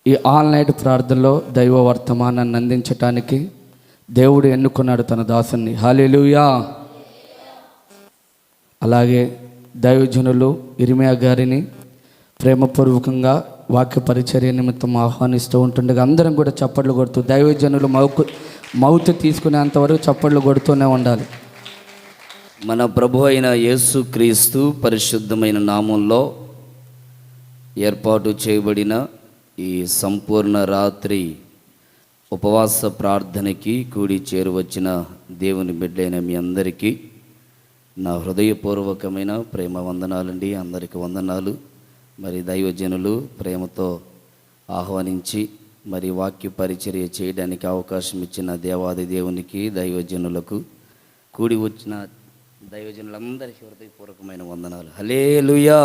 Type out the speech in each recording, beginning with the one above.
ఈ ఆన్లైన్ ప్రార్థనలో దైవ వర్తమానాన్ని అందించటానికి దేవుడు ఎన్నుకున్నాడు తన దాసుని. హల్లెలూయా. అలాగే దైవజనులు ఇర్మియా గారిని ప్రేమపూర్వకంగా వాక్య పరిచర్య నిమిత్తం ఆహ్వానిస్తూ ఉంటుండగా అందరం కూడా చప్పట్లు కొడుతూ, దైవజనులు మౌత్ తీసుకునేంతవరకు చప్పట్లు కొడుతూనే ఉండాలి. మన ప్రభు అయిన యేసు క్రీస్తు పరిశుద్ధమైన నామంలో ఏర్పాటు చేయబడిన ఈ సంపూర్ణ రాత్రి ఉపవాస ప్రార్థనకి కూడి చేరువచ్చిన దేవుని బిడ్డైన మీ అందరికీ నా హృదయపూర్వకమైన ప్రేమ వందనాలండి. అందరికీ వందనాలు. మరి దైవజనులు ప్రేమతో ఆహ్వానించి మరి వాక్య పరిచర్య చేయడానికి అవకాశం ఇచ్చిన దేవాది దేవునికి, దైవజనులకు, కూడి వచ్చిన దైవజనులందరికీ హృదయపూర్వకమైన వందనాలు. హల్లెలూయా.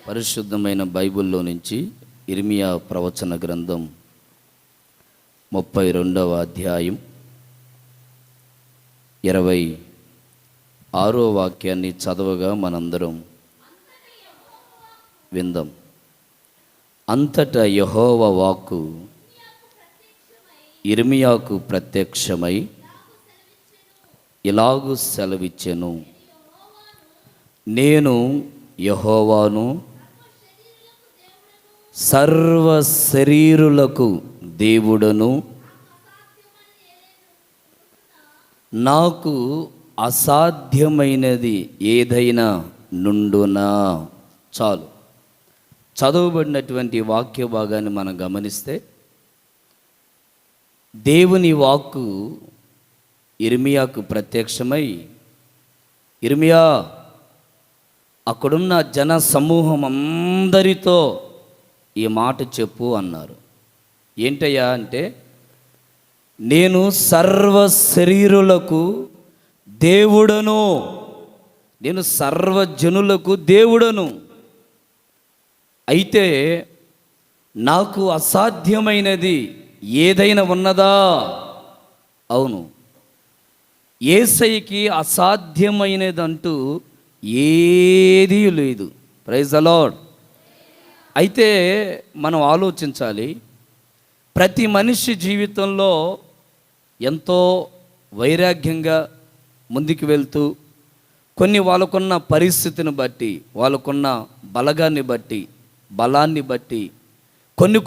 పరిశుద్ధమైన బైబిల్లో నుంచి ఇర్మియా ప్రవచన గ్రంథం 32వ అధ్యాయం 26వ వాక్యాన్ని చదవగా మనందరం విందాం. అంతటా యెహోవా వాక్కు ఇర్మియాకు ప్రత్యక్షమై ఇలాగు సెలవిచ్చెను, నేను యెహోవాను, సర్వ శరీరులకు దేవుడను, నాకు అసాధ్యమైనది ఏదైనా నుండునా. చాలు. చదవబడినటువంటి వాక్య భాగాన్ని మనం గమనిస్తే దేవుని వాక్కు ఇర్మియాకు ప్రత్యక్షమై, ఇర్మియా అక్కడున్న జన సమూహం అందరితో ఈ మాట చెప్పు అన్నారు. ఏంటయ్యా అంటే, నేను సర్వ శరీరులకు దేవుడను, నేను సర్వజనులకు దేవుడను. అయితే నాకు అసాధ్యమైనది ఏదైనా ఉన్నదా? అవును, యేసయ్యకి అసాధ్యమైనదంటూ ఏదీ లేదు. Praise the Lord. అయితే మనం ఆలోచించాలి, ప్రతి మనిషి జీవితంలో ఎంతో వైరాగ్యంగా ముందుకు వెళ్తూ, కొన్ని వాళ్ళకున్న పరిస్థితిని బట్టి, వాళ్ళకున్న బలాన్ని బట్టి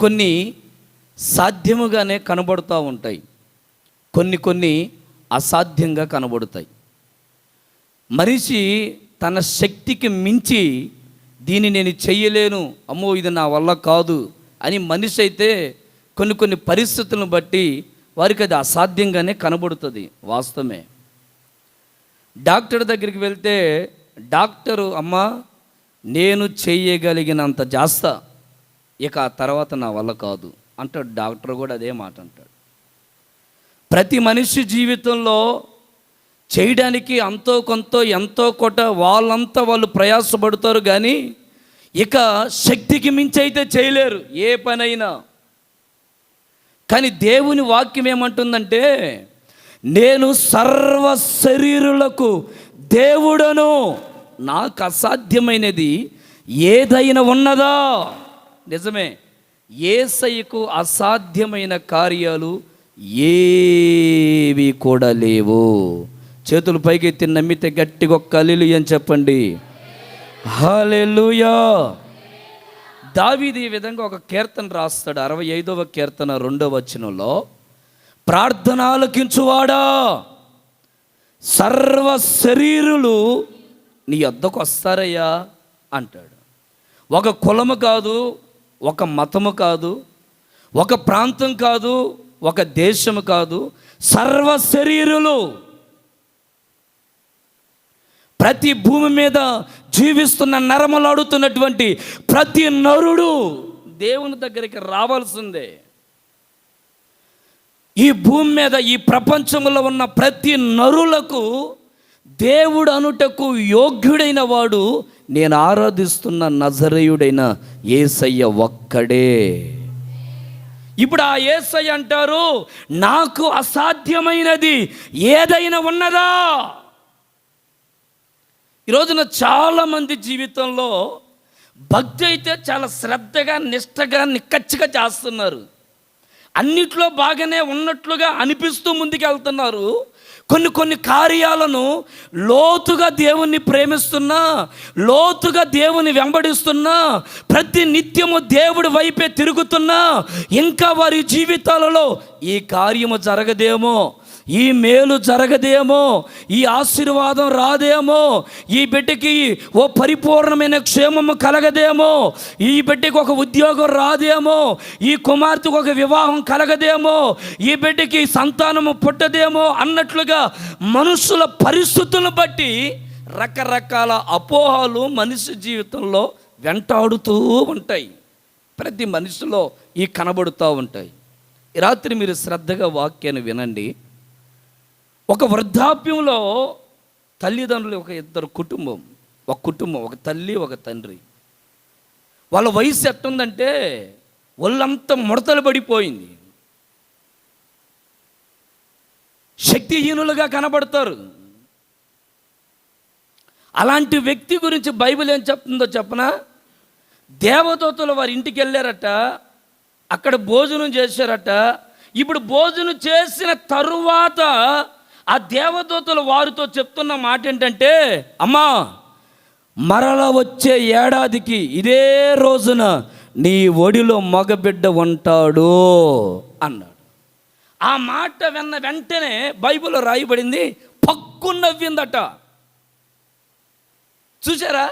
కొన్ని సాధ్యముగానే కనబడుతూ ఉంటాయి, కొన్ని అసాధ్యంగా కనబడతాయి. మనిషి తన శక్తికి మించి దీన్ని నేను చెయ్యలేను, అమ్మో ఇది నా వల్ల కాదు అని మనిషి అయితే కొన్ని పరిస్థితులను బట్టి వారికి అది అసాధ్యంగానే కనబడుతుంది. వాస్తవమే. డాక్టర్ దగ్గరికి వెళ్తే డాక్టరు, అమ్మా నేను చేయగలిగినంత చేస్తా, ఇక ఆ తర్వాత నా వల్ల కాదు అంటాడు. డాక్టర్ కూడా అదే మాట అంటాడు. ప్రతి మనిషి జీవితంలో చేయడానికి ఎంతో కొంత వాళ్ళంతా వాళ్ళు ప్రయాసపడతారు, కానీ ఇక శక్తికి మించి అయితే చేయలేరు ఏ పనైనా. కానీ దేవుని వాక్యం ఏమంటుందంటే, నేను సర్వ శరీరులకు దేవుడను, నాకు అసాధ్యమైనది ఏదైనా ఉన్నదా? నిజమే, యేసయ్యకు అసాధ్యమైన కార్యాలు ఏవి కూడా లేవు. చేతులు పైకెత్తి నమ్మితే గట్టిగా ఒక్క హల్లెలూయా అని చెప్పండి. హల్లెలూయా. దావీదు ఈ విధంగా ఒక కీర్తన రాస్తాడు. 65వ కీర్తన 2వ వచనంలో, ప్రార్థన ఆలకించువాడా, సర్వ శరీరులు నీ వద్దకు వస్తారయ్యా అంటాడు. ఒక కులము కాదు, ఒక మతము కాదు, ఒక ప్రాంతం కాదు, ఒక దేశము కాదు, సర్వ శరీరులు, ప్రతి భూమి మీద జీవిస్తున్న నరమలాడుతున్నటువంటి ప్రతి నరుడు దేవుని దగ్గరికి రావాల్సిందే. ఈ భూమి మీద, ఈ ప్రపంచంలో ఉన్న ప్రతి నరులకు దేవుడు అనుటకు యోగ్యుడైన వాడు నేను ఆరాధిస్తున్న నజరేయుడైన యేసయ్య ఒక్కడే. ఇప్పుడు ఆ యేసయ్య అంటారు, నాకు అసాధ్యమైనది ఏదైనా ఉన్నదా? ఈ రోజున చాలామంది జీవితంలో భక్తి అయితే చాలా శ్రద్ధగా, నిష్టగా, నిక్కచ్చిగా చేస్తున్నారు. అన్నిట్లో బాగానే ఉన్నట్లుగా అనిపిస్తూ ముందుకెళ్తున్నారు. కొన్ని కార్యాలను లోతుగా దేవుణ్ణి ప్రేమిస్తున్నా, లోతుగా దేవుని వెంబడిస్తున్నా, ప్రతి నిత్యము దేవుడి వైపే తిరుగుతున్నా ఇంకా వారి జీవితాలలో ఈ కార్యము జరగదేమో, ఈ మేలు జరగదేమో, ఈ ఆశీర్వాదం రాదేమో, ఈ బిడ్డకి ఓ పరిపూర్ణమైన క్షేమము కలగదేమో, ఈ బిడ్డకి ఒక ఉద్యోగం రాదేమో, ఈ కుమార్తెకు ఒక వివాహం కలగదేమో, ఈ బిడ్డకి సంతానము పుట్టదేమో అన్నట్లుగా మనుషుల పరిస్థితులను బట్టి రకరకాల అపోహలు మనిషి జీవితంలో వెంటాడుతూ ఉంటాయి. ప్రతి మనిషిలో ఈ కనబడుతూ ఉంటాయి. ఈ రాత్రి మీరు శ్రద్ధగా వాక్యాన్ని వినండి. ఒక వృద్ధాప్యంలో తల్లిదండ్రులు, ఒక ఇద్దరు కుటుంబం, ఒక తల్లి ఒక తండ్రి. వాళ్ళ వయసు ఎట్టుందంటే ఒళ్ళంతా ముడతలు పడిపోయింది, శక్తిహీనులుగా కనబడతారు. అలాంటి వ్యక్తి గురించి బైబిల్ ఏం చెప్తుందో చెప్పనా? దేవదూతలు వారి ఇంటికి వెళ్ళారట, అక్కడ భోజనం చేశారట. ఇప్పుడు భోజనం చేసిన తరువాత ఆ దేవదూతలు వారితో చెప్తున్న మాట ఏంటంటే, అమ్మా, మరల వచ్చే ఏడాదికి ఇదే రోజున నీ ఒడిలో మగబిడ్డ ఉంటాడు అన్నాడు. ఆ మాట విన్న వెంటనే బైబిల్లో రాయబడింది, పక్కు నవ్విందట. చూసారా,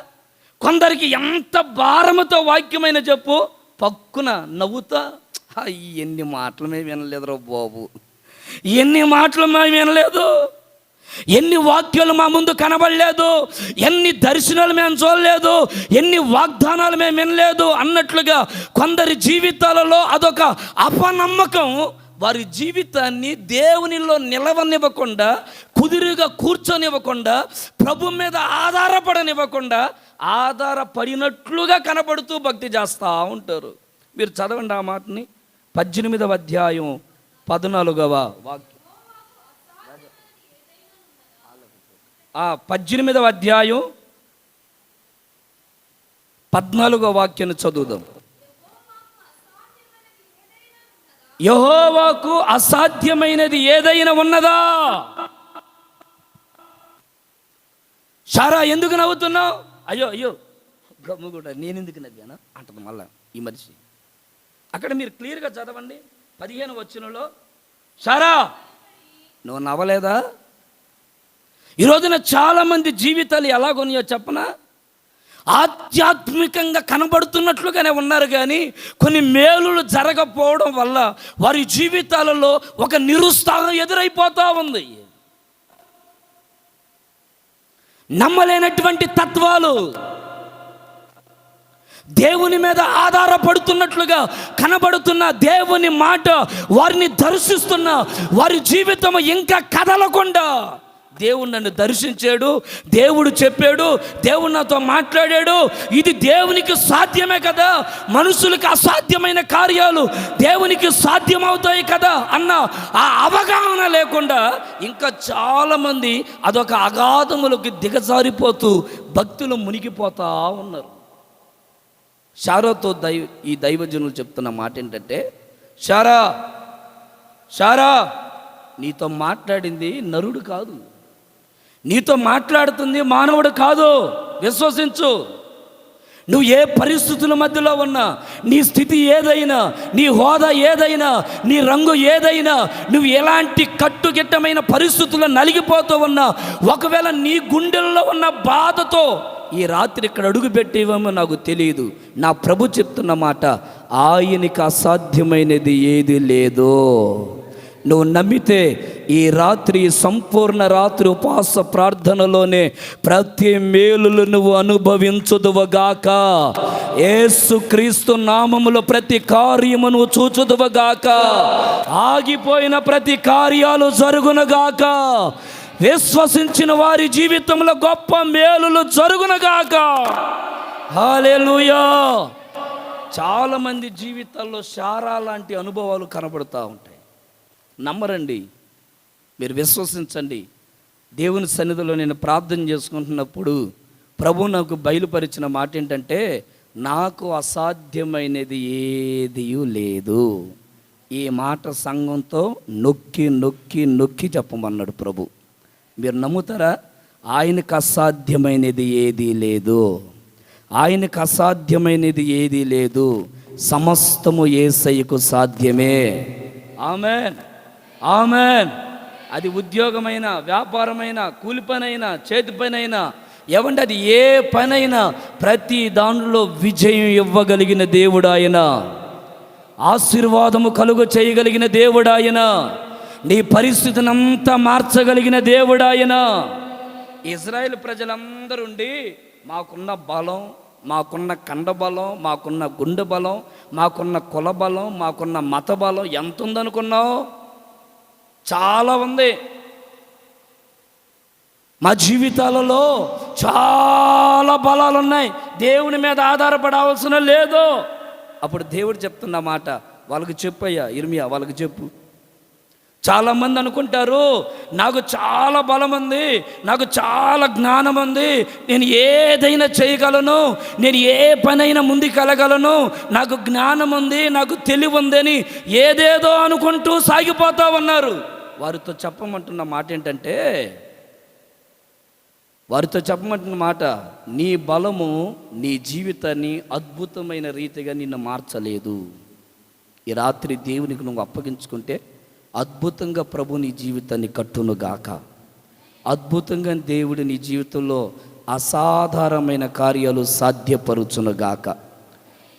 కొందరికి ఎంత భారముతో వాక్యమైన చెప్పు, పక్కున నవ్వుతా, ఎన్ని మాటలు మేము వినలేదురా బాబు, ఎన్ని మాటలు మేము వినలేదు, ఎన్ని వాక్యాలు మా ముందు కనబడలేదు, ఎన్ని దర్శనాలు మేము చూడలేదు, ఎన్ని వాగ్దానాలు మేము వినలేదు అన్నట్లుగా కొందరి జీవితాలలో అదొక అపనమ్మకం వారి జీవితాన్ని దేవునిలో నిలవనివ్వకుండా, కుదురుగా కూర్చొనివ్వకుండా, ప్రభు మీద ఆధారపడనివ్వకుండా, ఆధారపడినట్లుగా కనబడుతూ భక్తి చేస్తూ ఉంటారు. మీరు చదవండి ఆ మాటని, 18వ అధ్యాయం 14వ వాక్యం. 18వ అధ్యాయం 14వ వాక్యాన్ని చదువుదాం. యెహోవాకు అసాధ్యమైనది ఏదైనా ఉన్నదా? సారా, ఎందుకు నవ్వుతున్నావు? అయ్యో గమ్ము కూడా నేను ఎందుకు నవ్వానా అంటుంది మళ్ళా ఈ మనిషి. అక్కడ మీరు క్లియర్గా చదవండి, 15వ వచనంలో, సారా నువ్వు నవ్వలేదా? ఈ రోజున చాలామంది జీవితాలు ఎలాగొన్నాయో చెప్పనా? ఆధ్యాత్మికంగా కనబడుతున్నట్లుగానే ఉన్నారు, కానీ కొన్ని మేలులు జరగకపోవడం వల్ల వారి జీవితాలలో ఒక నిరుత్సాహం ఎదురైపోతూ ఉంది. నమ్మలేనటువంటి తత్వాలు, దేవుని మీద ఆధారపడుతున్నట్లుగా కనబడుతున్న దేవుని మాట వారిని దర్శిస్తున్న వారి జీవితం ఇంకా కదలకుండా, దేవుడు నన్ను దర్శించాడు, దేవుడు చెప్పాడు, దేవుడు నాతో మాట్లాడాడు, ఇది దేవునికి సాధ్యమే కదా, మనుషులకు అసాధ్యమైన కార్యాలు దేవునికి సాధ్యమవుతాయి కదా అన్న ఆ అవగాహన లేకుండా ఇంకా చాలామంది అదొక అగాధములకు దిగజారిపోతూ భక్తులు మునిగిపోతూ ఉన్నారు. శారాతో ఈ దైవజనులు చెప్తున్న మాట ఏంటంటే, శారా నీతో మాట్లాడింది నరుడు కాదు, నీతో మాట్లాడుతుంది మానవుడు కాదు, విశ్వసించు. నువ్వు ఏ పరిస్థితుల మధ్యలో ఉన్నా, నీ స్థితి ఏదైనా, నీ హోదా ఏదైనా, నీ రంగు ఏదైనా, నువ్వు ఎలాంటి కట్టుగిట్టమైన పరిస్థితుల్లో నలిగిపోతూ ఉన్నా, ఒకవేళ నీ గుండెల్లో ఉన్న బాధతో ఈ రాత్రి ఇక్కడ అడుగు పెట్టేవేమో నాకు తెలియదు, నా ప్రభు చెప్తున్న మాట, ఆయనకి అసాధ్యమైనది ఏది లేదో. నువ్వు నమ్మితే ఈ రాత్రి, సంపూర్ణ రాత్రి ఉపవాస ప్రార్థనలోనే ప్రతి మేలులు నువ్వు అనుభవించుదువగాక. యేసుక్రీస్తు నామములో ప్రతి కార్యము నువ్వు చూచుదువగాక. ఆగిపోయిన ప్రతి కార్యాలు జరుగునుగాక. విశ్వసించిన వారి జీవితంలో గొప్ప మేలులు జరుగునుగాక. హల్లెలూయా. చాలామంది జీవితాల్లో శారా లాంటి అనుభవాలు కనబడుతూ ఉంటాయి. నమ్మరండి, మీరు విశ్వసించండి. దేవుని సన్నిధిలో నేను ప్రార్థన చేసుకుంటున్నప్పుడు ప్రభు నాకు బయలుపరిచిన మాట ఏంటంటే, నాకు అసాధ్యమైనది ఏది లేదు. ఈ మాట సంఘంతో నొక్కి నొక్కి నొక్కి చెప్పమన్నాడు ప్రభు. మీరు నమ్ముతారా? ఆయనకు అసాధ్యమైనది ఏదీ లేదు. ఆయనకు అసాధ్యమైనది ఏదీ లేదు. సమస్తము యేసయ్యకు సాధ్యమే. Amen, amen. అది ఉద్యోగమైనా, వ్యాపారమైనా, కూలి పనైనా, చేతి పనైనా, ఏమంటే అది ఏ పనైనా ప్రతి దానిలో విజయం ఇవ్వగలిగిన దేవుడు ఆయన. ఆశీర్వాదము కలుగు చేయగలిగిన దేవుడు ఆయన. నీ పరిస్థితిని అంతా మార్చగలిగిన దేవుడు ఆయన. ఇజ్రాయేల్ ప్రజలందరూ ఉండి మాకున్న బలం, మాకున్న కండ బలం, మాకున్న గుండె బలం, మాకున్న కుల బలం, మాకున్న మత బలం ఎంత ఉందనుకున్నావు? చాలా ఉంది. మా జీవితాలలో చాలా బలాలు ఉన్నాయి, దేవుని మీద ఆధారపడవలసిన లేదు. అప్పుడు దేవుడు చెప్తున్న మాట వాళ్ళకి చెప్పయ్యా, ఇర్మియా వాళ్ళకి చెప్పు. చాలామంది అనుకుంటారు నాకు చాలా బలం ఉంది, నాకు చాలా జ్ఞానం ఉంది, నేను ఏదైనా చేయగలను, నేను ఏ పనైనా ముందుకెళ్ళగలను, నాకు జ్ఞానం ఉంది, నాకు తెలివి ఉంది అని ఏదేదో అనుకుంటూ సాగిపోతా ఉన్నారు. వారితో చెప్పమంటున్న మాట ఏంటంటే, నీ బలము నీ జీవితాన్ని అద్భుతమైన రీతిగా నిన్ను మార్చలేదు. ఈ రాత్రి దేవునికి నువ్వు అప్పగించుకుంటే అద్భుతంగా ప్రభు నీ జీవితాన్ని కట్టునుగాక. అద్భుతంగా దేవుడు నీ జీవితంలో అసాధారణమైన కార్యాలు సాధ్యపరుచునుగాక.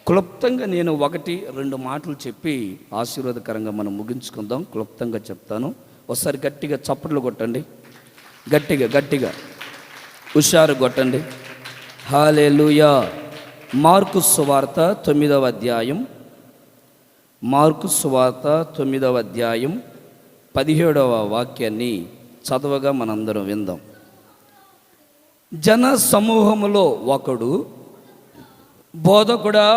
క్లుప్తంగా నేను 1-2 మాటలు చెప్పి ఆశీర్వాదకరంగా మనం ముగించుకుందాం. క్లుప్తంగా చెప్తాను. ఒకసారి గట్టిగా చప్పట్లు కొట్టండి, గట్టిగా హుషారు కొట్టండి. హల్లెలూయా. మార్కు సువార్త 9వ అధ్యాయం, మార్కు సువార్త 9వ అధ్యాయం 17వ వాక్యాన్ని చదవగా మనందరం విందాం. జన సమూహములో ఒకడు, బోధకుడా,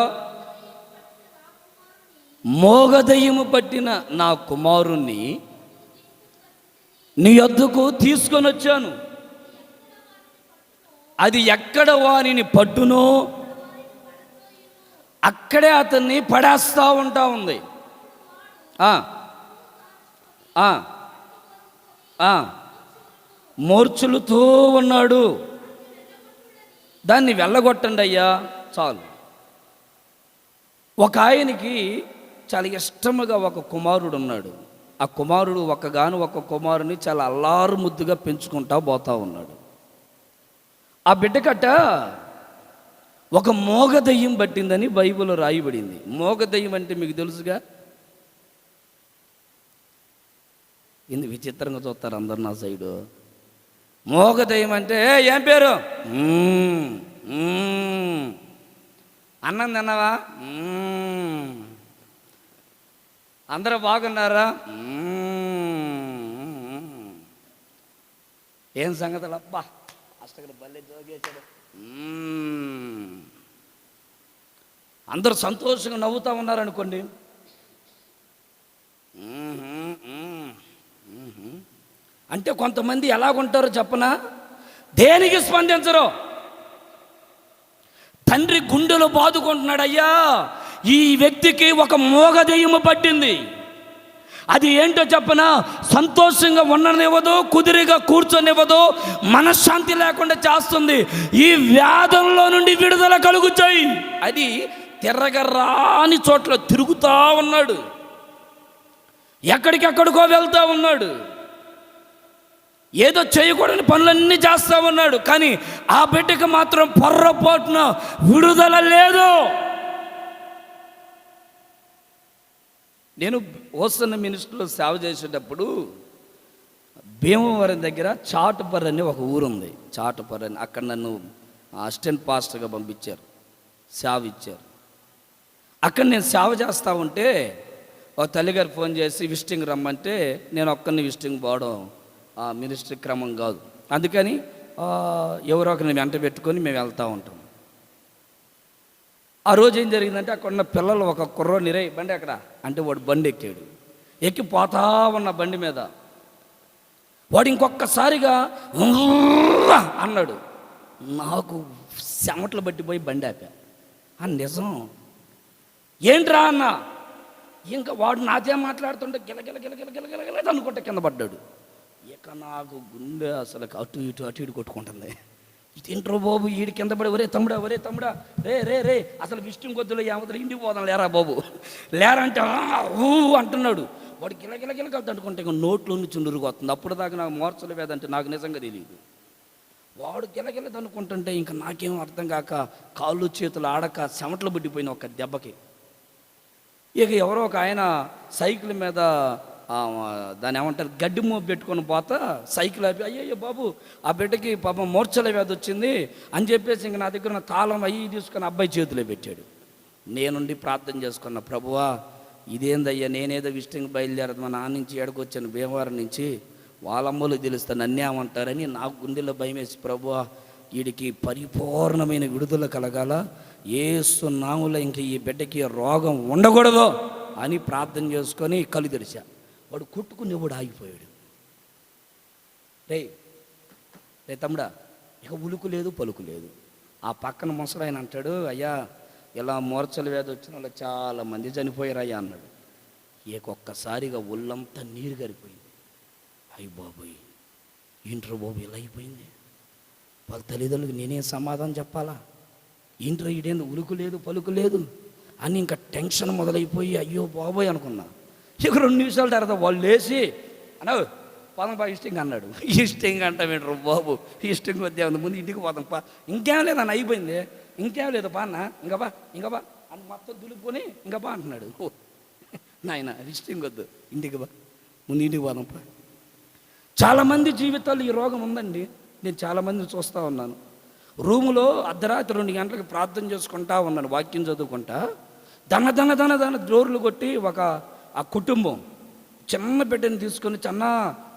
మోగదయ్యము పట్టిన నా కుమారుణ్ణి నీ యొద్దకు తీసుకొని వచ్చాను. అది ఎక్కడ వారిని పట్టునో అక్కడే అతన్ని పడేస్తూ ఉంది. మోర్చులుతూ ఉన్నాడు. దాన్ని వెళ్ళగొట్టండి అయ్యా చాలు. ఒక ఆయనకి చాలా ఇష్టముగా ఒక కుమారుడు ఉన్నాడు. ఆ కుమారుడు ఒక కుమారుని చాలా అల్లారు ముద్దుగా పెంచుకుంటా పోతా ఉన్నాడు. ఆ బిడ్డకట్ట ఒక మోగదయ్యం పట్టిందని బైబిల్లో రాయబడింది. మోగదయ్యం అంటే మీకు తెలుసుగా. ఇందు విచిత్రంగా చూస్తారు అందరు నా సైడు. మోగదయ్యం అంటే ఏం పేరు? అన్నం తిన్నావా? అందరూ బాగున్నారా? ఏం సంగతులు? అబ్బా అష్టగడ బల్లె జోగేశాడు. అందరూ సంతోషంగా నవ్వుతూ ఉన్నారనుకోండి. అంటే కొంతమంది ఎలాగుంటారో చెప్పనా? దేనికి స్పందించరు. తండ్రి గుండెలో బాదుకుంటున్నాడు, అయ్యా ఈ వ్యక్తికి ఒక మోగదెయ్యము పట్టింది. అది ఏంటో చెప్పనా? సంతోషంగా ఉండనివ్వదు, కుదిరిగా కూర్చొనివ్వదు, మనశ్శాంతి లేకుండా చేస్తుంది. ఈ వ్యాధుల్లో నుండి విడుదల కలుగుతాయి. అది తిరగరాని చోట్ల తిరుగుతూ ఉన్నాడు, ఎక్కడికెక్కడికో వెళ్తూ ఉన్నాడు, ఏదో చేయకూడని పనులన్నీ చేస్తూ ఉన్నాడు. కానీ ఆ బిడ్డకి మాత్రం పొర్రపాటున విడుదల లేదు. నేను ఓసన్న మినిస్ట్రీలో సేవ చేసేటప్పుడు భీమవరం దగ్గర చాటుపర్ర అని ఒక ఊరుంది. చాటుపర్ర అని, అక్కడ నన్ను అసిస్టెంట్ పాస్టర్గా పంపించారు, సేవ ఇచ్చారు. అక్కడ నేను సేవ చేస్తూ ఉంటే ఒక తల్లిగారు ఫోన్ చేసి విజిటింగ్ రమ్మంటే నేను ఒక్కరిని విజిటింగ్ పోవడం ఆ మినిస్ట్రీ క్రమం కాదు. అందుకని ఎవరో ఒకరిని వెంట పెట్టుకొని మేము వెళ్తూ ఉంటాం. ఆ రోజు ఏం జరిగిందంటే అక్కడ ఉన్న పిల్లలు ఒక కుర్రోని, రే బండి అక్కడ అంటే వాడు బండి ఎక్కాడు. ఎక్కి పోతా ఉన్న బండి మీద వాడు ఇంకొకసారిగా అన్నాడు. నాకు చెమటలు పట్టిపోయి బండి ఆపా. నిజం. ఏంట్రా అన్న? ఇంకా వాడు నాతో మాట్లాడుతుంటే గిలగిల గిలగిల గిలగిల అనుకుంటే కింద పడ్డాడు. ఇక నాకు గుండె అసలు అటు ఇటు కొట్టుకుంటుంది. ఇదేంట్రో బాబు, ఈడి కింద పడి ఒరే తమ్ముడా రే రే రే అసలు విష్ణు కొద్దులో ఏమవుతుంది, ఇంటికి పోదాం లేరా బాబు లేరా అంటే ఊ అంటున్నాడు. వాడు గిలగిల తంటుకుంటే ఇంకా నోట్లో నుంచి నురుగొస్తుంది. అప్పుడు దాకా నాకు మోర్చలు వేదంటే నాకు నిజంగా తెలియదు. వాడు గిలగిల తనుకుంటుంటే ఇంకా నాకేం అర్థం కాక కాళ్ళు చేతులు ఆడక చెమటలు బుడ్డిపోయిన ఒక దెబ్బకి. ఇక ఎవరో ఒక ఆయన సైకిల్ మీద దాన్ని ఏమంటారు గడ్డి మోపు పెట్టుకొని పోతా సైకిల్ ఆపి, అయ్యయ్యో బాబు ఆ బిడ్డకి పాపం మూర్ఛల వ్యాధి వచ్చింది అని చెప్పేసి ఇంక నా దగ్గర ఉన్న తాళం అయ్యి తీసుకొని అబ్బాయి చేతిలో పెట్టాడు. నేనుండి ప్రార్థన చేసుకున్న, ప్రభువా ఇదేందయ్యా, నేనేదో విష్ణుకి బయలుదేరదు మా నాన్న నుంచి ఏడకొచ్చాను భీమవరం నుంచి, వాళ్ళమ్మలు తెలుస్తా నన్నేమంటారని నాకు గుండెలో భయం వేసి, ప్రభువా వీడికి పరిపూర్ణమైన విడుదల కలగాల, యేసు నామములో ఇంక ఈ బిడ్డకి రోగం ఉండకూడదు అని ప్రార్థన చేసుకొని కళ్ళు తెరిచా. వాడు కొట్టుకునేవాడు ఆగిపోయాడు. రే తమ్ముడా, ఇక ఉలుకు లేదు పలుకు లేదు. ఆ పక్కన ముసలాయన అంటాడు, అయ్యా ఇలా మూర్ఛల వ్యాధి వచ్చిన వాళ్ళు చాలామంది చనిపోయారయ్యా అన్నాడు. ఒక్కసారిగా ఒళ్ళంతా నీరు గారిపోయింది. అయ్యి బాబోయ్ ఏంట్రా బాబు ఇలా అయిపోయింది, వాళ్ళ తల్లిదండ్రులకు నేనేం సమాధానం చెప్పాలా, ఏంట్రా ఇదేంది ఉలుకు లేదు పలుకు లేదు అని ఇంకా టెన్షన్ మొదలైపోయి అయ్యో బాబోయ్ అనుకున్నా. ఇక 2 నిమిషాల తర్వాత వాళ్ళు లేచి అన్నావు పోదాం పా ఇష్టింగ్ అన్నాడు. ఇష్టింగ్ అంటావేంట్రా బాబు, ఇష్టింగ్ వద్దే ఉంది, ముందు ఇంటికి పోదాం పా, ఇంకేం లేదు అన్న అయిపోయింది, ఇంకేం లేదు పా అన్న ఇంకా బా అని మొత్తం దులుపుకొని ఇంకా బా అంటున్నాడు. నాయన ఇష్టింగ్ వద్దు, ఇంటికి బా, ముందు ఇంటికి పోదాం పా. చాలామంది జీవితాలు ఈ రోగం ఉందండి. నేను చాలామందిని చూస్తూ ఉన్నాను. రూములో అర్ధరాత్రి 2 గంటలకు ప్రార్థన చేసుకుంటా ఉన్నాను, వాక్యం చదువుకుంటా. దన డోర్లు కొట్టి ఆ కుటుంబం చిన్న బిడ్డని తీసుకొని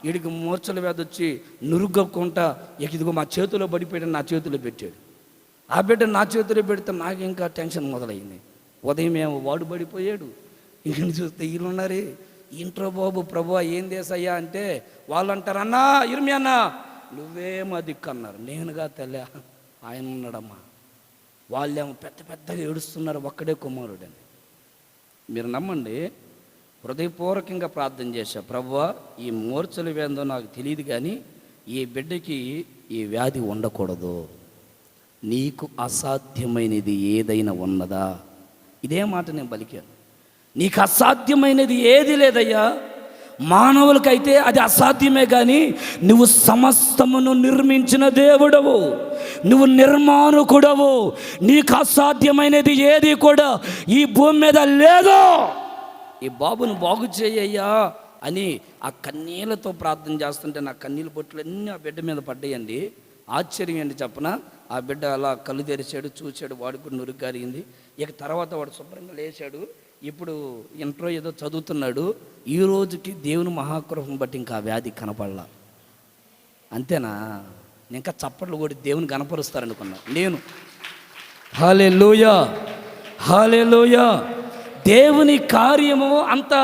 వీడికి మూర్ఛల వ్యాధి వచ్చి నురుగొక్కుంటా ఇదిగో మా చేతిలో పడిపోయాడు, నా చేతిలో పెట్టాడు. ఆ బిడ్డ నా చేతిలో పెడితే నాకు ఇంకా టెన్షన్ మొదలైంది. ఉదయం ఏమో వాడు పడిపోయాడు, ఇంక చూస్తే వీళ్ళున్నారే ఇంట్రో బాబు ప్రభువా ఏం దేశయ్యా అంటే వాళ్ళు అంటారు, అన్నా ఇర్మి అన్నా నువ్వేమో దిక్కు అన్నారు. నేనుగా తల్లి ఆయన ఉన్నాడమ్మా. వాళ్ళేమో పెద్దగా ఏడుస్తున్నారు, ఒక్కడే కుమారుడని. మీరు నమ్మండి, హృదయపూర్వకంగా ప్రార్థన చేశా, ప్రభువా ఈ మూర్ఛల వ్యాధి నాకు తెలియదు కానీ ఈ బిడ్డకి ఈ వ్యాధి ఉండకూడదు, నీకు అసాధ్యమైనది ఏదైనా ఉన్నదా? ఇదే మాట నేను పలికాను. నీకు అసాధ్యమైనది ఏది లేదయ్యా, మానవులకైతే అది అసాధ్యమే కానీ నువ్వు సమస్తమును నిర్మించిన దేవుడవు, నువ్వు నిర్మాణకుడవు, నీకు అసాధ్యమైనది ఏది కూడా ఈ భూమి మీద లేదు. ఈ బాబును బాగు చేయయ్యా అని ఆ కన్నీళ్ళతో ప్రార్థన చేస్తుంటే నా కన్నీళ్ళ బొట్టులన్నీ ఆ బిడ్డ మీద పడ్డాయండి. ఆశ్చర్యం ఏంటి చెప్పన, ఆ బిడ్డ అలా కళ్ళు తెరిచాడు, చూశాడు, వాడికి కూడా నురుగు గారింది. ఇక తర్వాత వాడు శుభ్రంగా లేచాడు. ఇప్పుడు ఇంట్లో ఏదో చదువుతున్నాడు. ఈ రోజుకి దేవుని మహాకృపను బట్టి ఇంకా ఆ వ్యాధి కనపడలా. అంతేనా? ఇంకా చప్పట్లు కూడా దేవుని కనపరుస్తారనుకున్నా నేను. హల్లెలూయా హల్లెలూయా. దేవుని కార్యము అంత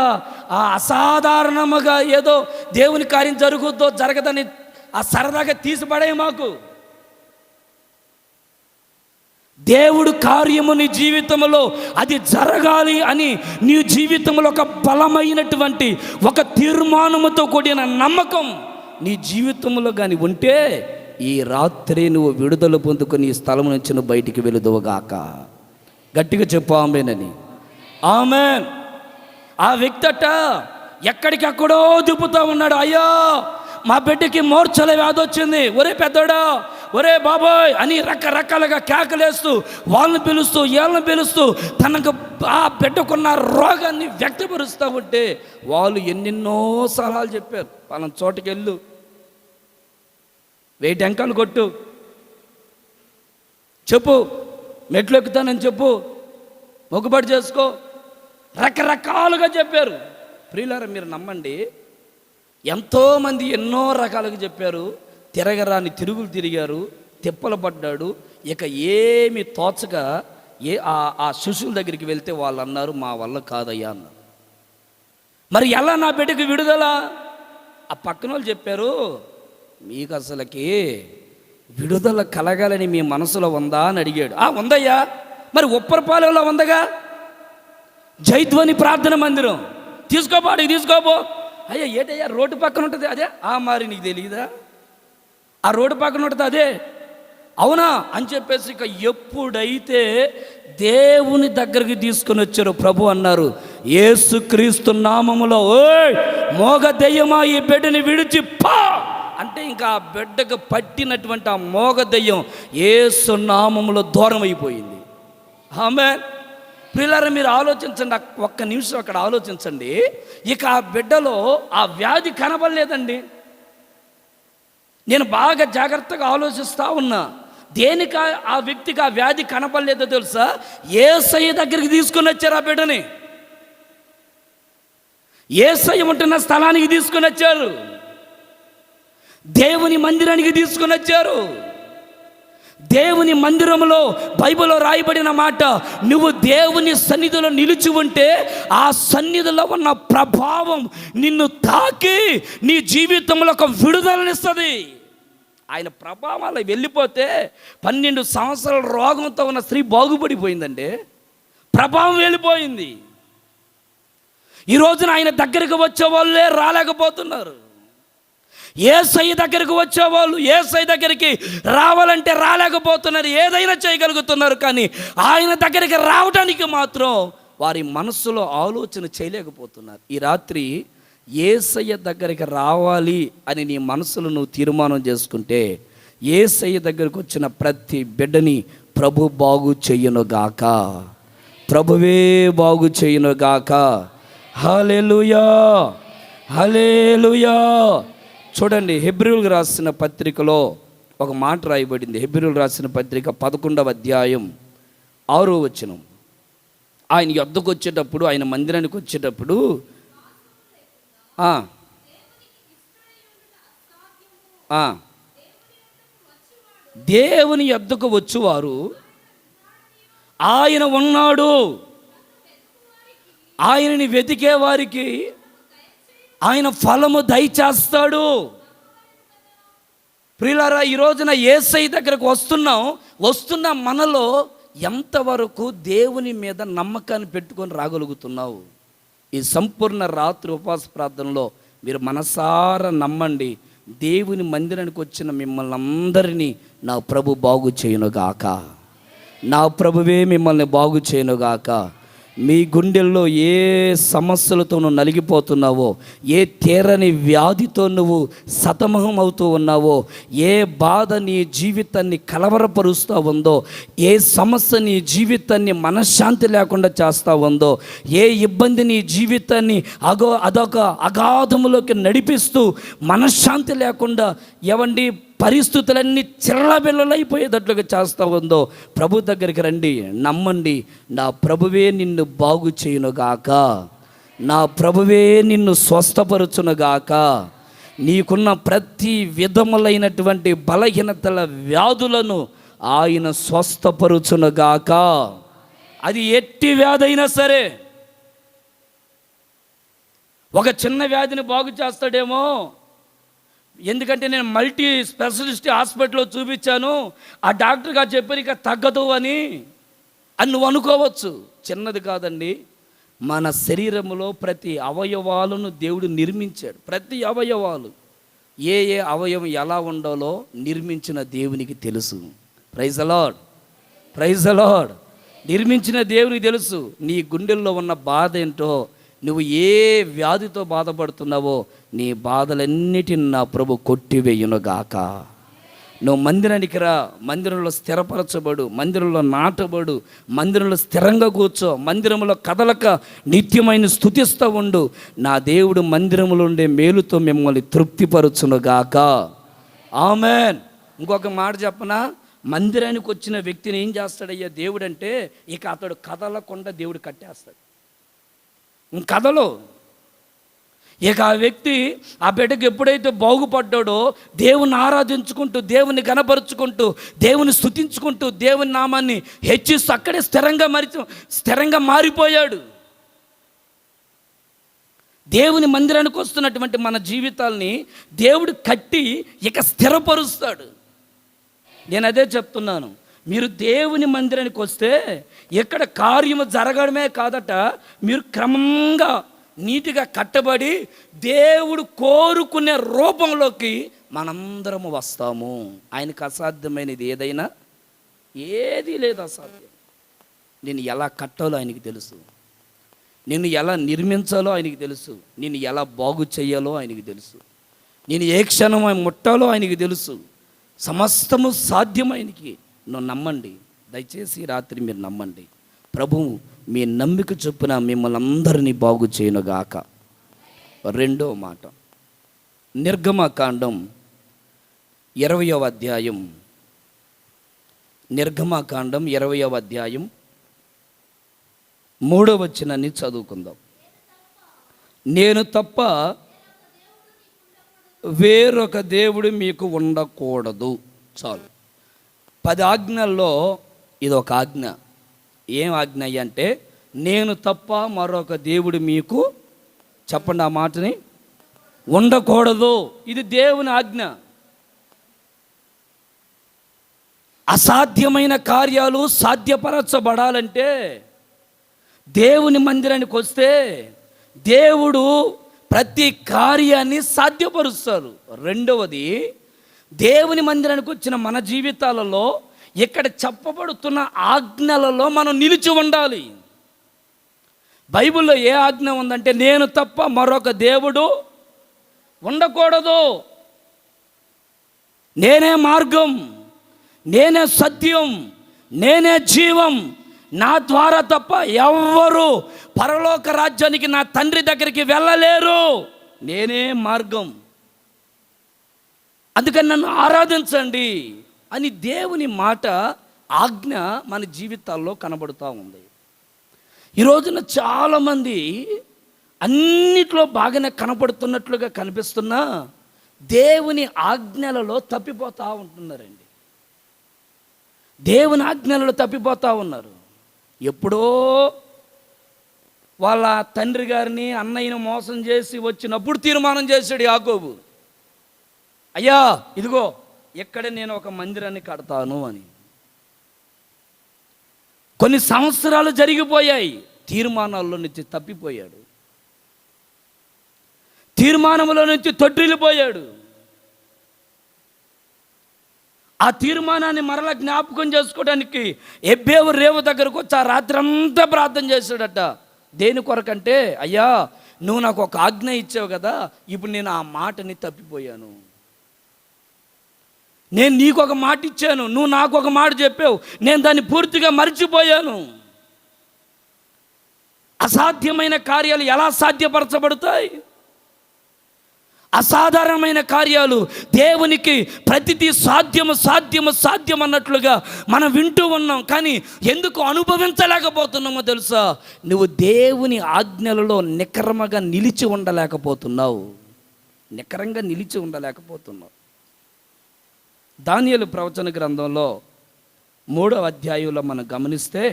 అసాధారణముగా ఏదో దేవుని కార్యం జరుగుద్దో జరగదని ఆ సరదాగా తీసిపడే మాకు. దేవుడు కార్యము నీ జీవితంలో అది జరగాలి అని నీ జీవితంలో ఒక బలమైనటువంటి ఒక తీర్మానముతో కూడిన నమ్మకం నీ జీవితంలో కానీ ఉంటే ఈ రాత్రి నువ్వు విడుదల పొందుకొని ఈ స్థలం నుంచి నువ్వు బయటికి వెళుదువుగాక. గట్టిగా చెప్పు ఆమేనని. ఆమేన్. ఆ వ్యక్తి అట్ట ఎక్కడికెక్కడో దిప్పుతూ ఉన్నాడు. అయ్యో మా బిడ్డకి మూర్ఛల వ్యాధి వచ్చింది, ఒరే పెద్దోడా, ఒరే బాబోయ్ అని రకరకాలుగా కేకలేస్తూ వాళ్ళని పిలుస్తూ వీళ్ళని పిలుస్తూ తనకు ఆ బిడ్డకున్న రోగాన్ని వ్యక్తపరుస్తూ ఉంటే వాళ్ళు ఎన్నెన్నో సలహాలు చెప్పారు. వాళ్ళని చోటుకి వెళ్ళు, 1000 టెంకాయలు కొట్టు, చెప్పు మెట్లు ఎక్కుతానని చెప్పు, మొక్కుబడి చేసుకో, రకరకాలుగా చెప్పారు. ప్రియులారా మీరు నమ్మండి, ఎంతోమంది ఎన్నో రకాలుగా చెప్పారు. తిరగరాని తిరుగులు తిరిగారు, తిప్పలు పడ్డాడు. ఇక ఏమి తోచగా ఆ శిశువుల దగ్గరికి వెళ్తే వాళ్ళు అన్నారు, మా వల్ల కాదయ్యా అన్నారు. మరి ఎలా నా బిడ్డకి విడుదల? ఆ పక్కన వాళ్ళు చెప్పారు, మీకు అసలుకి విడుదల కలగాలని మీ మనసులో ఉందా అని అడిగాడు. ఉందయ్యా, మరి ఉప్పరపాలెంలో ఉందగా జైధ్వని ప్రార్థన మందిరం, తీసుకోపాడికి తీసుకోపో. అయ్యా ఏటయ్యా రోడ్డు పక్కన ఉంటుంది అదే, మరి నీకు తెలియదా ఆ రోడ్డు పక్కన ఉంటుంది అదే, అవునా అని చెప్పేసి ఇక ఎప్పుడైతే దేవుని దగ్గరికి తీసుకుని వచ్చారో ప్రభు అన్నారు, యేసుక్రీస్తు నామములో ఓయ్ మోగ దెయ్యమా ఈ బిడ్డని విడిచి పా అంటే ఇంకా ఆ బిడ్డకు పట్టినటువంటి ఆ మోగ దెయ్యం యేసు నామములో దూరం అయిపోయింది. ఆమేన్. ప్రియులారా మీరు ఆలోచించండి, ఒక్క నిమిషం అక్కడ ఆలోచించండి. ఇక ఆ బిడ్డలో ఆ వ్యాధి కనబడలేదండి. నేను బాగా జాగ్రత్తగా ఆలోచిస్తూ ఉన్నా, దేనికి ఆ వ్యక్తికి ఆ వ్యాధి కనపడలేదో తెలుసా? యేసయ్య దగ్గరికి తీసుకుని వచ్చారు ఆ బిడ్డని, యేసయ్య ఉంటున్న స్థలానికి తీసుకుని వచ్చారు, దేవుని మందిరానికి తీసుకుని వచ్చారు. దేవుని మందిరంలో బైబిల్లో రాయబడిన మాట, నువ్వు దేవుని సన్నిధిలో నిలిచి ఉంటే ఆ సన్నిధిలో ఉన్న ప్రభావం నిన్ను తాకి నీ జీవితంలో ఒక విడుదలనిస్తుంది. ఆయన ప్రభావాలు వెళ్ళిపోతే 12 సంవత్సరాల రోగంతో ఉన్న స్త్రీ బాగుపడిపోయిందండి. ప్రభావం వెళ్ళిపోయింది. ఈ రోజున ఆయన దగ్గరికి వచ్చే వాళ్ళే రాలేకపోతున్నారు. యేసయ్య దగ్గరికి వచ్చేవాళ్ళు యేసయ్య దగ్గరికి రావాలంటే రాలేకపోతున్నారు. ఏదైనా చేయగలుగుతున్నారు, కానీ ఆయన దగ్గరికి రావడానికి మాత్రం వారి మనస్సులో ఆలోచన చేయలేకపోతున్నారు. ఈ రాత్రి యేసయ్య దగ్గరికి రావాలి అని నీ మనసులో నువ్వు తీర్మానం చేసుకుంటే, యేసయ్య దగ్గరికి వచ్చిన ప్రతి బిడ్డని ప్రభు బాగు చెయ్యనుగాక, ప్రభువే బాగు చెయ్యనుగాక. హల్లెలూయా, హల్లెలూయా. చూడండి, హెబ్రీయులకు రాసిన పత్రికలో ఒక మాట రాయబడింది. హెబ్రీయులకు రాసిన పత్రిక 11వ అధ్యాయం 6వ వచనం. ఆయన యొద్దకు వచ్చేటప్పుడు, ఆయన మందిరానికి వచ్చేటప్పుడు దేవుని యొద్దకు వచ్చువారు ఆయన ఉన్నాడు, ఆయనని వెతికే వారికి ఆయన ఫలము దయచేస్తాడు. ప్రియులారా, ఈ రోజున యేసయ్య దగ్గరకు వస్తున్న మనలో ఎంతవరకు దేవుని మీద నమ్మకాన్ని పెట్టుకొని రాగలుగుతున్నావు? ఈ సంపూర్ణ రాత్రి ఉపవాస ప్రార్థనలో మీరు మనసారా నమ్మండి, దేవుని మందిరానికి వచ్చిన మిమ్మల్ని అందరినీ నా ప్రభు బాగు చేయునుగాక, నా ప్రభువే మిమ్మల్ని బాగు చేయునుగాక. మీ గుండెల్లో ఏ సమస్యలతో నువ్వు నలిగిపోతున్నావో, ఏ తీరని వ్యాధితో నువ్వు సతమహం అవుతూ ఉన్నావో, ఏ బాధ నీ జీవితాన్ని కలవరపరుస్తూ ఉందో, ఏ సమస్య నీ జీవితాన్ని మనశ్శాంతి లేకుండా చేస్తూ ఉందో, ఏ ఇబ్బంది నీ జీవితాన్ని అదొక అగాధములోకి నడిపిస్తూ మనశ్శాంతి లేకుండా పరిస్థితులన్నీ చిల్లబిల్లలైపోయేటట్లుగా చేస్తూ ఉందో, ప్రభు దగ్గరికి రండి, నమ్మండి, నా ప్రభువే నిన్ను బాగు చేయునుగాక, నా ప్రభువే నిన్ను స్వస్థపరచునుగాక. నీకున్న ప్రతి విధములైనటువంటి బలహీనతల వ్యాధులను ఆయన స్వస్థపరచునుగాక. అది ఎట్టి వ్యాధి అయినా సరే. ఒక చిన్న వ్యాధిని బాగు చేస్తాడేమో, ఎందుకంటే నేను మల్టీ స్పెషలిస్ట్ హాస్పిటల్లో చూపించాను, ఆ డాక్టర్ గారు చెప్పారు ఇక తగ్గదు అని నువ్వు అనుకోవచ్చు. చిన్నది కాదండి, మన శరీరంలో ప్రతి అవయవాలను దేవుడు నిర్మించాడు. ప్రతి అవయవాలు ఏ అవయవం ఎలా ఉండాలో నిర్మించిన దేవునికి తెలుసు. Praise the Lord, praise the Lord. నిర్మించిన దేవునికి తెలుసు నీ గుండెల్లో ఉన్న బాధ ఏంటో, నువ్వు ఏ వ్యాధితో బాధపడుతున్నావో నీ బాధలన్నిటిని నా ప్రభు కొట్టివేయునుగాక. నువ్వు మందిరానికి రా, మందిరంలో స్థిరపరచబడు, మందిరంలో నాటబడు, మందిరంలో స్థిరంగా కూర్చో, మందిరంలో కదలక నిత్యమైన స్తుతిస్తూ ఉండు. నా దేవుడు మందిరంలో ఉండే మేలుతో మిమ్మల్ని తృప్తిపరచునుగాక. ఆమెన్. ఇంకొక మాట చెప్పనా, మందిరానికి వచ్చిన వ్యక్తిని ఏం చేస్తాడయ్యా దేవుడు అంటే, ఇక అతడు కదలకుండా దేవుడు కట్టేస్తాడు. కథలో ఇక ఆ వ్యక్తి ఆ బిడ్డకు ఎప్పుడైతే బాగుపడ్డాడో, దేవుని ఆరాధించుకుంటూ, దేవుని గణపరుచుకుంటూ, దేవుని స్తుతించుకుంటూ, దేవుని నామాన్ని హెచ్చిస్తూ అక్కడే స్థిరంగా మారిపోయాడు. దేవుని మందిరానికి వస్తున్నటువంటి మన జీవితాల్ని దేవుడు కట్టి ఇక స్థిరపరుస్తాడు. నేను అదే చెప్తున్నాను, మీరు దేవుని మందిరానికి వస్తే ఇక్కడ కార్యము జరగడమే కాదట, మీరు క్రమంగా నీటిగా కట్టబడి దేవుడు కోరుకునే రూపంలోకి మనందరము వస్తాము. ఆయనకు అసాధ్యమైనది ఏదైనా ఏదీ లేదు అసాధ్యం. నేను ఎలా కట్టాలో ఆయనకి తెలుసు, నేను ఎలా నిర్మించాలో ఆయనకి తెలుసు, నేను ఎలా బాగు చేయాలో ఆయనకి తెలుసు, నేను ఏ క్షణం ముట్టాలో ఆయనకి తెలుసు. సమస్తము సాధ్యం ఆయనకి. నువ్వు నమ్మండి, దయచేసి రాత్రి మీరు నమ్మండి. ప్రభువు మీ నమ్మిక చొప్పున మిమ్మల్ని అందరినీ బాగు చేయనుగాక. రెండో మాట, నిర్గమకాండం 20వ అధ్యాయం, నిర్గమకాండం 20వ అధ్యాయం 3వ వచనాన్ని చదువుకుందాం. నేను తప్ప వేరొక దేవుడు మీకు ఉండకూడదు. చాలు. 10 ఆజ్ఞల్లో ఇది ఒక ఆజ్ఞ. ఏం ఆజ్ఞ అంటే, నేను తప్ప మరొక దేవుడు మీకు, చెప్పండి ఆ మాటని, ఉండకూడదు. ఇది దేవుని ఆజ్ఞ. అసాధ్యమైన కార్యాలు సాధ్యపరచబడాలంటే దేవుని మందిరానికి వస్తే దేవుడు ప్రతి కార్యాన్ని సాధ్యపరుస్తారు. రెండవది, దేవుని మందిరానికి వచ్చిన మన జీవితాలలో ఇక్కడ చెప్పబడుతున్న ఆజ్ఞలలో మనం నిలిచి ఉండాలి. బైబిల్లో ఏ ఆజ్ఞ ఉందంటే, నేను తప్ప మరొక దేవుడు ఉండకూడదు, నేనే మార్గం, నేనే సత్యం, నేనే జీవం, నా ద్వారా తప్ప ఎవ్వరూ పరలోక రాజ్యానికి నా తండ్రి దగ్గరికి వెళ్ళలేరు, నేనే మార్గం, అందుకని నన్ను ఆరాధించండి అని దేవుని మాట, ఆజ్ఞ మన జీవితాల్లో కనబడుతూ ఉంది. ఈ రోజున చాలామంది అన్నిట్లో బాగానే కనపడుతున్నట్లుగా కనిపిస్తున్నా దేవుని ఆజ్ఞలలో తప్పిపోతూ ఉంటున్నారండి. దేవుని ఆజ్ఞలలో తప్పిపోతూ ఉన్నారు. ఎప్పుడో వాళ్ళ తండ్రి గారిని, అన్నయ్యను మోసం చేసి వచ్చినప్పుడు తీర్మానం చేశాడు యాకోబు, అయ్యా ఇదిగో ఇక్కడ నేను ఒక మందిరాన్ని కడతాను అని. కొన్ని సంవత్సరాలు జరిగిపోయాయి, తీర్మానాల్లో నుంచి తప్పిపోయాడు, తీర్మానంలో నుంచి తొట్టిల్లిపోయాడు. ఆ తీర్మానాన్ని మరలా జ్ఞాపకం చేసుకోవడానికి ఎబ్బేవు రేవు దగ్గరకు వచ్చి ఆ రాత్రి అంతా ప్రార్థన చేశాడట. దేని కొరకంటే, అయ్యా నువ్వు నాకు ఒక ఆజ్ఞ ఇచ్చావు కదా, ఇప్పుడు నేను ఆ మాటని తప్పిపోయాను. నేను నీకు ఒక మాట ఇచ్చాను, నువ్వు నాకు ఒక మాట చెప్పావు, నేను దాన్ని పూర్తిగా మర్చిపోయాను. అసాధ్యమైన కార్యాలు ఎలా సాధ్యపరచబడతాయి? అసాధారణమైన కార్యాలు దేవునికి ప్రతిదీ సాధ్యము సాధ్యము సాధ్యం అన్నట్లుగా మనం వింటూ ఉన్నాం, కానీ ఎందుకు అనుభవించలేకపోతున్నామో తెలుసా? నువ్వు దేవుని ఆజ్ఞలలో నికరంగా నిలిచి ఉండలేకపోతున్నావు, నికరంగా నిలిచి ఉండలేకపోతున్నావు. దానియేలు ప్రవచన గ్రంథంలో 3వ అధ్యాయంలో మనం గమనిస్తే,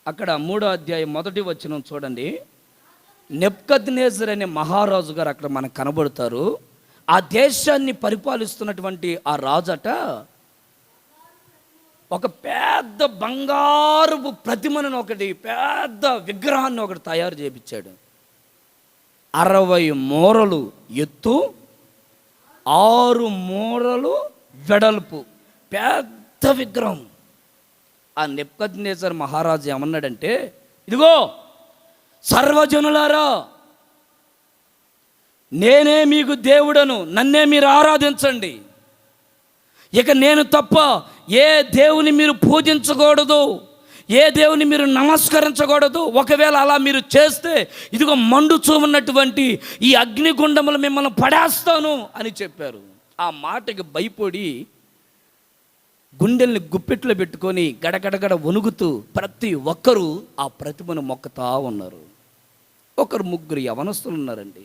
అక్కడ 3వ అధ్యాయం 1వ వచనం చూడండి. నెబుకద్నెజర్ అనే మహారాజు గారు అక్కడ మనకు కనబడతారు. ఆ దేశాన్ని పరిపాలిస్తున్నటువంటి ఆ రాజట ఒక పెద్ద బంగారపు ప్రతిమను, ఒకటి పెద్ద విగ్రహాన్ని ఒకటి తయారు చేయించాడు. 60 మూరలు ఎత్తు, 6 మూరలు వెడల్పు, పెద్ద విగ్రహం. ఆ నెబుకద్నెజర్ మహారాజు ఏమన్నాడంటే, ఇదిగో సర్వజనులారా, నేనే మీకు దేవుడను, నన్నే మీరు ఆరాధించండి. ఇక నేను తప్ప ఏ దేవుని మీరు పూజించకూడదు, ఏ దేవుని మీరు నమస్కరించకూడదు. ఒకవేళ అలా మీరు చేస్తే ఇదిగో మండుచూ ఉన్నటువంటి ఈ అగ్నిగుండములు మిమ్మల్ని పడేస్తాను అని చెప్పారు. ఆ మాటకి భయపడి గుండెల్ని గుప్పెట్లో పెట్టుకొని గడగడగడ వణుకుతూ ప్రతి ఒక్కరూ ఆ ప్రతిమను మొక్కుతా ఉన్నారు. ఒకరు 3 యవనస్తులు ఉన్నారండి.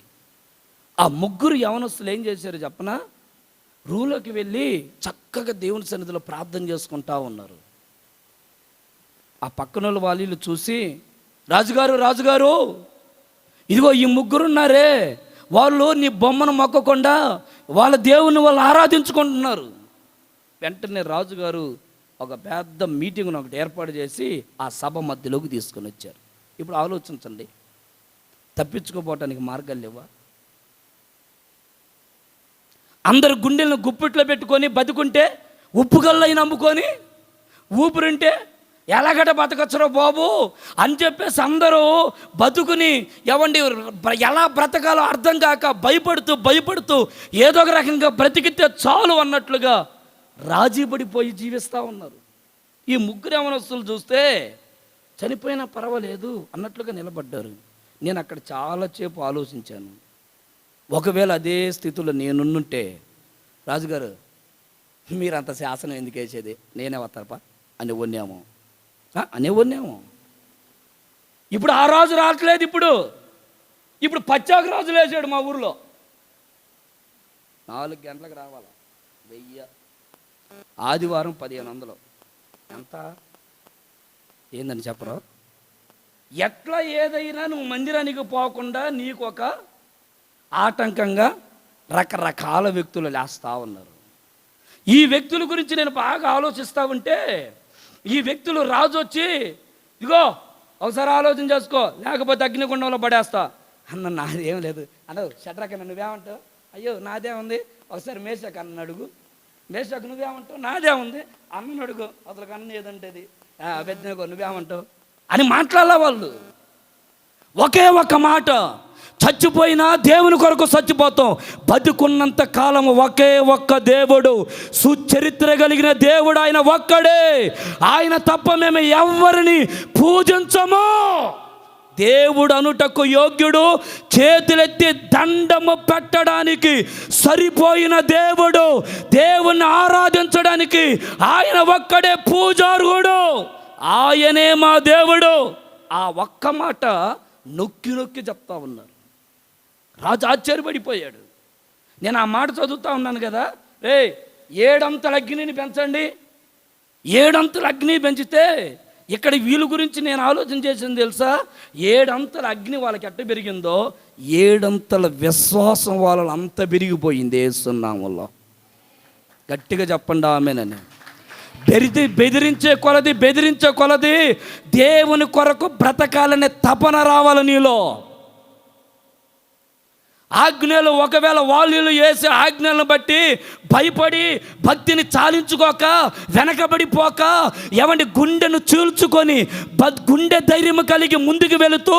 ఆ 3 యవనస్తులు ఏం చేశారు చెప్పనా? రూలోకి వెళ్ళి చక్కగా దేవుని సన్నిధిలో ప్రార్థన చేసుకుంటా ఉన్నారు. ఆ పక్కన వాళ్ళు చూసి, రాజుగారు రాజుగారు, ఇదిగో ఈ 3 ఉన్నారే, వాళ్ళు నీ బొమ్మను మొక్కకుండా వాళ్ళ దేవుని వాళ్ళు ఆరాధించుకుంటున్నారు. వెంటనే రాజుగారు ఒక పెద్ద మీటింగ్ను ఒకటి ఏర్పాటు చేసి ఆ సభ మధ్యలోకి తీసుకొని వచ్చారు. ఇప్పుడు ఆలోచించండి, తప్పించుకోపోవటానికి మార్గాలు లేవా? అందరు గుండెలను గుప్పిట్లో పెట్టుకొని బతుకుంటే, ఉప్పుగల్లయి నమ్ముకొని ఊపిరింటే ఎలాగట బతకచ్చరో బాబు అని చెప్పేసి అందరూ బతుకుని ఎలా బ్రతకాలో అర్థం కాక భయపడుతూ ఏదో ఒక రకంగా బ్రతికితే చాలు అన్నట్లుగా రాజీ పడిపోయి జీవిస్తూ ఉన్నారు. ఈ ముగ్గురు యవనస్తులు చూస్తే చనిపోయినా పర్వాలేదు అన్నట్లుగా నిలబడ్డారు. నేను అక్కడ చాలాసేపు ఆలోచించాను, ఒకవేళ అదే స్థితిలో నేనుంటే, రాజుగారు మీరంత శాసనం ఎందుకు వేసేది, నేనే వస్తారపా అని ఉన్నాము. ఇప్పుడు ఆ రాజు రావట్లేదు, ఇప్పుడు పచ్చాక రాజు లేచాడు మా ఊర్లో. 4 గంటలకు రావాలా, 1000, ఆదివారం 1500, ఎంత ఏందని చెప్పరు? ఎట్లా ఏదైనా నువ్వు మందిరానికి పోకుండా నీకు ఒక ఆటంకంగా రకరకాల వ్యక్తులు లేస్తూ ఉన్నారు. ఈ వ్యక్తుల గురించి నేను బాగా ఆలోచిస్తూ ఉంటే, ఈ వ్యక్తులు రాజు వచ్చి ఇగో ఒకసారి ఆలోచన చేసుకో లేకపోతే అగ్నిగుండంలో పడేస్తా అన్న. నాదేం లేదు అన్నావు. షడ్రకన్న నువ్వేమంటావు? అయ్యో నాదేముంది, ఒకసారి మేషక్ అన్న అడుగు. మేషక్ నువ్వేమంటావు? నాదేముంది అన్నను అడుగు. అసలు అన్న ఏదంటేది అభ్యర్థినగో నువ్వేమంటావు అని మాట్లాడాల వాళ్ళు. ఒకే ఒక్క మాట, చచ్చిపోయినా దేవుని కొరకు చచ్చిపోతాం, బతుకున్నంత కాలం ఒకే ఒక్క దేవుడు, సుచరిత్ర కలిగిన దేవుడు ఆయన ఒక్కడే. ఆయన తప్ప మేము ఎవరిని పూజించము. దేవుడు అనుటకు యోగ్యుడు, చేతులెత్తి దండము పెట్టడానికి సరిపోయిన దేవుడు, దేవుణ్ణి ఆరాధించడానికి ఆయన ఒక్కడే పూజార్హుడు, ఆయనే మా దేవుడు. ఆ ఒక్క మాట నొక్కి నొక్కి చెప్తా ఉన్నారు. రాజు ఆశ్చర్యపడిపోయాడు. నేను ఆ మాట చదువుతా ఉన్నాను కదా, 7 అంతల అగ్నిని పెంచండి. 7 అంతల అగ్ని పెంచితే ఇక్కడ వీళ్ళ గురించి నేను ఆలోచన చేసింది తెలుసా? 7 అంతల అగ్ని వాళ్ళకి ఎట్ట పెరిగిందో 7 అంతల విశ్వాసం వాళ్ళని అంత పెరిగిపోయింది యేసునామములో. గట్టిగా చెప్పండి ఆమేనని. బెదిరించే కొలది దేవుని కొరకు బ్రతకాలనే తపన రావాలి నీలో. ఆజ్ఞలు ఒకవేళ వాళ్ళు వేసే ఆజ్ఞలను బట్టి భయపడి భక్తిని చాలించుకోక వెనకబడిపోక గుండెను చీల్చుకొని గుండె ధైర్యం కలిగి ముందుకు వెళుతూ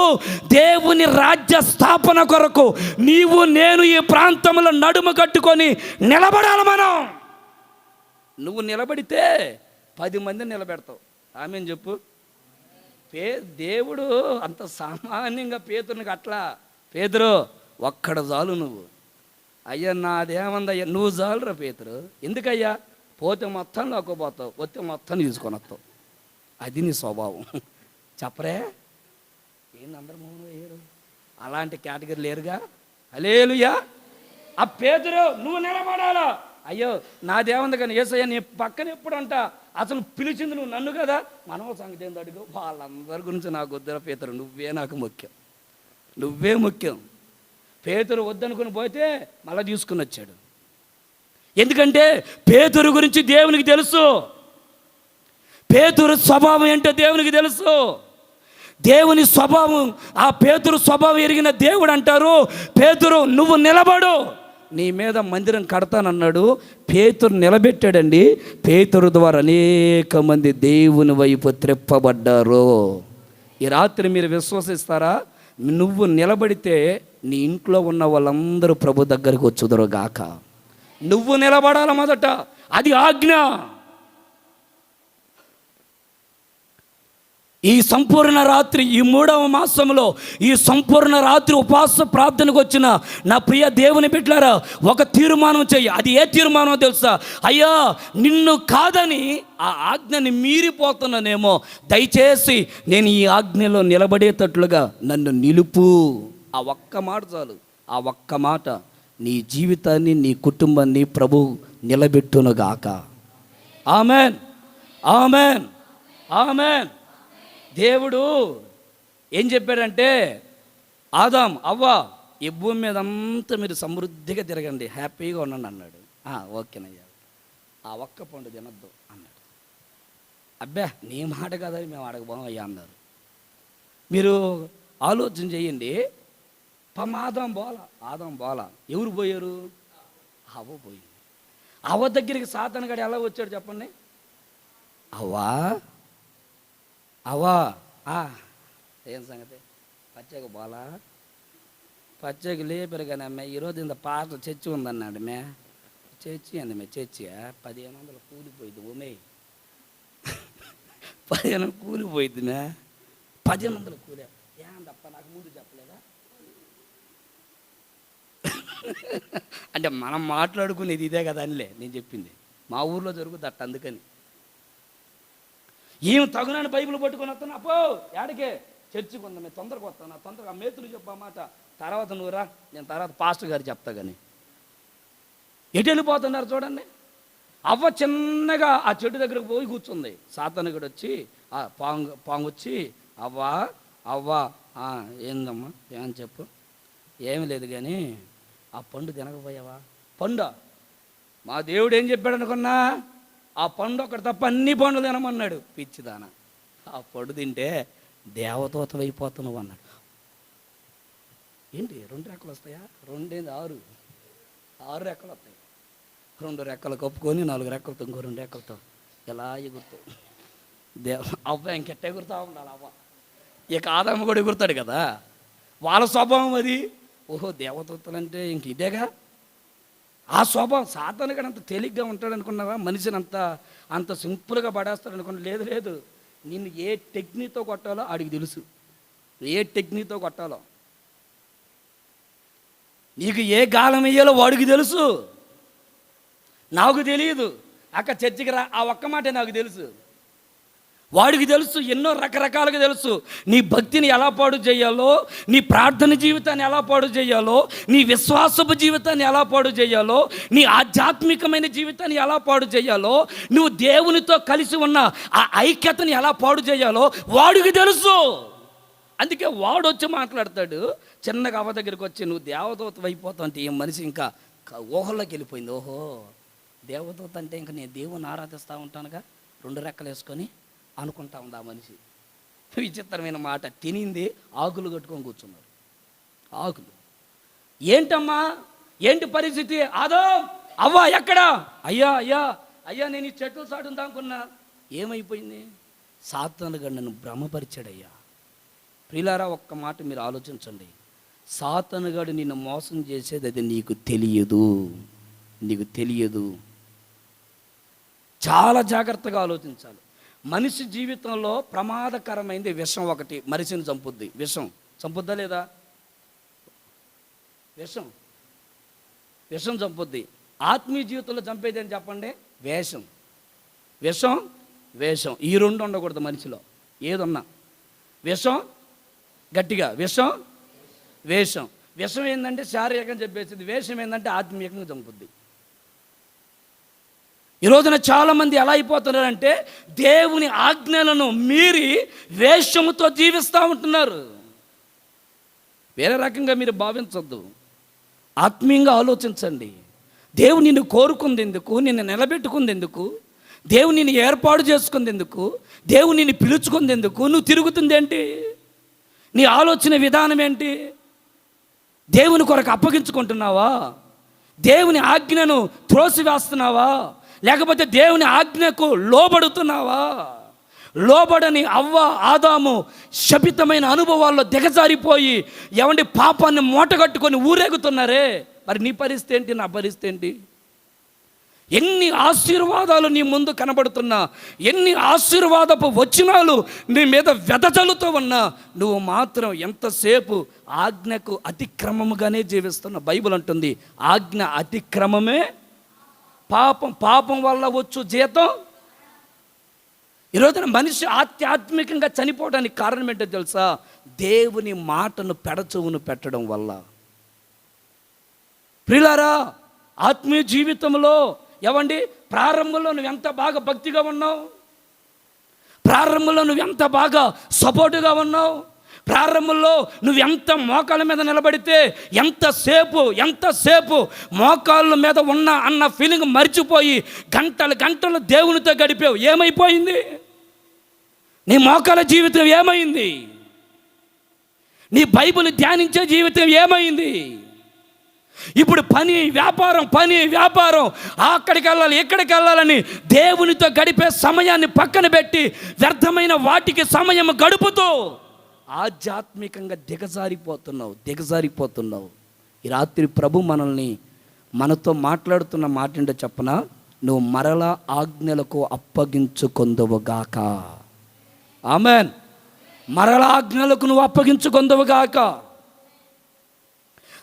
దేవుని రాజ్య స్థాపన కొరకు నీవు నేను ఈ ప్రాంతంలో నడుము కట్టుకొని నిలబడాలి. నువ్వు నిలబడితే 10 మందిని నిలబెడతావు. ఆమెను చెప్పు. దేవుడు అంత సామాన్యంగా పేతురునికి అట్లా, పేతురు ఒక్కడ చాలు నువ్వు. అయ్యా నాదేమందయ్యా, నువ్వు చాలురా పేతురు. ఎందుకయ్యా? పోతే మొత్తం లోకపోతావు, వస్తే మొత్తం తీసుకొని వస్తావు. అది నీ స్వభావం. చెప్పరే ఏంది అందరు మౌనం అయ్యారు? అలాంటి కేటగిరీ లేరుగా. హల్లెలూయా. ఆ పేతురు నువ్వు నిలబడాలా. అయ్యో నాదేముంది కానీ యేసయ్య నీ పక్కన ఎప్పుడు అంట, అసలు పిలిచింది నువ్వు నన్ను కదా, మనవ సంగతి ఏంది అడుగు. వాళ్ళందరి గురించి నాకు వద్దురా పేతురు, నువ్వే నాకు ముఖ్యం, నువ్వే ముఖ్యం. పేతురు వద్దనుకుని పోతే మళ్ళీ తీసుకుని వచ్చాడు. ఎందుకంటే పేతురు గురించి దేవునికి తెలుసు, పేతురు స్వభావం ఏంటో దేవునికి తెలుసు. దేవుని స్వభావం, ఆ పేతురు స్వభావం ఎరిగిన దేవుడు అంటారు, పేతురు నువ్వు నిలబడు, నీ మీద మందిరం కడతానన్నాడు. పేతురు నిలబెట్టాడండి. పేతురు ద్వారా అనేక మంది దేవుని వైపు త్రెప్పబడ్డారు. ఈ రాత్రి మీరు విశ్వసిస్తారా? నువ్వు నిలబడితే నీ ఇంట్లో ఉన్న వాళ్ళందరూ ప్రభు దగ్గరికి వచ్చుదురు గాక. నువ్వు నిలబడాల మొదట, అది ఆజ్ఞ. ఈ సంపూర్ణ రాత్రి, ఈ 3వ మాసంలో ఈ సంపూర్ణ రాత్రి ఉపవాస ప్రార్థనకు వచ్చిన నా ప్రియ దేవుని బిడ్డలారా, ఒక తీర్మానం చెయ్యి. అది ఏ తీర్మానం తెలుసా? అయ్యా నిన్ను కాదని ఆ ఆజ్ఞని మీరిపోతున్నానేమో, దయచేసి నేను ఈ ఆజ్ఞలో నిలబడేటట్లుగా నన్ను నిలుపు. ఆ ఒక్క మాట చాలు. ఆ ఒక్క మాట నీ జీవితాన్ని, నీ కుటుంబాన్ని ప్రభు నిలబెట్టునుగాక. Amen, amen, amen. దేవుడు ఏం చెప్పాడంటే, ఆదాం అవ్వ ఈ భూమి మీద అంతా మీరు సమృద్ధిగా తిరగండి, హ్యాపీగా ఉండండి అన్నాడు. ఓకేనయ్యా. ఆ ఒక్క పండు తినొద్దు అన్నాడు. అబ్బా నీ మాట కదని మేము అడగబోం అయ్యా అన్నారు. మీరు ఆలోచన చేయండి, ఆదాం బోల ఎవరు పోయారు? అవ్వ పోయింది. అవ్వ దగ్గరికి సాతానుగాడు ఎలా వచ్చాడు చెప్పండి? అవ్వా ఏం సంగతి, పచ్చగా బోలా పచ్చగా లేపారు కానీ అమ్మ ఈరోజు ఇంత పాట చర్చి ఉందన్నాడు. చర్చి అంది చర్చి 1500 కూలిపోయింది. ఓమే 1500 కూలిపోయింది 1500 కూలి ఏందప్ప నాకు ముందు చెప్పలేదా? అంటే మనం మాట్లాడుకునేది ఇదే కదా అనిలే నేను చెప్పింది. మా ఊర్లో జరుగుతుంది అందుకని. ఏం తగునని బైబిల్ పట్టుకొని వస్తాను, అప్పో ఏడకే చర్చికి ఉందా, మేము తొందరగా వస్తాను, తొందరగా మేతులు చెప్పా మాట, తర్వాత నువ్వు రా, నేను తర్వాత పాస్టర్ గారు చెప్తా. కానీ ఎటు వెళ్ళిపోతున్నారు చూడండి. అవ్వ చిన్నగా ఆ చెట్టు దగ్గరకు పోయి కూర్చుంది. సాతానుగాడు వచ్చి ఆ పాంగు వచ్చి అవ్వా ఏందమ్మా ఏమని చెప్పు. ఏమి లేదు కానీ ఆ పండు తినకపోయావా? పండు మా దేవుడు ఏం చెప్పాడు అనుకున్నా? ఆ పండు ఒకటి తప్ప అన్ని పండ్లు తినమన్నాడు. పిచ్చిదాన, ఆ పండు తింటే దేవదూతం అయిపోతున్నావు అన్నాడు. ఏంటి 2 రెక్కలు వస్తాయా? 6 రెక్కలు వస్తాయి. 2 రెక్కలు కప్పుకొని 4 రెక్కలతో ఇంకో 2 రెక్కలతో ఎలా ఎగురుతావు? అవ్వ ఇంకెట్ట ఎగురుతా ఉండాలి. అవ్వ ఇక ఆదాము కూడా ఎగురుతాడు కదా, వాళ్ళ స్వభావం అది. ఓహో దేవదూతలు అంటే ఇంక ఇదేగా ఆ స్వభావం. సాతానుగాడు అంత తేలిగ్గా ఉంటాడు అనుకున్నావా? మనిషిని అంత సింపుల్గా పడేస్తాడు అనుకున్నా? లేదు. నిన్ను ఏ టెక్నిక్తో కొట్టాలో ఆడికి తెలుసు. ఏ టెక్నిక్తో కొట్టాలో, నీకు ఏ గాలం వేయాలో వాడికి తెలుసు. నాకు తెలియదు. అక్క చర్చికి రా, ఆ ఒక్క మాట నాకు తెలుసు. వాడికి తెలుసు, ఎన్నో రకరకాలుగా తెలుసు. నీ భక్తిని ఎలా పాడు చేయాలో, నీ ప్రార్థన జీవితాన్ని ఎలా పాడు చేయాలో, నీ విశ్వాసపు జీవితాన్ని ఎలా పాడు చేయాలో, నీ ఆధ్యాత్మికమైన జీవితాన్ని ఎలా పాడు చేయాలో, నువ్వు దేవునితో కలిసి ఉన్న ఆ ఐక్యతని ఎలా పాడు చేయాలో వాడికి తెలుసు. అందుకే వాడు వచ్చి మాట్లాడతాడు. చిన్నగా అవ్వ దగ్గరికి వచ్చి నువ్వు దేవదూత అయిపోతావు అంటే ఈ మనిషి ఇంకా ఊహల్లోకి వెళ్ళిపోయింది. ఓహో దేవదూత అంటే ఇంకా నేను దేవుని ఆరాధిస్తూ ఉంటానుగా 2 రెక్కలు వేసుకొని అనుకుంటా ఉంది ఆ మనిషి. విచిత్రమైన మాట. తినింది ఆకులు కట్టుకొని కూర్చున్నారు. ఆకులు. ఏంటమ్మా ఏంటి పరిస్థితి? అవ్వ ఎక్కడా? అయ్యా నేను ఈ చెట్లు సాటుందా అనుకున్నా. ఏమైపోయింది? సాతానుగాడు నన్ను భ్రమపరిచాడయ్యా. ప్రియులారా ఒక్క మాట మీరు ఆలోచించండి. సాతానుగాడు నిన్ను మోసం చేసేది అది నీకు తెలియదు. చాలా జాగ్రత్తగా ఆలోచించాలి. మనిషి జీవితంలో ప్రమాదకరమైనది విషం ఒకటి మనిషిని చంపుద్ది. విషం చంపుద్దా లేదా? విషం చంపుద్ది. ఆత్మీయ జీవితంలో చంపేది అని చెప్పండి, వేషం. ఈ 2 ఉండకూడదు మనిషిలో. ఏదున్నా విషం, గట్టిగా విషం ఏంటంటే శారీరకంగా చంపేసింది. వేషం ఏంటంటే ఆత్మీయంగా చంపుద్ది. ఈ రోజున చాలామంది ఎలా అయిపోతున్నారంటే దేవుని ఆజ్ఞలను మీరి వేషముతో జీవిస్తూ ఉంటున్నారు. వేరే రకంగా మీరు భావించొద్దు, ఆత్మీయంగా ఆలోచించండి. దేవుడు నిన్ను కోరుకుంది ఎందుకు? నిన్ను నిలబెట్టుకుంది ఎందుకు? దేవుడు నిన్ను ఏర్పాటు చేసుకుంది ఎందుకు? దేవుడు నిన్ను పిలుచుకుంది ఎందుకు? నువ్వు తిరుగుతుంది ఏంటి? నీ ఆలోచన విధానం ఏంటి? దేవుని కొరకు అప్పగించుకుంటున్నావా? దేవుని ఆజ్ఞను త్రోసివేస్తున్నావా? లేకపోతే దేవుని ఆజ్ఞకు లోబడుతున్నావా? లోబడని అవ్వ ఆదాము శపితమైన అనుభవాల్లో దిగజారిపోయి ఎవండి పాపాన్ని మూటగట్టుకొని ఊరేగుతున్నారే. మరి నీ పరిస్థితి ఏంటి? నా పరిస్థితి ఏంటి? ఎన్ని ఆశీర్వాదాలు నీ ముందు కనబడుతున్నా, ఎన్ని ఆశీర్వాదపు వచనాలు నీ మీద వెదజల్లుతూ ఉన్నా, నువ్వు మాత్రం ఎంతసేపు ఆజ్ఞకు అతిక్రమముగానే జీవిస్తున్నావు. బైబిల్ అంటుంది ఆజ్ఞ అతిక్రమమే పాపం వల్ల వచ్చు జీతం. ఈరోజున మనిషి ఆధ్యాత్మికంగా చనిపోవడానికి కారణం ఏంటో తెలుసా? దేవుని మాటను పెడచెవును పెట్టడం వల్ల. ప్రియులారా ఆత్మీయ జీవితంలో ప్రారంభంలో నువ్వు ఎంత బాగా భక్తిగా ఉన్నావు, ప్రారంభంలో నువ్వు ఎంత బాగా సపోర్టుగా ఉన్నావు, ప్రారంభంలో నువ్వు ఎంత మోకాళ్ళ మీద నిలబడితే ఎంతసేపు మోకాళ్ళ మీద ఉన్న అన్న ఫీలింగ్ మర్చిపోయి గంటలు దేవునితో గడిపావు. ఏమైపోయింది? నీ మోకాళ్ళ జీవితం ఏమైంది? నీ బైబిల్ ధ్యానించే జీవితం ఏమైంది? ఇప్పుడు పని వ్యాపారం అక్కడికి వెళ్ళాలి ఇక్కడికి వెళ్ళాలని దేవునితో గడిపే సమయాన్ని పక్కన పెట్టి వ్యర్థమైన వాటికి సమయం గడుపుతూ ఆధ్యాత్మికంగా దిగజారిపోతున్నావు. ఈ రాత్రి ప్రభు మనతో మాట్లాడుతున్న మాట ఏంటో చెప్పనా? నువ్వు మరలా ఆజ్ఞలకు అప్పగించుకొందువుగాక. ఆమెన్. మరలా ఆజ్ఞలకు నువ్వు అప్పగించుకొందువుగాక.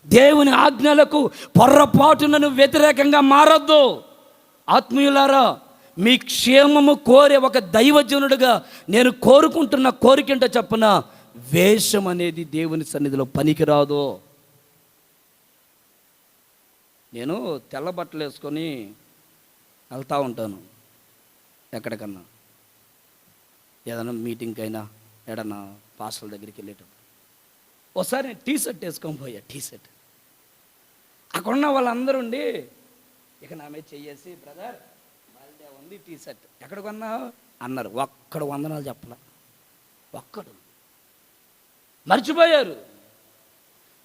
దేవుని ఆజ్ఞలకు పొర్రపాటునను వ్యతిరేకంగా మారద్దు. ఆత్మీయులారా, మీ క్షేమము కోరే ఒక దైవజనుడిగా నేను కోరుకుంటున్న కోరికంటే చెప్పన, వేషం అనేది దేవుని సన్నిధిలో పనికిరాదు. నేను తెల్ల బట్టలు వేసుకొని వెళ్తూ ఉంటాను ఎక్కడికన్నా, ఏదైనా మీటింగ్కి అయినా ఏడన్నా పాస్టర్ల దగ్గరికి వెళ్ళేటప్పుడు. ఒకసారి నేను టీ షర్ట్ వేసుకొని పోయా. టీ షర్ట్ అక్కడున్న వాళ్ళందరూ ఉండి ఇక నా మీద చెయ్యేసి, బ్రదర్ వాళ్ళే ఉంది టీ షర్ట్ ఎక్కడ కొన్నావు అన్నారు. ఒక్కడు వందనాలు చెప్పలా, ఒక్కడు. మర్చిపోయారు.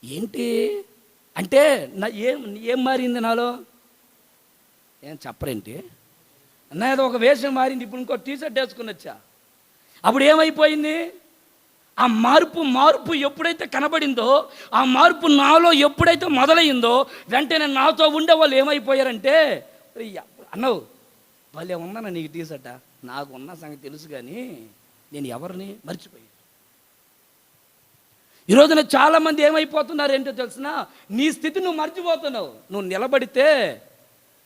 ఏంటి అంటే ఏం మారింది నాలో? ఏం చెప్పరేంటి అన్న? ఏదో ఒక వేషం మారింది. ఇప్పుడు ఇంకో టీ షర్ట్ వేసుకుని వచ్చా. అప్పుడు ఏమైపోయింది? ఆ మార్పు ఎప్పుడైతే కనబడిందో, ఆ మార్పు నాలో ఎప్పుడైతే మొదలయ్యిందో, వెంటనే నాతో ఉండే వాళ్ళు ఏమైపోయారంటే, అన్నావు వాళ్ళే ఉన్నాను నీకు టీ షర్టా? నాకు ఉన్న సంగతి తెలుసు కానీ నేను ఎవరిని మర్చిపోయాను. ఈరోజున చాలామంది ఏమైపోతున్నారు ఏంటో తెలిసిన, నీ స్థితి నువ్వు మర్చిపోతున్నావు. నువ్వు నిలబడితే,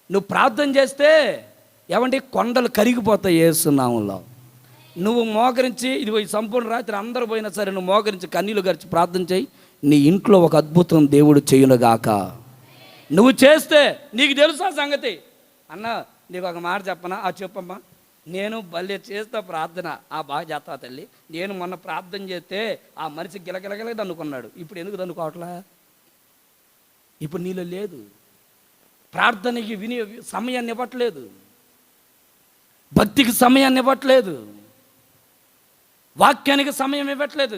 నువ్వు ప్రార్థన చేస్తే ఏమంటే కొండలు కరిగిపోతాయి యేసునామంలో. నువ్వు మోకరించి, ఇదిగో ఈ సంపూర్ణ రాత్రి అందరూ పోయినా సరే నువ్వు మోకరించి కన్నీళ్ళు గరిచి ప్రార్థన చేయి, నీ ఇంట్లో ఒక అద్భుతం దేవుడు చేయునుగాక. నువ్వు చేస్తే నీకు తెలుసా సంగతి. అన్న నీకు ఒక మాట చెప్పనా? చెప్పమ్మా. నేను భలే చేస్తా ప్రార్థన. బాగా చేస్తా తల్లి. నేను మొన్న ప్రార్థన చేస్తే ఆ మనిషి గిలగిలగిల దన్నుకున్నాడు. ఇప్పుడు ఎందుకు దన్నుకోవట్లా? ఇప్పుడు నీలో లేదు. ప్రార్థనకి సమయాన్ని ఇవ్వట్లేదు, భక్తికి సమయాన్ని ఇవ్వట్లేదు, వాక్యానికి సమయం ఇవ్వట్లేదు.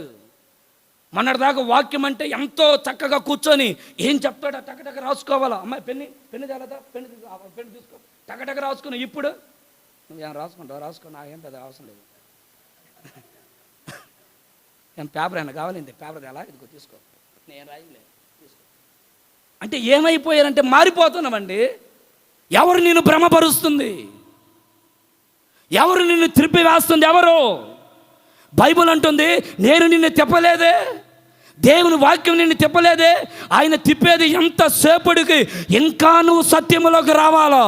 మొన్నటిదాకా వాక్యం అంటే ఎంతో చక్కగా కూర్చొని ఏం చెప్తాడో టకటక రాసుకోవాలా. అమ్మాయి పెన్ను తేలదా, పెన్ను తీసుకో, టకటక రాసుకుని. ఇప్పుడు నువ్వేం రాసుకుంటావు? రాసుకో, నాకేం పెద్ద అవసరం లేదు. ఏం పేపర్ అయినా కావాలండి? పేపర్ ఎలా? ఇదిగో తీసుకో, నేను రాయలేదు, తీసుకో. అంటే ఏమైపోయారంటే మారిపోతున్నామండి. ఎవరు నిన్ను భ్రమపరుస్తుంది? ఎవరు నిన్ను త్రిప్పి వేస్తుంది? ఎవరు? బైబుల్ అంటుంది నేను నిన్ను తిప్పలేదే, దేవుని వాక్యం నిన్ను తిప్పలేదే. ఆయన తిప్పేది ఎంతసేపటికి ఇంకా నువ్వు సత్యములోకి రావాలో,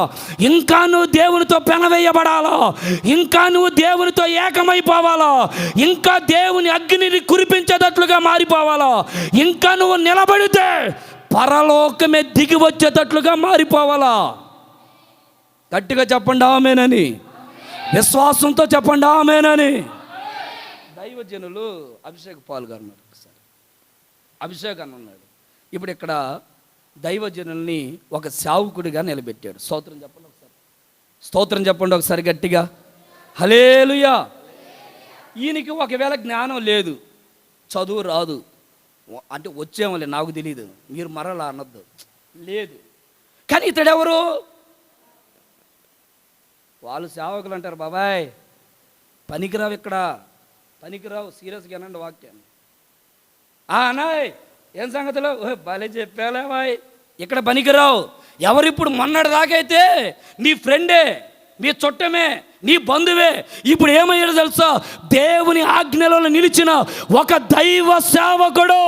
ఇంకా నువ్వు దేవునితో పెనవేయబడాలో, ఇంకా నువ్వు దేవునితో ఏకమైపోవాలో, ఇంకా దేవుని అగ్నిని కురిపించేటట్లుగా మారిపోవాలో, ఇంకా నువ్వు నిలబడితే పరలోకమే దిగి వచ్చేటట్లుగా మారిపోవాలా. గట్టిగా చెప్పండి ఆమేనని, విశ్వాసంతో చెప్పండి ఆమేనని. దైవజనులు అభిషేక్ పాల్ గారు ఉన్నారు. ఒకసారి అభిషేక్ అని ఉన్నాడు. ఇప్పుడు ఇక్కడ దైవజనుల్ని ఒక సేవకుడిగా నిలబెట్టాడు. స్తోత్రం చెప్పండి ఒకసారి. స్తోత్రం చెప్పండి ఒకసారి గట్టిగా. హల్లెలూయా. ఈయనకి ఒకవేళ జ్ఞానం లేదు, చదువు రాదు, అంటే వచ్చేమలే నాకు తెలియదు, మీరు మరలా అనొద్దు, లేదు. కానీ ఇతడెవరు? వాళ్ళు సేవకులు అంటారు, బాబాయ్ పనికిరావు, ఇక్కడ పనికిరావు, సీరియస్గా అనండి వాక్యాన్ని. అన్నాయ్ ఏం సంగతిలో భలే చెప్పాలే బాయ్, ఇక్కడ పనికిరావు. ఎవరిప్పుడు మొన్నటి దాకైతే నీ ఫ్రెండే, నీ చుట్టమే, నీ బంధువే, ఇప్పుడు ఏమయ్యాడు తెలుసా? దేవుని ఆజ్ఞలలో నిలిచిన ఒక దైవ సేవకుడు.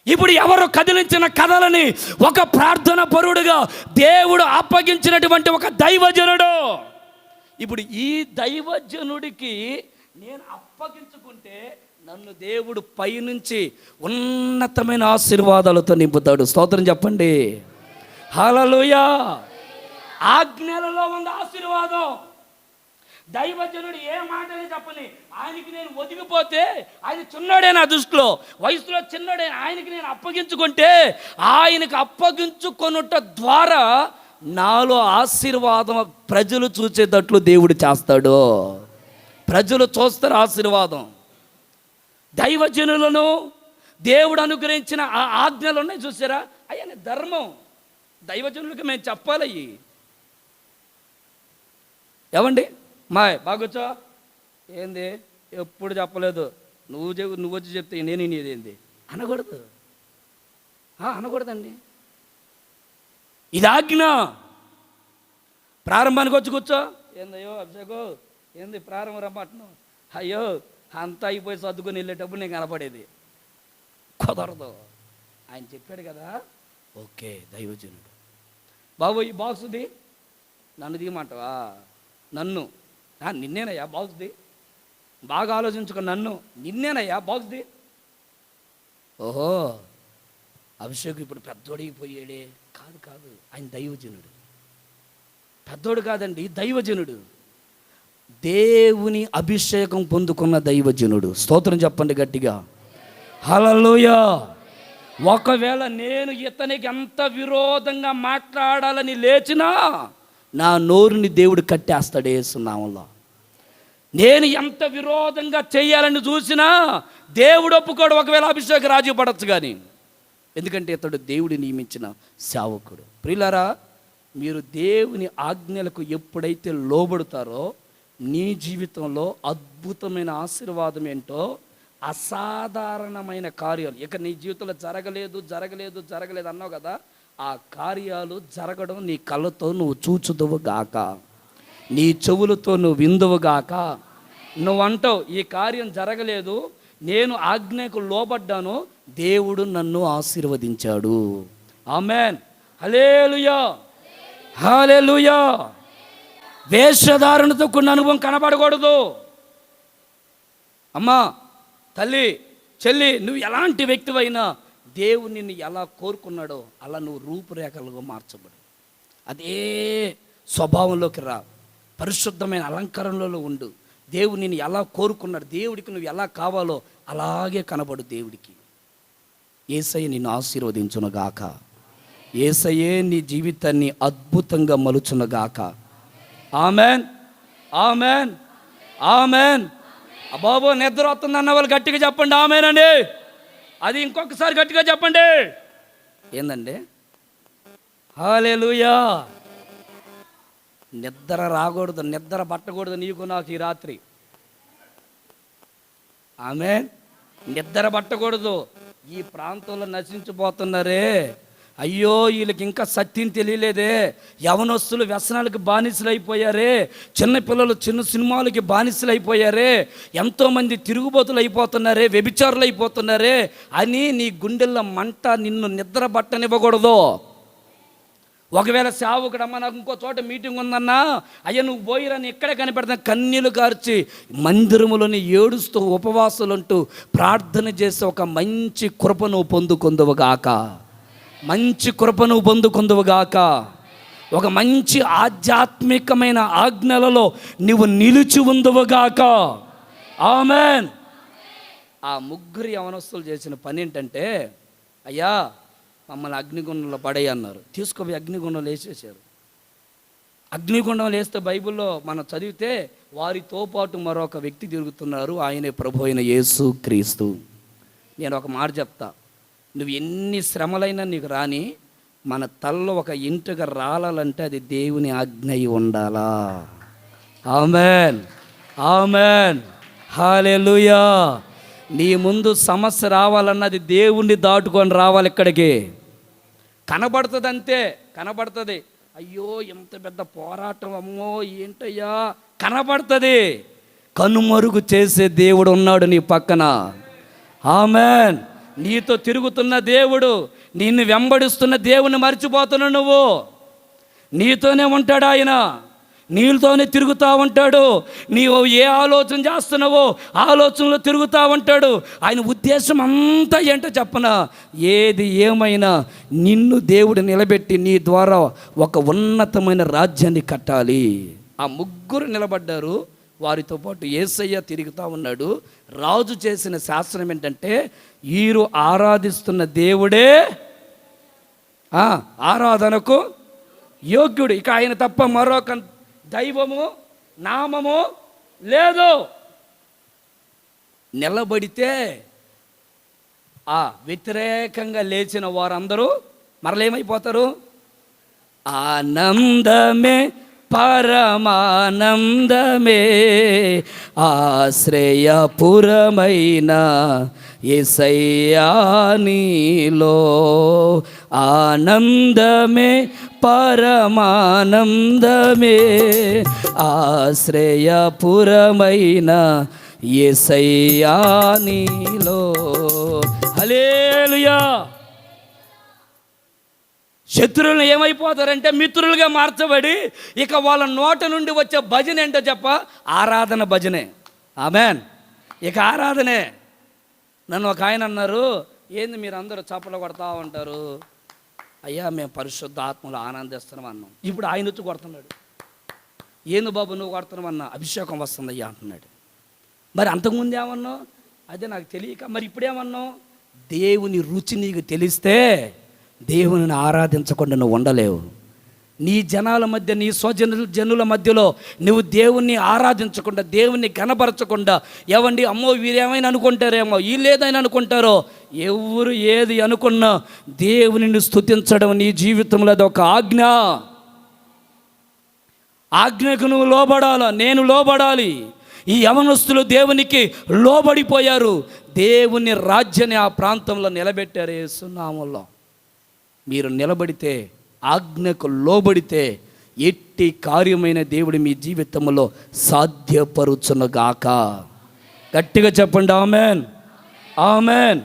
ఇప్పుడు ఎవరు కదిలించిన కథలని ఒక ప్రార్థన పరుడుగా దేవుడు అప్పగించినటువంటి ఒక దైవజనుడు. ఇప్పుడు ఈ దైవజనుడికి నేను అప్పగించుకుంటే నన్ను దేవుడు పైనుంచి ఉన్నతమైన ఆశీర్వాదాలతో నింపుతాడు. స్తోత్రం చెప్పండి. హల్లెలూయా. ఆజ్ఞలలో ఉంది ఆశీర్వాదం, దైవజనుడు ఏ మాటనే చెప్పని ఆయనకి నేను ఒదిగిపోతే, ఆయన చిన్నోడే నా దృష్టిలో, వయసులో చిన్నోడే, ఆయనకి నేను అప్పగించుకుంటే, ఆయనకి అప్పగించుకొనుట ద్వారా నాలో ఆశీర్వాదం ప్రజలు చూసేటట్లు దేవుడు చేస్తాడు. ప్రజలు చూస్తారు ఆశీర్వాదం. దైవజనులను దేవుడు అనుగ్రహించిన ఆ ఆజ్ఞలు ఉన్నాయి చూసారా, అయ్యా ధర్మం. దైవజనులకి మేము చెప్పాలి. ఏమండి బాగొచ్చా ఏంది ఎప్పుడు చెప్పలేదు, నువ్వు వచ్చి చెప్తే నేను ఇదేంది అనకూడదు. అనకూడదండి. ఇది ఆజ్ఞ. ప్రారంభానికి వచ్చి కూర్చో, ఏందయ్యో అభిషేకం ఏంది ప్రారంభం రమ్మంటున్నావు, అయ్యో అంతా అయిపోయి సర్దుకొని వెళ్ళేటప్పుడు నేను కనపడేది కుదరదు. ఆయన చెప్పాడు కదా, ఓకే దైవజనుడు. బాబు ఈ బాక్స్ది నన్ను దిగమంటావా? నన్ను నిన్నేనయ్యా బాక్స్ది, బాగా ఆలోచించుకో, నన్ను నిన్నేనయ్యా బాక్స్ది. ఓహో అభిషేక్ ఇప్పుడు పెద్దోడిగిపోయాడే. కాదు, ఆయన దైవజనుడు. పెద్దోడు కాదండి, దైవజనుడు. దేవుని అభిషేకం పొందుకున్న దైవజనుడు. స్తోత్రం చెప్పండి గట్టిగా, హల్లెలూయా. ఒకవేళ నేను ఇతనికి ఎంత విరోధంగా మాట్లాడాలని లేచినా నా నోరుని దేవుడు కట్టేస్తాడు యేసునామములో. నేను ఎంత విరోధంగా చేయాలని చూసినా దేవుడు ఒప్పుకోడు. ఒకవేళ అభిషేక రాజీ పడవచ్చు కానీ, ఎందుకంటే ఇతడు దేవుడు నియమించిన సేవకుడు. ప్రియులారా, మీరు దేవుని ఆజ్ఞలకు ఎప్పుడైతే లోబడతారో నీ జీవితంలో అద్భుతమైన ఆశీర్వాదం ఏంటో, అసాధారణమైన కార్యాలు ఇక నీ జీవితంలో జరగలేదు అన్నావు కదా, ఆ కార్యాలు జరగడం నీ కళ్ళతో నువ్వు చూచుదువు గాక, నీ చెవులతో నువ్వు విందువు గాక. నువ్వు అంటావు ఈ కార్యం జరగలేదు, నేను ఆజ్ఞకు లోబడ్డాను, దేవుడు నన్ను ఆశీర్వదించాడు. ఆమేన్, హల్లెలూయా, హల్లెలూయా. వేషధారణతో కొన్ని అనుభవం కనబడకూడదు. అమ్మా, తల్లి, చెల్లి, నువ్వు ఎలాంటి వ్యక్తివైనా దేవుడు నిన్ను ఎలా కోరుకున్నాడో అలా నువ్వు రూపురేఖలుగా మార్చబడు. అదే స్వభావంలోకి రా, పరిశుద్ధమైన అలంకరణలో ఉండు. దేవుడు నిన్ను ఎలా కోరుకున్నాడు, దేవుడికి నువ్వు ఎలా కావాలో అలాగే కనబడు దేవుడికి. యేసయ్య నిన్ను ఆశీర్వదించునుగాక. యేసయ్యే నీ జీవితాన్ని అద్భుతంగా మలుచునుగాక. Amen, amen, amen. బాబు నిద్ర వస్తుంది అన్న వాళ్ళు గట్టిగా చెప్పండి ఆమెన్ అండి. అది ఇంకొకసారి గట్టిగా చెప్పండి. ఏందండి? హల్లెలూయా. నిద్ర రాకూడదు, నిద్ర పట్టకూడదు నీకు నాకు ఈ రాత్రి. ఆమెన్. నిద్ర పట్టకూడదు. ఈ ప్రాంతంలో నశించిపోతున్నారే, అయ్యో వీళ్ళకి ఇంకా సత్యం తెలియలేదే, యవనస్తులు వ్యసనాలకి బానిసలు అయిపోయారే, చిన్నపిల్లలు చిన్న సినిమాలకి బానిసలు అయిపోయారే, ఎంతోమంది తిరుగుబోతులు అయిపోతున్నారే, వ్యభిచారులు అయిపోతున్నారే అని నీ గుండెల్లో మంట నిన్ను నిద్ర పట్టనివ్వకూడదు. ఒకవేళ సేవకుడమ్మా నాకు ఇంకో చోట మీటింగ్ ఉందన్నా, అయ్యా నువ్వు పోయిరని ఇక్కడే కనిపెడతా కన్నీళ్ళు కార్చి మందిరములోని ఏడుస్తూ ఉపవాసాలుంటూ ప్రార్థన చేసి ఒక మంచి కృప నువ్వు పొందుకుందువుగాక, మంచి కృప నువ్వు పొందుకుందువుగాక. ఒక మంచి ఆధ్యాత్మికమైన ఆజ్ఞలలో నువ్వు నిలిచి ఉందువుగాక. ఆమెన్. ఆ ముగ్గురు యవనస్తులు చేసిన పని ఏంటంటే, అయ్యా మమ్మల్ని అగ్నిగుండంలో పడేయి అన్నారు. తీసుకుపోయి అగ్నిగుండంలో వేసేసారు. అగ్నిగుండంలో వేస్తే బైబిల్లో మనం చదివితే వారితో పాటు మరొక వ్యక్తి తిరుగుతున్నారు, ఆయనే ప్రభు అయిన యేసు క్రీస్తు. నేను ఒక మాట చెప్తా, నువ్వు ఎన్ని శ్రమలైనా నీకు రాని, మన తలలో ఒక ఇంటిగా రాలంటే అది దేవుని ఆజ్ఞ అయి ఉండాలా. ఆమెన్, ఆమెన్, హల్లెలూయా. నీ ముందు సమస్య రావాలన్నది దేవుణ్ణి దాటుకొని రావాలి. ఇక్కడికి కనబడుతుంది, అంతే కనబడుతుంది. అయ్యో ఎంత పెద్ద పోరాటం, అమ్మో ఏంటయ్యా, కనబడుతుంది. కనుమరుగు చేసే దేవుడు ఉన్నాడు నీ పక్కన. ఆమెన్. నీతో తిరుగుతున్న దేవుడు, నిన్ను వెంబడిస్తున్న దేవుని మర్చిపోతున్నావు నువ్వు. నీతోనే ఉంటాడు ఆయన, నీళ్ళతోనే తిరుగుతూ ఉంటాడు. నీవు ఏ ఆలోచన చేస్తున్నావో ఆలోచనలో తిరుగుతూ ఉంటాడు. ఆయన ఉద్దేశం అంతా ఏంటో చెప్పనా, ఏది ఏమైనా నిన్ను దేవుడు నిలబెట్టి నీ ద్వారా ఒక ఉన్నతమైన రాజ్యాన్ని కట్టాలి. ఆ ముగ్గురు నిలబడ్డారు, వారితో పాటు యేసయ్య తిరుగుతూ ఉన్నాడు. రాజు చేసిన శాస్త్రం ఏంటంటే, వీరు ఆరాధిస్తున్న దేవుడే ఆరాధనకు యోగ్యుడు, ఇక ఆయన తప్ప మరొక దైవము నామము లేదు. నిలబడితే వ్యతిరేకంగా లేచిన వారందరూ మరలేమైపోతారు? ఆనందమే పరమానందమే ఆశ్రయపురమైన యేసయ్యా నీలో, ఆనందమే పరమానందమే ఆశ్రయపురమైన యేసయ్యా నీలో. హల్లెలూయా. శత్రువులు ఏమైపోతారంటే మిత్రులుగా మార్చబడి, ఇక వాళ్ళ నోట నుండి వచ్చే భజన ఏంటో చెప్ప, ఆరాధన భజనే. ఆమెన్. ఇక ఆరాధనే. నన్ను ఒక ఆయన అన్నారు, ఏంది మీరు అందరూ చప్పలు కొడతా ఉంటారు? అయ్యా మేము పరిశుద్ధ ఆత్మలో ఆనందిస్తున్నాం అన్నాం. ఇప్పుడు ఆయన వచ్చి కొడుతున్నాడు. ఏంది బాబు నువ్వు కొడుతున్నావు అన్నా? అభిషేకం వస్తుంది అయ్యా అంటున్నాడు. మరి అంతకుముందు ఏమన్నావు? అదే నాకు తెలియక. మరి ఇప్పుడేమన్నావు? దేవుని రుచి నీకు తెలిస్తే దేవుని ఆరాధించకుండా నువ్వు ఉండలేవు. నీ జనాల మధ్య, నీ జనుల మధ్యలో నువ్వు దేవుణ్ణి ఆరాధించకుండా, దేవుణ్ణి కనపరచకుండా, ఏవండి అమ్మో వీరేమైనా అనుకుంటారేమో, వీళ్ళేదైనా అనుకుంటారో, ఎవరు ఏది అనుకున్నా దేవునిని స్తుతించడం నీ జీవితంలో అది ఒక ఆజ్ఞ. ఆజ్ఞకు నువ్వు లోబడాలా, నేను లోబడాలి. ఈ యవనస్తులు దేవునికి లోబడిపోయారు. దేవుని రాజ్యాన్ని ఆ ప్రాంతంలో నిలబెట్టారు యేసు నామములో. మీరు నిలబడితే, ఆజ్ఞకు లోబడితే, ఎట్టి కార్యమైన దేవుడు మీ జీవితంలో సాధ్యపరుచునుగాక. గట్టిగా చెప్పండి ఆమెన్, ఆమెన్,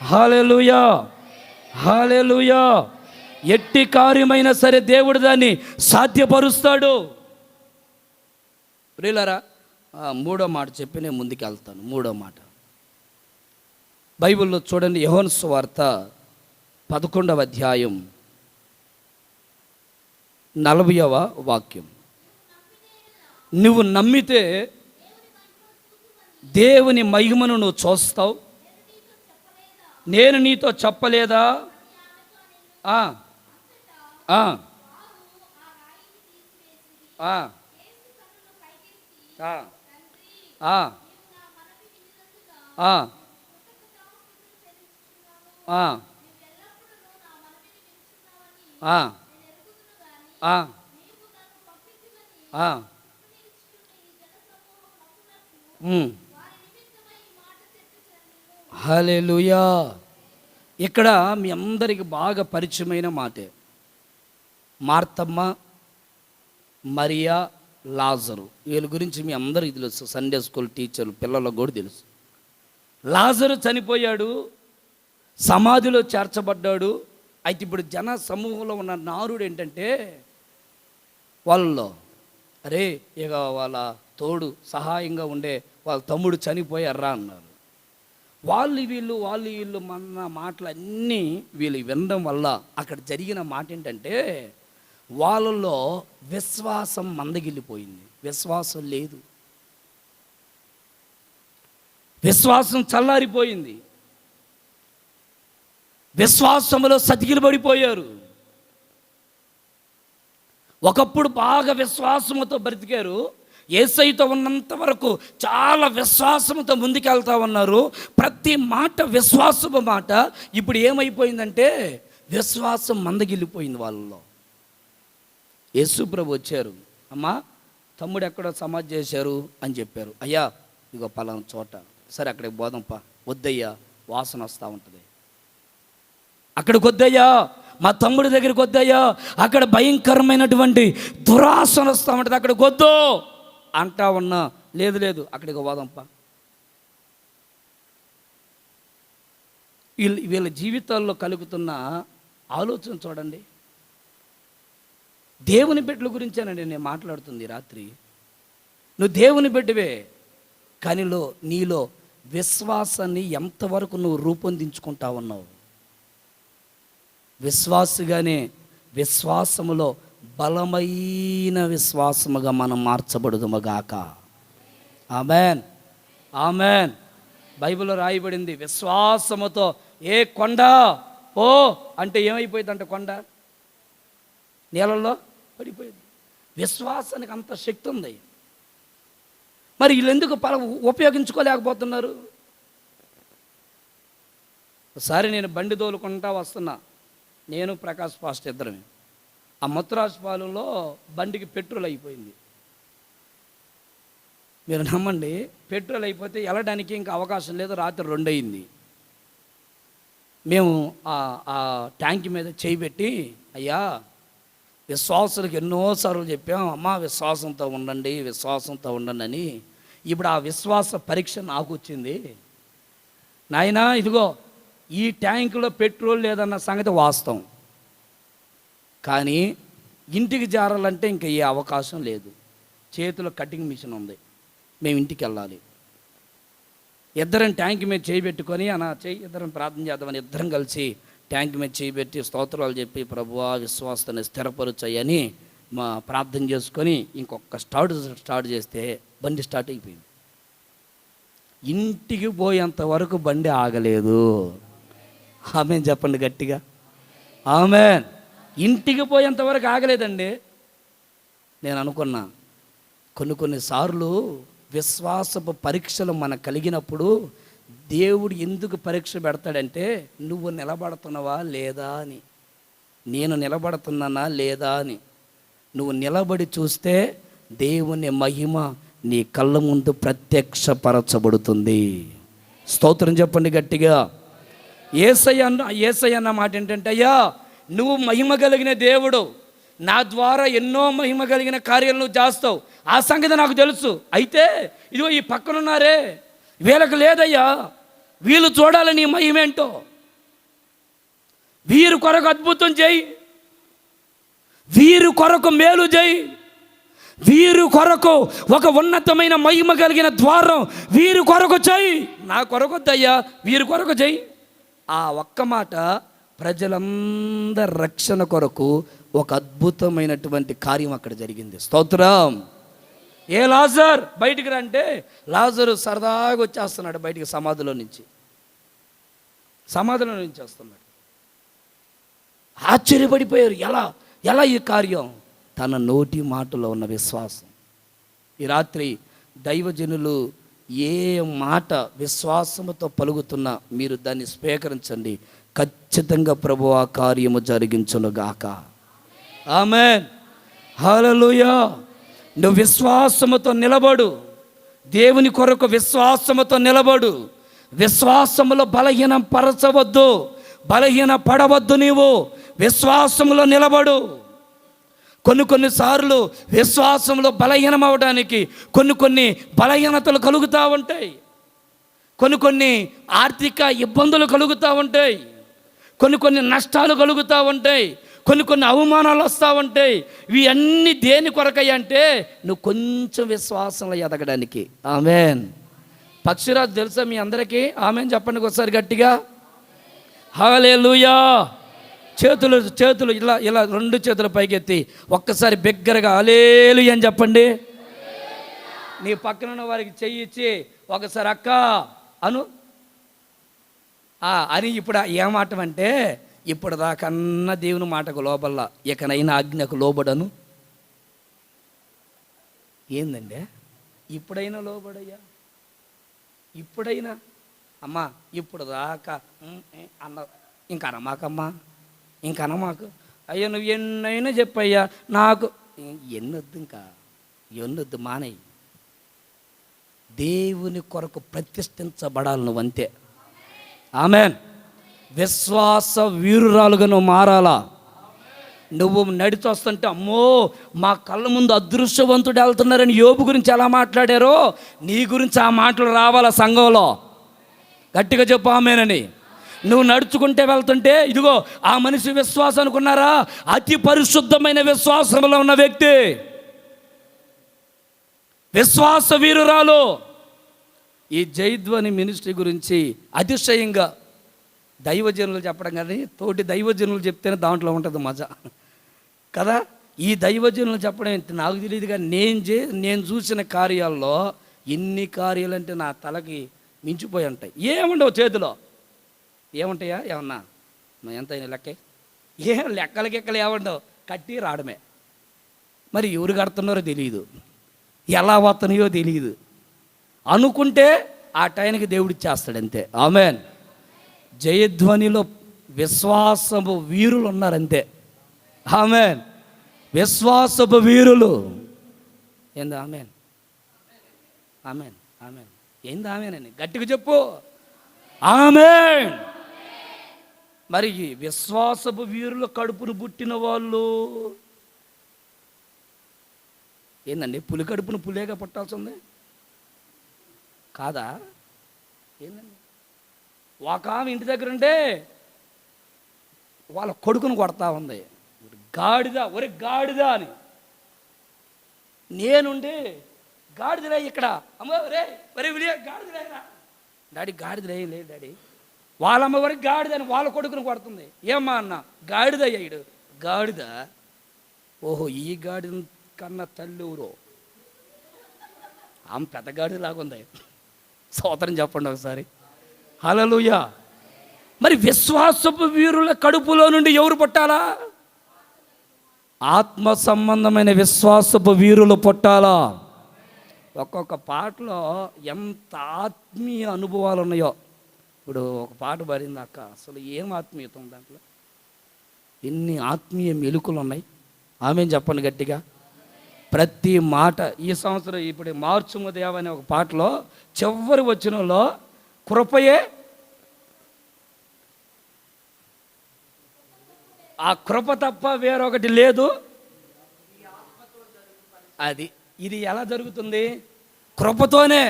హల్లెలూయా, హల్లెలూయా. ఎట్టి కార్యమైనా సరే దేవుడు దాన్ని సాధ్యపరుస్తాడు. ప్రియులారా, మూడో మాట చెప్పి నేను ముందుకు వెళ్తాను. మూడో మాట బైబిల్లో చూడండి, యోహాను సువార్త 11వ అధ్యాయం 40వ వాక్యం. నువ్వు నమ్మితే దేవుని మహిమను నువ్వు చూస్తావు. నేను నీతో చెప్పలేదా? హల్లెలూయా. ఇక్కడ మీ అందరికి బాగా పరిచయమైన మాటే. మార్తమ్మ, మరియా, లాజరు, వీళ్ళ గురించి మీ అందరికీ తెలుసు. సండే స్కూల్ టీచర్లు పిల్లలకు కూడా తెలుసు. లాజరు చనిపోయాడు, సమాధిలో చేర్చబడ్డాడు. అయితే ఇప్పుడు జన సమూహంలో ఉన్న నారుడు ఏంటంటే, వాళ్ళలో అరే ఇక వాళ్ళ తోడు సహాయంగా ఉండే వాళ్ళ తమ్ముడు చనిపోయారా అన్నారు. వాళ్ళు వీళ్ళు మన మాటలన్నీ వీళ్ళు వినడం వల్ల అక్కడ జరిగిన మాట ఏంటంటే, వాళ్ళలో విశ్వాసం మందగిల్లిపోయింది. విశ్వాసం లేదు, విశ్వాసం చల్లారిపోయింది. విశ్వాసంలో సతికిలబడిపోయారు. ఒకప్పుడు బాగా విశ్వాసముతో బ్రతికారు. యేసయ్యతో ఉన్నంత వరకు చాలా విశ్వాసంతో ముందుకెళ్తా ఉన్నారు. ప్రతి మాట విశ్వాసపు మాట. ఇప్పుడు ఏమైపోయిందంటే విశ్వాసం మందగిల్లిపోయింది వాళ్ళలో. యేసు ప్రభు వచ్చారు. అమ్మా తమ్ముడు ఎక్కడో సమాధి చేశారు అని చెప్పారు. అయ్యా ఇగో పలానా చోట. సరే అక్కడికి పోదాంపా. వద్దయ్యా, వాసన వస్తూ ఉంటుంది. అక్కడికి వద్దయ్యా, మా తమ్ముడి దగ్గరికి వద్దయ్యా, అక్కడ భయంకరమైనటువంటి దురాసన వస్తూ ఉంటుంది, అక్కడికి వద్దు అంటా ఉన్నా. లేదు లేదు అక్కడికి పోదాంపా. వీళ్ళ జీవితాల్లో కలుగుతున్న ఆలోచన చూడండి. దేవుని బిడ్డల గురించేనండి నేను మాట్లాడుతుంది రాత్రి. నువ్వు దేవుని బిడ్డవే, కానీ నీలో విశ్వాసాన్ని ఎంతవరకు నువ్వు రూపొందించుకుంటా ఉన్నావు. విశ్వాసుగానే విశ్వాసములో బలమైన విశ్వాసముగా మనం మార్చబడుదుముగాక. Amen, amen. బైబిల్లో రాయబడింది, విశ్వాసముతో ఏ కొండ ఓ అంటే ఏమైపోయిందంట, కొండ నీళ్ళల్లో పడిపోయింది. విశ్వాసానికి అంత శక్తి ఉంది. మరి వీళ్ళు ఎందుకు ఉపయోగించుకోలేకపోతున్నారు? ఒకసారి నేను బండి తోలుకుంటా వస్తున్నా, నేను ప్రకాష్ పాస్ట్ ఇద్దరమే. ఆ మత్తురాజపాలెంలో బండికి పెట్రోల్ అయిపోయింది. మీరు నమ్మండి, పెట్రోల్ అయిపోతే వెళ్ళడానికి ఇంకా అవకాశం లేదు. రాత్రి 2 అయింది. మేము ఆ ట్యాంక్ మీద చేయి పెట్టి, అయ్యా విశ్వాసులకు ఎన్నోసార్లు చెప్పాం, అమ్మా విశ్వాసంతో ఉండండి, విశ్వాసంతో ఉండండి అని. ఇప్పుడు ఆ విశ్వాస పరీక్ష నాకు వచ్చింది. నాయనా ఇదిగో ఈ ట్యాంకులో పెట్రోల్ లేదన్న సంగతి వాస్తవం, కానీ ఇంటికి జారాలంటే ఇంకా ఏ అవకాశం లేదు. చేతిలో కటింగ్ మిషన్ ఉంది, మేము ఇంటికి వెళ్ళాలి. ఇద్దరం ట్యాంక్ మీద చేయబెట్టుకొని ఇద్దరం ప్రార్థన చేద్దామని ఇద్దరం కలిసి ట్యాంక్ మీద చేయబెట్టి స్తోత్రాలు చెప్పి, ప్రభువా విశ్వాసాన్ని స్థిరపరచని మా ప్రార్థన చేసుకొని ఇంకొక స్టార్ట్ చేస్తే బండి స్టార్ట్ అయిపోయింది. ఇంటికి పోయేంత వరకు బండి ఆగలేదు. ఆమెన్ చెప్పండి గట్టిగా, ఆమెన్. ఇంటికి పోయేంత వరకు ఆగలేదండి. నేను అనుకున్నా, కొన్నిసార్లు విశ్వాసపు పరీక్షలు మనకు కలిగినప్పుడు దేవుడు ఎందుకు పరీక్ష పెడతాడంటే, నువ్వు నిలబడుతున్నావా లేదా అని, నేను నిలబడుతున్నానా లేదా అని. నువ్వు నిలబడి చూస్తే దేవుని మహిమ నీ కళ్ళ ముందు ప్రత్యక్షపరచబడుతుంది. స్తోత్రం చెప్పండి గట్టిగా. యేసయ్య అన్న మాట ఏంటంటే, అయ్యా నువ్వు మహిమ కలిగిన దేవుడు, నా ద్వారా ఎన్నో మహిమ కలిగిన కార్యాలు నువ్వు చేస్తావు, ఆ సంగతి నాకు తెలుసు. అయితే ఇదిగో ఈ పక్కనున్నారే, వీళ్ళకి లేదయ్యా, వీళ్ళు చూడాలి నీ మహిమేంటో. వీరి కొరకు అద్భుతం చేయి, వీరి కొరకు మేలు చేయి, వీరి కొరకు ఒక ఉన్నతమైన మహిమ కలిగిన ద్వారం వీరి కొరకు చేయి. నా కొరకు వద్దయ్యా, వీరి కొరకు చేయి. ఆ ఒక్క మాట ప్రజలందరి రక్షణ కొరకు ఒక అద్భుతమైనటువంటి కార్యం అక్కడ జరిగింది. స్తోత్రం. ఏ లాజర్ బయటికి రంటే, లాజరు సరదాగా వచ్చేస్తున్నాడు బయటికి, సమాధిలో నుంచి వస్తున్నాడు. ఆశ్చర్యపడిపోయారు, ఎలా ఈ కార్యం? తన నోటి మాటలో ఉన్న విశ్వాసం. ఈ రాత్రి దైవజనులు ఏ మాట విశ్వాసముతో పలుకుతున్నా మీరు దాన్ని స్వీకరించండి. ఖచ్చితంగా ప్రభువు ఆ కార్యము జరిగించునుగాక. ఆమేన్, హల్లెలూయా. నువ్వు విశ్వాసముతో నిలబడు, దేవుని కొరకు విశ్వాసముతో నిలబడు. విశ్వాసములో బలహీనం పరచవద్దు, బలహీన పడవద్దు. నీవు విశ్వాసములో నిలబడు. కొన్నిసార్లు విశ్వాసంలో బలహీనం అవడానికి కొన్ని బలహీనతలు కలుగుతూ ఉంటాయి, కొన్ని ఆర్థిక ఇబ్బందులు కలుగుతూ ఉంటాయి, కొన్ని నష్టాలు కలుగుతూ ఉంటాయి, కొన్ని అవమానాలు వస్తూ ఉంటాయి. ఇవి అన్నీ దేని కొరకయ్య అంటే నువ్వు కొంచెం విశ్వాసంలో ఎదగడానికి. ఆమేన్. పక్షిరాజు తెలుసా మీ అందరికీ? ఆమేన్ చెప్పండి ఒకసారి గట్టిగా. హల్లెలూయా. చేతులు ఇలా 2 చేతులు పైకెత్తి ఒక్కసారి బిగ్గరగా హల్లెలూయా అని చెప్పండి. నీ పక్కనున్న వారికి చెయ్యి ఇచ్చి ఒకసారి అక్క అను అని. ఇప్పుడు ఏమాటమంటే, ఇప్పుడు దాకన్నా దేవుని మాటకు లోబల్లా, ఇకనైనా ఆజ్ఞకు లోబడను. ఏందండి? ఇప్పుడైనా లోబడయ్యా, ఇప్పుడైనా అమ్మా, ఇప్పుడు దాకా అన్న ఇంక అనమాకమ్మా, ఇంక అనమాకు. అయ్యా నువ్వు ఎన్నైనా చెప్పయ్యా, నాకు ఎన్నొద్దు, ఇంకా ఎన్నొద్దు, మానయ్య. దేవుని కొరకు ప్రతిష్ఠించబడాలి నువ్వు, అంతే. ఆమేన్. విశ్వాస వీరురాలుగా నువ్వు మారాలా. నువ్వు నడిచి వస్తుంటే, అమ్మో మా కళ్ళ ముందు అదృశ్యవంతుడు వెళ్తున్నారని యోబు గురించి ఎలా మాట్లాడారో, నీ గురించి ఆ మాటలు రావాలా సంఘంలో. గట్టిగా చెప్పు ఆమేనని. నువ్వు నడుచుకుంటే వెళ్తుంటే, ఇదిగో ఆ మనిషి విశ్వాసం అనుకున్నారా, అతి పరిశుద్ధమైన విశ్వాసంలో ఉన్న వ్యక్తి, విశ్వాస వీరురాలు. ఈ జైధ్వని మినిస్ట్రీ గురించి అతిశయంగా దైవజనులు చెప్పడం కానీ, తోటి దైవజనులు చెప్తేనే దాంట్లో ఉంటుంది మజా కదా. ఈ దైవజనులు చెప్పడం నాకు తెలియదు, కానీ నేను చూసిన కార్యాల్లో ఎన్ని కార్యాలంటే నా తలకి మించిపోయి ఉంటాయి. ఏముండవు చేతిలో. ఏముంటాయా ఏమన్నా ఎంత లెక్కే? ఏం లెక్కలకెక్కలు ఏముండవు, కట్టి రావడమే. మరి ఎవరు కడుతున్నారో తెలియదు, ఎలా వస్తున్నాయో తెలియదు. అనుకుంటే ఆ టైంకి దేవుడు ఇచ్చేస్తాడు అంతే. ఆమెన్. జయధ్వనిలో విశ్వాసపు వీరులు ఉన్నారు అంతే. ఆమెన్. విశ్వాసపు వీరులు. ఏంది ఆమెన్? ఆమెన్. ఆమెన్. ఏంది ఆమెన్ అని గట్టిగా చెప్పు. ఆమెన్. మరి ఈ విశ్వాసపు వీరుల కడుపును పుట్టిన వాళ్ళు ఏందండి? పులి కడుపును పులేగా పుట్టాల్సింది కాదా? ఏందండి? ఒక ఆమె ఇంటి దగ్గర ఉంటే వాళ్ళ కొడుకును కొడతా ఉంది, గాడిదా ఒరే గాడిదా అని. నేనుండి గాడిదలే ఇక్కడ, అమ్మ రే ఒరే విలియ గాడిదలేరా డాడీ, గాడిదలే లేదు డాడీ. వాళ్ళమ్మ వరకు గాడిదని వాళ్ళ కొడుకును కొడుతుంది. ఏమ్మా అన్న? గాడిద అయ్యాడు. గాడిద? ఓహో, ఈ గాడిద కన్నా తల్లి ఊరో ఆమె పెద్ద గాడిద లాగుంది. స్తోత్రం చెప్పండి ఒకసారి. హల్లెలూయా. మరి విశ్వాసపు వీరుల కడుపులో నుండి ఎవరు పుట్టాలా? ఆత్మ సంబంధమైన విశ్వాసపు వీరులు పుట్టాలా. ఒక్కొక్క పాటలో ఎంత ఆత్మీయ అనుభవాలు ఉన్నాయో. ఇప్పుడు ఒక పాట పాడింది అక్క, అసలు ఏం ఆత్మీయత ఉంది దాంట్లో, ఎన్ని ఆత్మీయ మెలుకులు ఉన్నాయి. ఆమె చెప్పండి గట్టిగా. ప్రతి మాట ఈ సంవత్సరం ఇప్పుడు మార్చుము దేవ అనే ఒక పాటలో చివరి వచనంలో కృపయే, ఆ కృప తప్ప వేరొకటి లేదు. అది ఇది ఎలా జరుగుతుంది? కృపతోనే.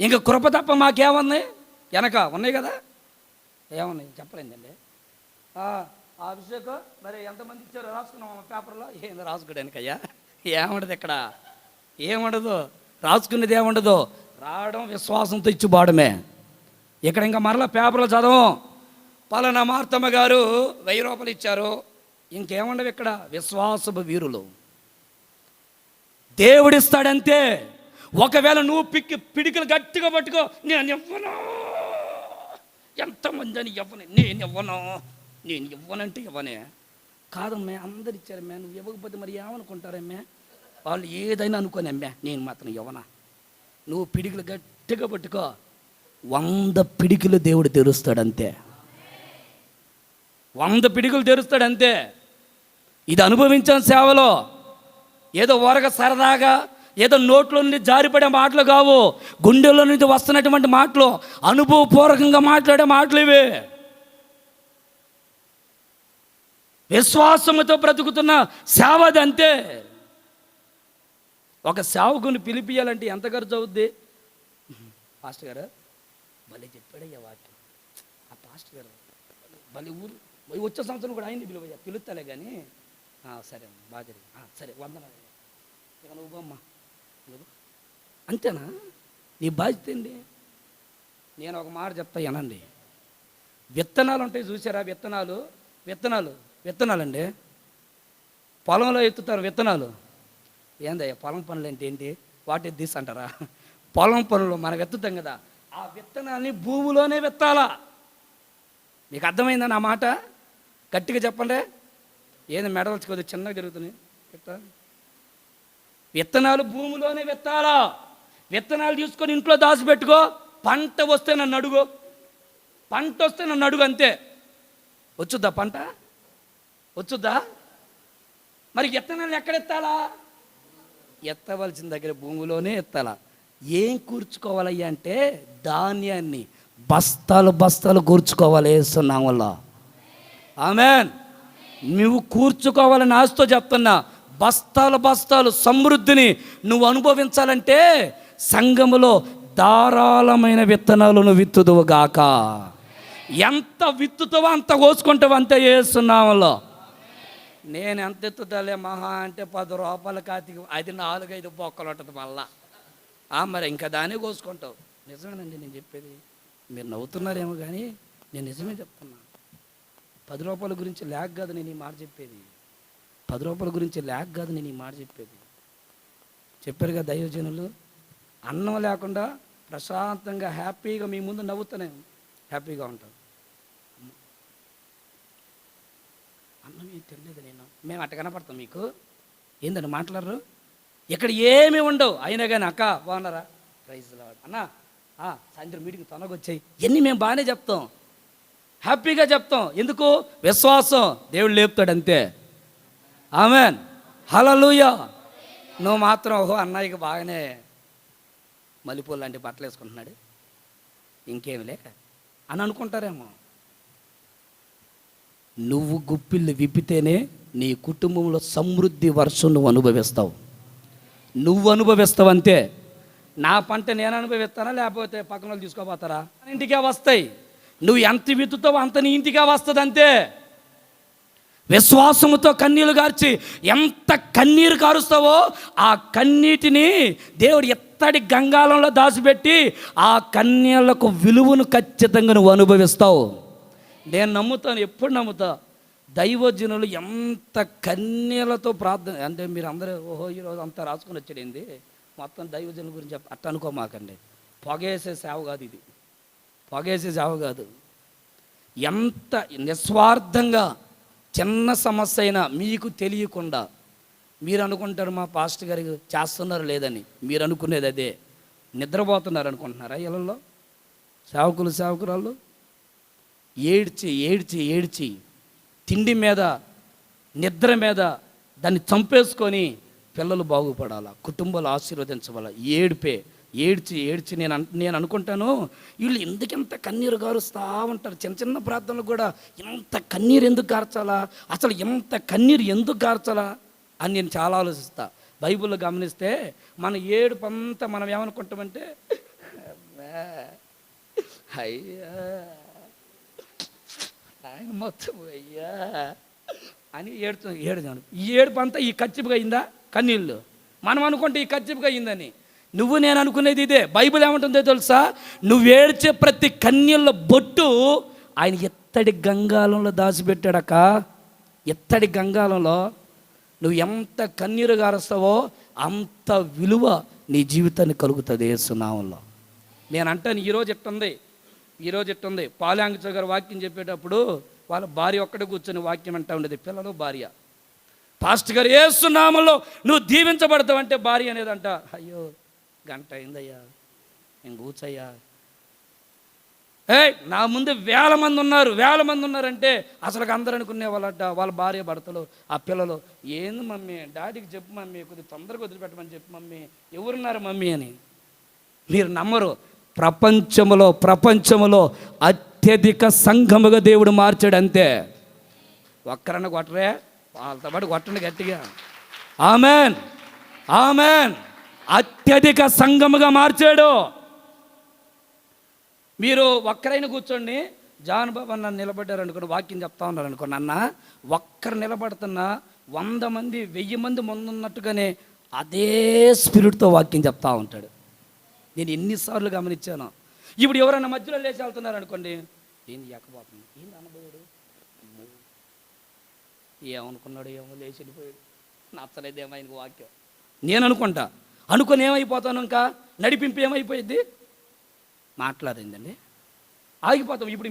ఇంకా కృప తప్ప మాకేముంది? వెనక ఉన్నాయి కదా, ఏమున్నాయి చెప్పలేదండి. అభిషేకం మరి ఎంతమంది ఇచ్చారో రాసుకున్నాం పేపర్లో. ఏంది రాసుకోడానికయ్యా? ఏముండదు ఇక్కడ, ఏముండదు, రాసుకునేది ఏముండదు. రావడం విశ్వాసంతో ఇచ్చిపోవడమే. ఇక్కడ ఇంకా మరలా పేపర్లో చదవం, పలానా మార్తమ్మ గారు 1000 రూపాయలు ఇచ్చారు. ఇంకేముండవు ఇక్కడ. విశ్వాసపు వీరులు దేవుడిస్తాడంతే. ఒకవేళ నువ్వు పిడికిలు గట్టిగా పట్టుకో, నేను ఇవ్వను, ఎంతమంది అని ఇవ్వను, నేను ఇవ్వనంటే ఇవ్వనే కాదమ్మే, అందరు ఇచ్చారమ్మే, నువ్వు ఇవ్వకపోతే మరి ఏమనుకుంటారమ్మే, వాళ్ళు ఏదైనా అనుకోని అమ్మే, నేను మాత్రం ఇవ్వనా. నువ్వు పిడికిలు గట్టిగా పట్టుకో, 100 పిడికిలు దేవుడు తెరుస్తాడంతే. 100 పిడికిలు తెరుస్తాడంతే. ఇది అనుభవించాను సేవలో. ఏదో వరగ సరదాగా ఏదో నోట్లో నుండి జారిపడే మాటలు కావు, గుండెల్లో నుంచి వస్తున్నటువంటి మాటలు, అనుభవపూర్వకంగా మాట్లాడే మాటలు ఇవి. విశ్వాసముతో బ్రతుకుతున్న సేవది అంతే. ఒక సేవకుని పిలిపియాలంటే ఎంత ఖర్చు అవుద్ది? పాస్టర్ గారు భలే చెప్పాడయ్యా వాక్యం. ఆ పాస్టర్ గారు భలే ఊరు వచ్చే సంవత్సరం కూడా ఆయన్ని పిలుస్తాలే కానీ. సరే బాగా జరిగింది, సరే వందనాలు. ఇక నువ్వు బొమ్మ అంతేనా? నీ బాధ్యత ఏంటి? నేను ఒక మాట చెప్తా వినండి. విత్తనాలు ఉంటాయి చూసారా? విత్తనాలండి పొలంలో ఎత్తుతారు విత్తనాలు. ఏందయ్యా పొలం పనులు అంటే ఏంటి? వాటి దిస్ అంటారా? పొలం పనులు మనకు ఎత్తుతాం కదా, ఆ విత్తనాన్ని భూమిలోనే విత్తాలా. మీకు అర్థమైందా నా మాట? గట్టిగా చెప్పండి. ఏంది మెడవలసి కొద్దిగా చిన్నగా జరుగుతుంది. విత్తనాలు భూమిలోనే విత్తాలా. విత్తనాలు తీసుకొని ఇంట్లో దాచిపెట్టుకో. పంట వస్తే నన్ను అడుగు, పంట వస్తే నన్ను అడుగు అంతే. వచ్చుద్దా పంట? వచ్చుద్దా? మరి విత్తనాలు ఎక్కడ ఎత్తాలా? ఎత్తవలసిన దగ్గర భూమిలోనే ఎత్తాలా. ఏం కూర్చుకోవాలయ్యా అంటే ధాన్యాన్ని బస్తాలు బస్తాలు కూర్చుకోవాలి వేస్తున్నాం వల్ల. ఆమెన్. నువ్వు కూర్చుకోవాలని ఆశతో చెప్తున్నా. బస్తాలు బస్తాలు సమృద్ధిని నువ్వు అనుభవించాలంటే సంఘములో ధారాళమైన విత్తనాలు నువ్వు విత్తుదువు గాక. ఎంత విత్తుతావో అంత కోసుకుంటావు అంతే వేస్తున్నాములో. నేను ఎంత ఎత్తుతాలే మహా అంటే 10 రూపాయల కాతికి, అది 4-5 బొక్కలు ఉంటుంది మళ్ళా. మరి ఇంకా దాన్ని కోసుకుంటావు. నిజమేనండి నేను చెప్పేది. మీరు నవ్వుతున్నారేమో కానీ నేను నిజమే చెప్తున్నా. 10 రూపాయల గురించి లేక కాదు నేను ఈ మాట చెప్పేది. 10 రూపాయల గురించి లేక కాదు నేను ఈ మాట చెప్పేది. చెప్పారు కదా దైవజనులు, అన్నం లేకుండా ప్రశాంతంగా హ్యాపీగా మీ ముందు నవ్వుతానే హ్యాపీగా ఉంటాం. అన్నం ఏం తినలేదు నేను, మేము అట్ట కనపడతాం మీకు? ఏందండి మాట్లాడరు? ఇక్కడ ఏమీ ఉండవు, అయినా కానీ అక్క బాగున్నారా, ప్రైజ్ లార్డ్ అన్న, సాయంత్రం మీటింగ్ తొందరగా వచ్చాయి, ఇవన్నీ మేము బాగానే చెప్తాం, హ్యాపీగా చెప్తాం. ఎందుకు? విశ్వాసం, దేవుడు లేపుతాడు అంతే. ఆమెన్, హల్లెలూయా. నువ్వు మాత్రం ఓహో అన్నయ్యకి బాగానే మల్లెపూలు లాంటి బట్టలు వేసుకుంటున్నాడు, ఇంకేమిలే అని అనుకుంటారేమో. నువ్వు గుప్పిళ్ళు విప్పితేనే నీ కుటుంబంలో సమృద్ధి వర్షం నువ్వు అనుభవిస్తావు. నువ్వు అనుభవిస్తావు అంతే. నా పంట నేను అనుభవిస్తానా, లేకపోతే పక్కన వాళ్ళు తీసుకోపోతారా? ఇంటికే వస్తాయి. నువ్వు ఎంత విత్తుతావో అంత నీ ఇంటికే వస్తుంది అంతే. విశ్వాసముతో కన్నీళ్లు గార్చి ఎంత కన్నీరు కారుస్తావో ఆ కన్నీటిని దేవుడు ఎత్తడి గంగాళంలో దాచిపెట్టి ఆ కన్నీళ్లకు విలువను ఖచ్చితంగా నువ్వు అనుభవిస్తావు. నేను నమ్ముతాను, ఎప్పుడు నమ్ముతా. దైవజనులు ఎంత కన్నీళ్లతో ప్రార్థన, అంటే మీరు అందరూ ఓహో ఈరోజు అంతా రాసుకొని వచ్చేయండి మొత్తం దైవజనుల గురించి అట్ట అనుకోమాకండి. పొగేసే సేవ కాదు ఇది, పొగేసే సేవ కాదు. ఎంత నిస్వార్థంగా చిన్న సమస్య అయినా మీకు తెలియకుండా మీరు అనుకుంటారు మా పాస్టర్ గారికి చేస్తున్నారు లేదని, మీరు అనుకునేది అదే. నిద్రపోతున్నారు అనుకుంటున్నారా ఇళ్ళల్లో సేవకులు సేవకురాళ్ళు? ఏడ్చి ఏడ్చి ఏడ్చి తిండి మీద నిద్ర మీద దాన్ని చంపేసుకొని పిల్లలు బాగుపడాలా, కుటుంబాలు ఆశీర్వదించవాలా, ఏడిపే ఏడ్చి ఏడ్చి నేను అనుకుంటాను వీళ్ళు ఎందుకెంత కన్నీరు గారుస్తూ ఉంటారు. చిన్న చిన్న ప్రార్థనలు కూడా ఇంత కన్నీరు ఎందుకు గార్చాలా, అసలు ఇంత కన్నీరు ఎందుకు గార్చాలా అని నేను చాలా ఆలోచిస్తా. బైబిల్లో గమనిస్తే మన ఏడుపంతా మనం ఏమనుకుంటామంటే అయ్యా ఆయన మొత్తం అయ్యా అని ఏడుదాను. ఈ ఏడుపు అంతా ఈ కచ్చిపుగా అయిందా కన్నీళ్ళు? మనం అనుకుంటే ఈ కచ్చిపుగా అయిందని. నువ్వు నేను అనుకునేది ఇదే. బైబిల్ ఏమంటుందో తెలుసా? నువ్వు ఏడ్చే ప్రతి కన్నీళ్ళ బొట్టు ఆయన ఎత్తడి గంగాళంలో దాచిపెట్టాడక. ఎత్తడి గంగాళంలో నువ్వు ఎంత కన్నీరు గారుస్తావో అంత విలువ నీ జీవితాన్ని కలుగుతుంది యేసు నామములో. నేను అంటాను ఈరోజు ఎట్టుంది పాల్యాంగచో గారు వాక్యం చెప్పేటప్పుడు వాళ్ళ భార్య ఒక్కడే కూర్చొని వాక్యం అంటా ఉండేది, పిల్లలు భార్య. పాస్టర్ గారు యేసు నామములో నువ్వు దీవించబడతావు అంటే భార్య అనేదంట అయ్యో గంట అయిందయ్యా నేను కూర్చోయ్యా. నా ముందు వేల మంది ఉన్నారంటే అసలు అందరూ అనుకునే వాళ్ళట వాళ్ళ భార్య భర్తలు ఆ పిల్లలు, ఏంది మమ్మీ డాడీకి చెప్పు మమ్మీ, కొద్దిగా తొందరగా వదిలిపెట్టమని చెప్పు మమ్మీ, ఎవరున్నారు మమ్మీ అని. మీరు నమ్మరు, ప్రపంచములో అత్యధిక సంఘముగా దేవుడు మార్చాడు అంతే. ఒక్కరన్నా కొట్టరే, వాళ్ళతో పాటు కొట్టండి గట్టిగా. Amen amen. అత్యధిక సంఘముగా మార్చాడు. మీరు ఒక్కరైనా కూర్చోండి, జాన్ బాబు అన్న నిలబడ్డారు అనుకోండి, వాక్యం చెప్తా ఉన్నారు అనుకోండి, అన్న ఒక్కరు నిలబడుతున్నా 100 మంది 1000 మంది ముందున్నట్టుగానే అదే స్పిరిట్తో వాక్యం చెప్తా ఉంటాడు. నేను ఎన్నిసార్లు గమనించాను. ఇప్పుడు ఎవరైనా మధ్యలో లేచి వెళ్తున్నారు అనుకోండి, ఏంది ఎక్కబోతుంది, ఏంది అనబోయాడు, ఏమనుకున్నాడు, ఏమో లేచి వెళ్ళిపోయాడు, నచ్చలేదేమో ఆయనకు వాక్యం. నేను అనుకొని ఏమైపోతాను, ఇంకా నడిపింపు ఏమైపోయింది, మాట్లాడిందండి ఆగిపోతాం. ఇప్పుడు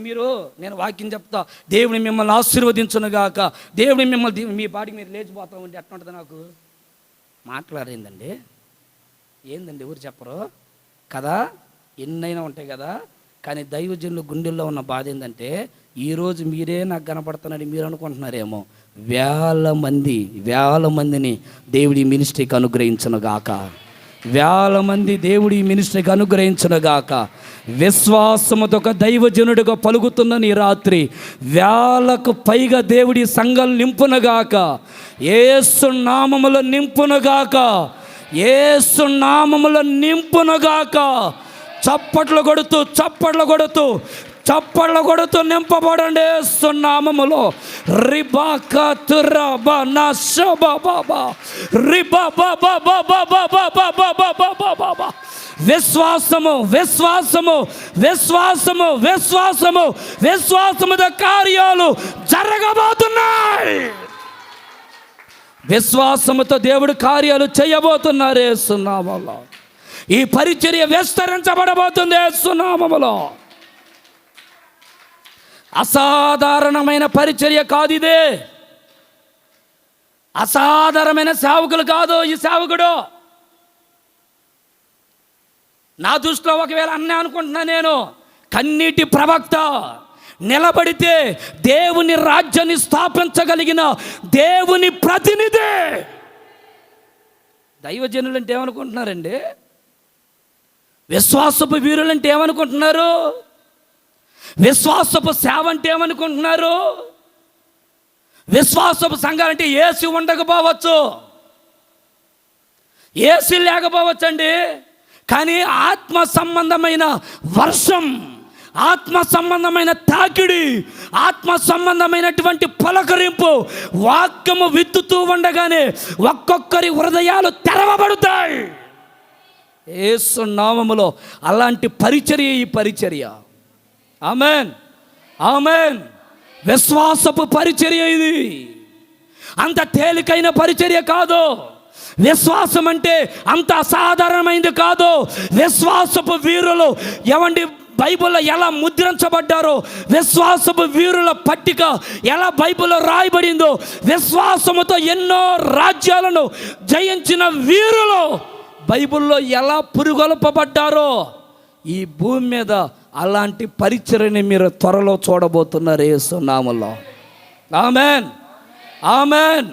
నేను వాక్యం చెప్తా, దేవుని మిమ్మల్ని ఆశీర్వదించునుగాక, దేవుని మిమ్మల్ని మీ పాటికి మీరు లేచిపోతాం అంటే ఎట్లా ఉంటుంది నాకు? మాట్లాడిందండి ఏందండి ఎవరు చెప్పరు కదా, ఎన్నైనా ఉంటాయి కదా. కానీ దైవజనుల గుండెల్లో ఉన్న బాధ ఏంటంటే ఈరోజు మీరే నాకు కనపడుతున్నారని మీరు అనుకుంటున్నారేమో, వేల మందిని దేవుడి మినిస్ట్రీకి అనుగ్రహించునుగాక, వేల మంది దేవుడి మినిస్ట్రీకి అనుగ్రహించునుగాక. విశ్వాసముతో ఒక దైవజనుడిగా పలుకుతున్న నీ రాత్రి వేలకు పైగా దేవుడి సంఘాలు నింపునుగాక, యేసు నామములో నింపునుగాక, యేసు నామములో నింపునుగాక. చప్పట్లు కొడుతూ నింపబడండి యేసు నామములో. విశ్వాసముతో కార్యాలు జరగబోతున్నాయి. విశ్వాసముతో దేవుడు కార్యాలు చేయబోతున్నారు యేసు నామములో. ఈ పరిచర్య విస్తరించబడబోతుంది యేసు నామములో. అసాధారణమైన పరిచర్య కాదు ఇదే. అసాధారణమైన సేవకులు కాదు ఈ సేవకుడు. నా దృష్టిలో ఒకవేళ అన్నీ అనుకుంటున్నా నేను, కన్నీటి ప్రవక్త, నిలబడితే దేవుని రాజ్యాన్ని స్థాపించగలిగిన దేవుని ప్రతినిధి. దైవజనులు అంటే ఏమనుకుంటున్నారండి? విశ్వాసపు వీరులు అంటే ఏమనుకుంటున్నారు? విశ్వాసపు సేవ అంటే ఏమనుకుంటున్నారు? విశ్వాసపు సంఘాలంటే ఏసీ ఉండకపోవచ్చు, ఏసీ లేకపోవచ్చండి, కానీ ఆత్మ సంబంధమైన వర్షం, ఆత్మ సంబంధమైన తాకిడి, ఆత్మ సంబంధమైనటువంటి పలకరింపు, వాక్యము విత్తుతూ ఉండగానే ఒక్కొక్కరి హృదయాలు తెరవబడతాయి యేసు నామములో. అలాంటి పరిచర్య ఈ పరిచర్య. ఆమేన్, ఆమేన్. విశ్వాసపు పరిచర్య ఇది. అంత తేలికైన పరిచర్య కాదు. విశ్వాసం అంటే అంత అసాధారణమైనది కాదు. విశ్వాసపు వీరులు ఎవండి బైబిల్లో ఎలా ముద్రించబడ్డారో, విశ్వాసపు వీరుల పట్టిక ఎలా బైబిల్లో రాయబడిందో, విశ్వాసముతో ఎన్నో రాజ్యాలను జయించిన వీరులు బైబిల్లో ఎలా పురుగొల్పబడ్డారో, ఈ భూమి మీద అలాంటి పరిచర్యని మీరు త్వరలో చూడబోతున్నారు యేసు నామములో. ఆమేన్, ఆమేన్,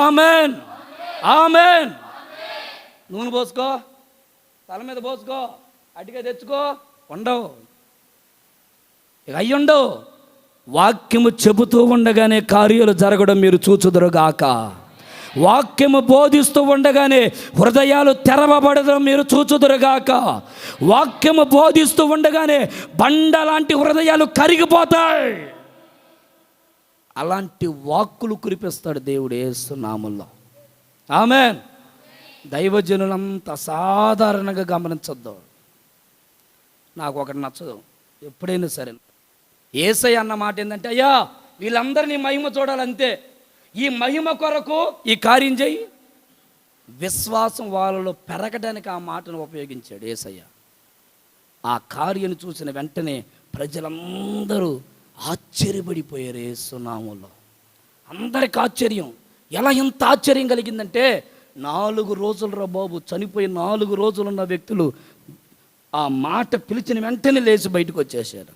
ఆమేన్, ఆమేన్. నూనె పోసుకో, తల మీద పోసుకో, అటుగా తెచ్చుకో, ఉండవు ఇక అయ్యుండవు. వాక్యము చెబుతూ ఉండగానే కార్యాలు జరగడం మీరు చూచుదురుగాక. వాక్యము బోధిస్తూ ఉండగానే హృదయాలు తెరవబడడం మీరు చూచుదురుగాక. వాక్యము బోధిస్తూ ఉండగానే బండ లాంటి హృదయాలు కరిగిపోతాయి. అలాంటి వాక్కులు కురిపిస్తాడు దేవుడు యేసు నామములో. ఆమేన్. దైవజనులంత సాధారణంగా గమనించొద్దు. నాకు ఒకటి నచ్చదు ఎప్పుడైనా సరే. యేసయ్య అన్న మాట ఏంటంటే, అయ్యా వీళ్ళందరినీ మహిమ చూడాలంతే, ఈ మహిమ కొరకు ఈ కార్యం చేయి. విశ్వాసం వాళ్ళలో పెరగడానికి ఆ మాటను ఉపయోగించాడు యేసయ్య. ఆ కార్యం చూసిన వెంటనే ప్రజలందరూ ఆశ్చర్యపడిపోయారు యేసు నామములో. అందరికి ఆశ్చర్యం. ఎలా ఇంత ఆశ్చర్యం కలిగిందంటే, 4 రోజులు రా బాబు, చనిపోయి 4 రోజులున్న వ్యక్తులు ఆ మాట పిలిచిన వెంటనే లేచి బయటకు వచ్చేసారు.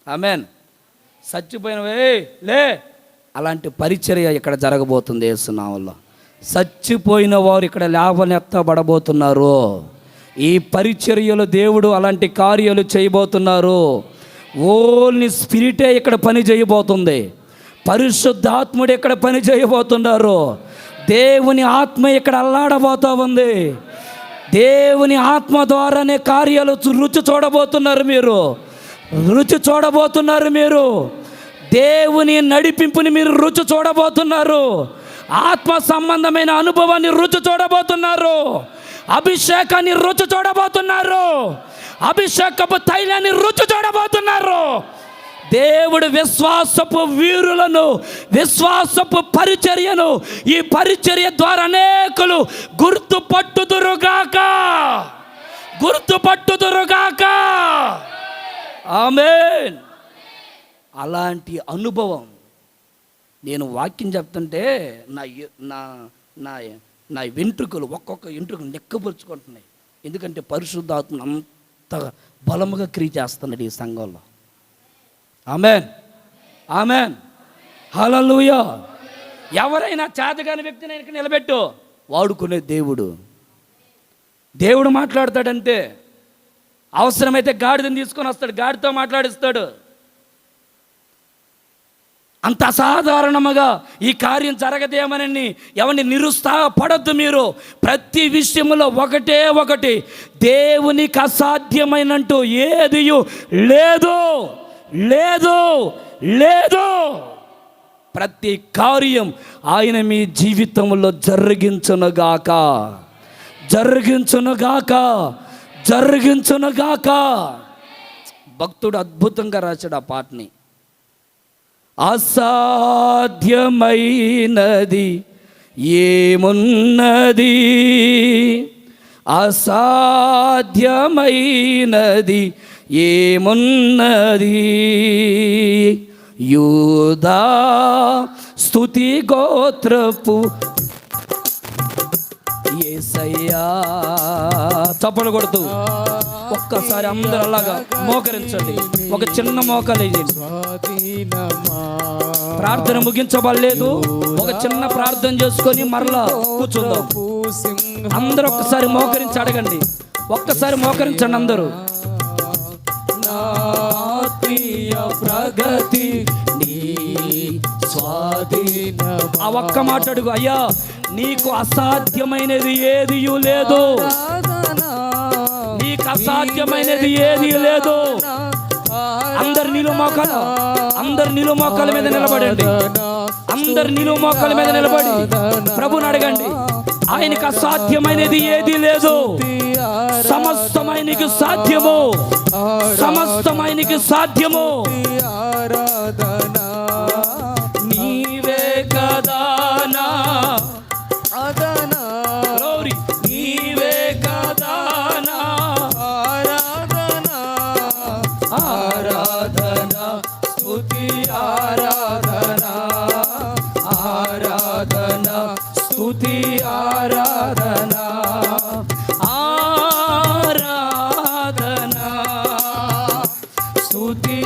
ఆమేన్. చచ్చిపోయినవే లే. అలాంటి పరిచర్య ఇక్కడ జరగబోతుంది యేసు నామములో. చచ్చిపోయిన వారు ఇక్కడ లేవనెత్తబడబోతున్నారు. ఈ పరిచర్యలో దేవుడు అలాంటి కార్యాలు చేయబోతున్నారు. ఓన్లీ స్పిరిటే ఇక్కడ పని చేయబోతుంది. పరిశుద్ధాత్ముడు ఇక్కడ పని చేయబోతున్నారు. దేవుని ఆత్మ ఇక్కడ అల్లాడబోతూ ఉంది. దేవుని ఆత్మ ద్వారానే కార్యాలు రుచి చూడబోతున్నారు మీరు. రుచి చూడబోతున్నారు మీరు. దేవుని నడిపింపుని మీరు రుచి చూడబోతున్నారు. ఆత్మ సంబంధమైన అనుభవాన్ని రుచి చూడబోతున్నారు. అభిషేకాన్ని రుచి చూడబోతున్నారు. అభిషేకపు తైలాన్ని రుచి చూడబోతున్నారు. దేవుడు విశ్వాసపు వీరులను, విశ్వాసపు పరిచర్యను, ఈ పరిచర్య ద్వారా అనేకులు గుర్తుపట్టుదురుగాక, గుర్తుపట్టుదురుగాక. ఆమేన్. అలాంటి అనుభవం నేను వాక్యం చెప్తుంటే నా వెంట్రుకలు ఒక్కొక్క వెంట్రుకలు లెక్కపరుచుకుంటున్నాయి. ఎందుకంటే పరిశుద్ధాత్మను అంత బలముగా క్రియ చేస్తున్నాడు ఈ సంఘంలో. ఆమేన్, ఆమేన్, హల్లెలూయా. ఎవరైనా చేతగాని వ్యక్తిని ఆయనకి నిలబెట్టు, వాడుకునే దేవుడు. దేవుడు మాట్లాడతాడంటే, అవసరమైతే గాడిదని తీసుకొని వస్తాడు, గాడితో మాట్లాడిస్తాడు. అంత అసాధారణముగా ఈ కార్యం జరగదేమనని ఎవరిని నిరుత్సాహపడద్దు మీరు. ప్రతి విషయంలో ఒకటే ఒకటి, దేవునికి అసాధ్యమైనట్టు ఏది లేదు, లేదు, లేదు. ప్రతి కార్యం ఆయన మీ జీవితంలో జరిగించునుగాక, జరిగించునుగాక, జరిగించునుగాక. భక్తుడు అద్భుతంగా రాశాడు ఆ పాటని. అసాధ్యమైనది ఏమున్నది, అసాధ్యమైనది ఏమున్నది? యూదా స్తుతి గోత్రపు యేసయ్యా. చప్పలు కొడుతూ ఒక్కసారి అందరూ అలాగా మోకరించండి. ఒక చిన్న మోకలేదు. ప్రార్థన ముగించబడలేదు. ఒక చిన్న ప్రార్థన చేసుకొని మరలా కూర్చుందాం. అందరూ ఒక్కసారి మోకరించి అడగండి. ఒక్కసారి మోకరించండి అందరూ. ప్రగతి ఆ ఒక్క మాట అడుగు. అయ్యా, నీకు అసాధ్యమైనది ఏది లేదు. నీకు అసాధ్యమైనది ఏది లేదు. అందరు నిలువు మోకాల మీద నిలబడండి. అందరు నిలువు మోకాల మీద నిలబడి ప్రభుని అడగండి. ఆయనకు అసాధ్యమైనది ఏది లేదు. సమస్తమైనకి సాధ్యము. సమస్తమైనకి సాధ్యము. నీవే కదా నా గ్లోరీ. నీవే కదా నా ఆరాధన స్తుతి ఆరాధన ఆరాధన స్తుతి ఆరాధన ఆరాధన స్తుతి.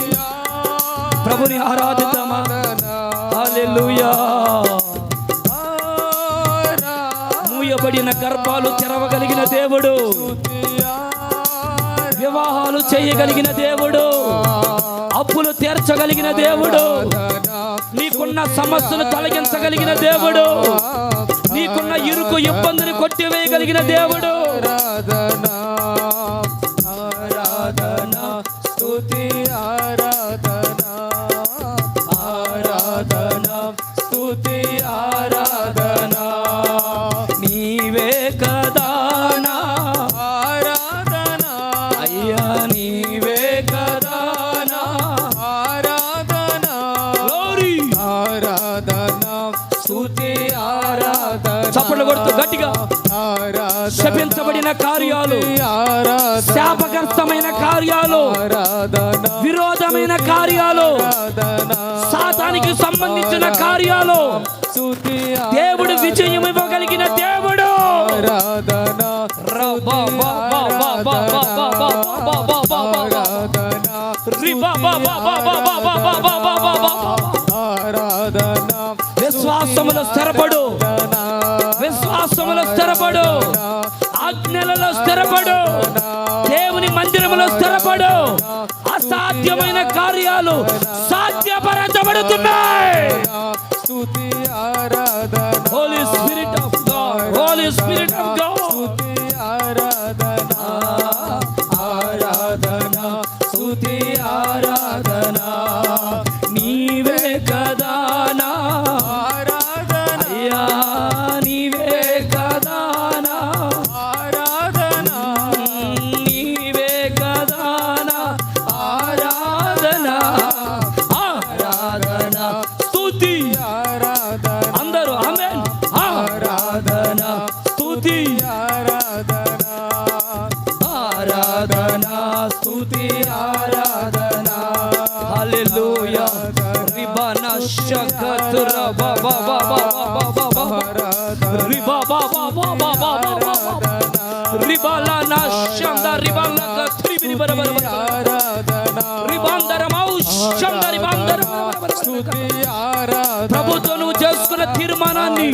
ప్రభుని ఆరాధిద్దామా? హల్లెలూయా. మూయబడిన గర్భాలు తెరవగలిగిన దేవుడు, వివాహాలు చేయగలిగిన దేవుడు, అప్పులు తీర్చగలిగిన దేవుడు, నీకున్న సమస్యలు తొలగించగలిగిన దేవుడు, నీకున్న ఇరుకు ఇబ్బందిని కొట్టివేయగలిగిన దేవుడు. ఆరాధన స్తుతి ఆరాధన ఆరాధన స్తుతి ఆరాధన. నీవే కదా నా ఆరాధన. అయ్యా, నీవే కదా నా ఆరాధన. గ్లోరీ. ఆరాధన స్తుతి ఆరాధన. చప్పట్లు కొడుతూ గట్టిగా. శపించబడిన కార్యాలు, శాపగ్రస్తమైన కార్యాలు, విరోధమైన కార్యాలు, సాతానికి సంబంధించిన కార్యాలు దేవుడు విజయం ఇవ్వగలిగిన దేవుడు. విశ్వాసములో స్థిరపడు. విశ్వాసములో స్థిరపడు. ఆజ్ఞలలో స్థిరపడు. దేవుని మందిరములో స్థిరపడు. అసాధ్యమైన కార్యాలు సాధ్యపరచబడుతున్నాయి. Holy spirit of God, holy spirit of God. ఆరాధన స్తుతి ఆరాధన. నీవే కదా నా ఆరాధన. అయ్యా, నీవే కదా నా ఆరాధన. నీవే కదా నా ఆరాధన ఆరాధన స్తుతి ఆరాధన. అందరూ ఆమేన్. ఆరాధన స్తుతి ఆరాధన ఆరాధన స్తుతి ఆరాధన. హల్లెలూయా. రిబానా షకతుర బాబా బాబా బాబా బాబా రిబా బాబా బాబా బాబా రిబాలా నా షంద రిబాలా త్రిబిరి బరబర ఆరాధన రిబాందర మౌ షంద రిబాందర స్తుతి ఆరాధన. ప్రభుతో నువ్వు చేసుకున్న తీర్మానాన్ని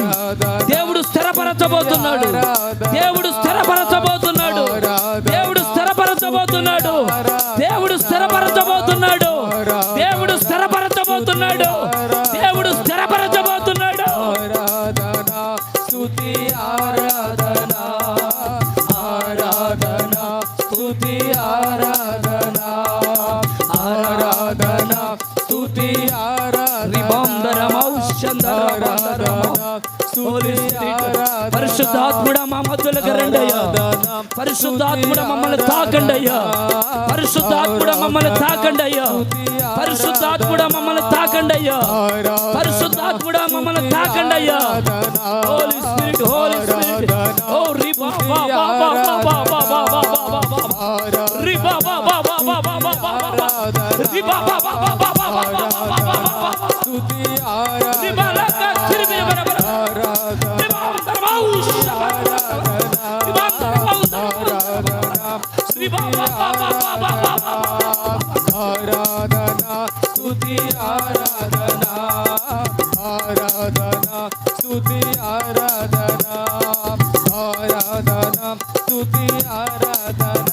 దేవుడు స్థిరపరచబోతున్నాడు. దేవుడు స్థిరపరచబోతున్నాడు. దేవుడు స్థిరపరచబోతున్నాడు. దేవుడు స్థిరపరచబోతున్నాడు. దేవుడు స్థిరపరచబోతున్నాడు. దేవుడు స్థిరపరచబోతున్నాడు. ఆరాధన స్తుతి ఆరాధన ఆరాధన స్తుతి ఆరాధన ఆరాధన స్తుతి ఆరాధన. రిబందర మౌషందర పరిశుద్ధాత్ముడా మా మధ్యలోకి రండయ్యా. పరిశుద్ధాత్ముడా మమ్మల్ని తాకండయ్యా. పరిశుద్ధాత్ముడా మమ్మల్ని తాకండయ్యా. పరిశుద్ధాత్ముడా మమ్మల్ని తాకండి. తాకండి అయ్యా. పరిశుద్ధాత్ముడా మమ్మల్ని తాకండి అయ్యా. Holy spirit, holy spirit. ఓ రిబా బా బా బా బా బా బా బా బా బా బా బా. రిబా బా బా బా బా బా బా బా బా. రిబా బా బా బా బా బా బా బా బా బా. స్తుతి ఆరాధన. రిబా లక చిరిబి బరబర. రిబా దర్బావు శబర. రిబా దర్బావు ఆరాధన. రిబా బా బా బా బా బా బా. ఆరాధన స్తుతి ఆరాధన. ఆరాధన స్తుతి ఆరాధన. ఆరాధన స్తుతి ఆరాధన.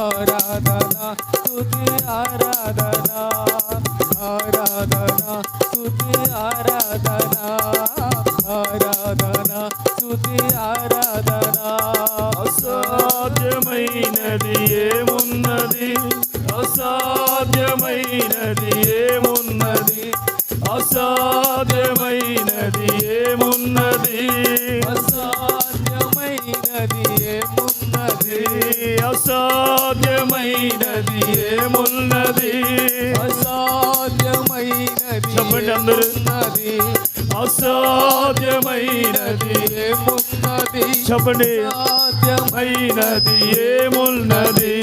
ఆరాధన స్తుతి ఆరాధన. ఆరాధన స్తుతి ఆరాధన. ఆరాధన స్తుతి ఆరాధన. అసాధ్యమైనది ఏమున్నది? అసాధ్యమైనది ఏమున్నది? అసాధ్యమైనది ఏమున్నది? అసాధ్యమైనది ఏమున్నది? అసాధ్యమైనది ఏమున్నది? అసాధ్యమైనది చెప్పండి అందరూ. అసాధ్యమైనది ఏమున్నది? చెప్పండి. అసాధ్యమైనది ఏమున్నది?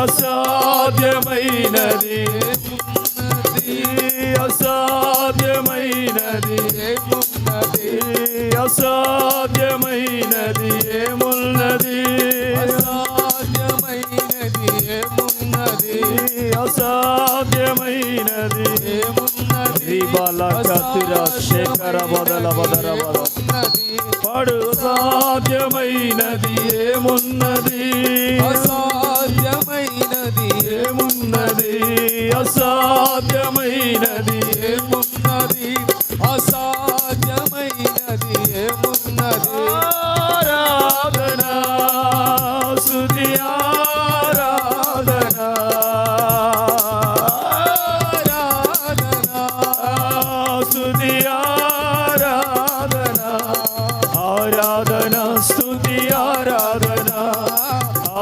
అసాధ్యమైనది ఏమున్నది? అసాధ్యమైనది ఏమున్నది? అసాధ్యమైనది ఏమున్నది? అసాధ్యమైనది ఏమున్నది? అసాధ్యమైనది ఏమున్నది? బాలకతిరా శేఖర బదల బదర బద పాడు. అసాధ్యమైనది ఏమున్నది? అసాధ్యమైనది ఏమున్నది? అసాధ్యమైనది ఏమున్నది? అసాధ్యమైనది ఏమున్నది? ఆరాధన స్తుతి ఆరాధన. ఆరాధన స్తుతి ఆరాధన. ఆరాధన స్తుతి ఆరాధన.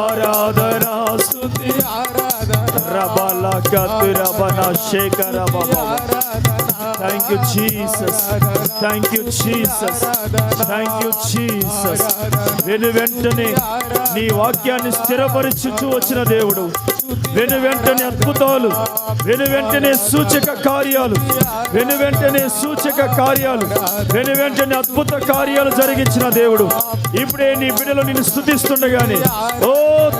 ఆరాధన స్తుతి ఆరాధన. రబల కతురబన శేఖర బాబా. Thank you Jesus. Thank you Jesus. Thank you Jesus. వెను వెంటనే నీ వాక్యాన్ని స్థిరపరిచుచూ వచ్చిన దేవుడు, వెను వెంటనే అద్భుతాలు, వెను వెంటనే సూచక కార్యాలు, వెను వెంటనే సూచక కార్యాలు, వెను వెంటనే అద్భుత కార్యాలు జరిగించిన దేవుడు ఇప్పుడే నీ బిడ్డలు నిన్ను స్తుతిస్తుండగానే, ఓ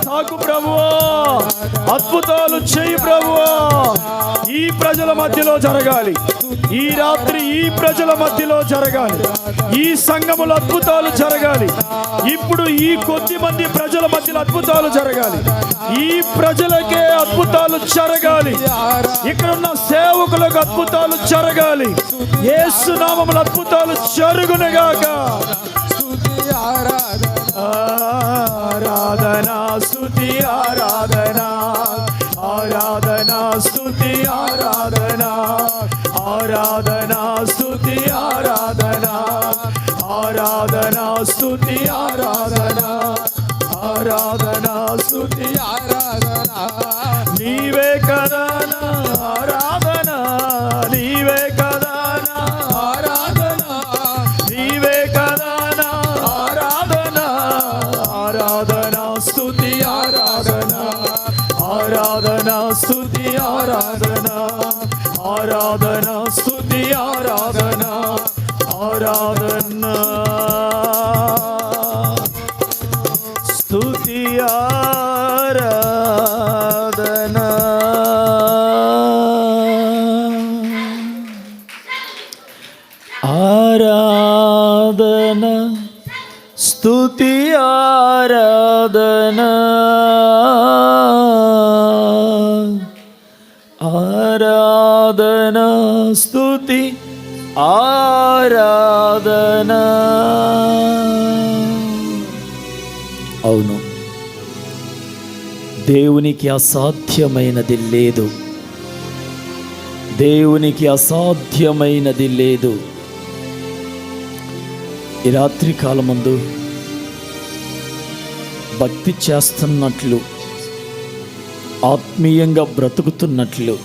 తాకు ప్రభువా, అద్భుతాలు చేయి ప్రభువా. ఈ ప్రజల మధ్యలో జరగాలి, ఈ రాత్రి ఈ ప్రజల మధ్యలో జరగాలి, ఈ సంఘములో అద్భుతాలు జరగాలి. ఇప్పుడు ఈ కొద్ది మంది ప్రజల మధ్యలో అద్భుతాలు జరగాలి. ఈ ప్రజలకే అద్భుతాలు జరగాలి. ఇక్కడ ఉన్న సేవకులకు అద్భుతాలు జరగాలి. యేసు నామములో అద్భుతాలు జరుగునుగాక. ఆరాధన స్తుతి ఆరాధన. ఆరాధన స్తుతి ఆరాధన. ఆరాధన స్తుతి ఆరాధన. ఆరాధన స్తుతి ఆరాధన. ఆరాధన స్తుతి ఆరాధన. నీవే కదా నా ఆరాధన, నీవే కదా నా ఆరాధన, నీవే కదా నా ఆరాధన. ఆరాధన స్తుతి ఆరాధన. ఆరాధన స్తుతి ఆరాధన. ఆరాధన స్తుతి ఆరాధన. ఆరాధన స్తుతి ఆరాధన. ఆరాధన స్తుతి ఆరాధన. ఆరాధన స్తుతి ఆరాధన. అవును, దేవునికి అసాధ్యమైనది లేదు, దేవునికి అసాధ్యమైనది లేదు. ఈ రాత్రి కాలమందు భక్తి చేస్తున్నట్లు, ఆత్మీయంగా బ్రతుకుతున్నట్లు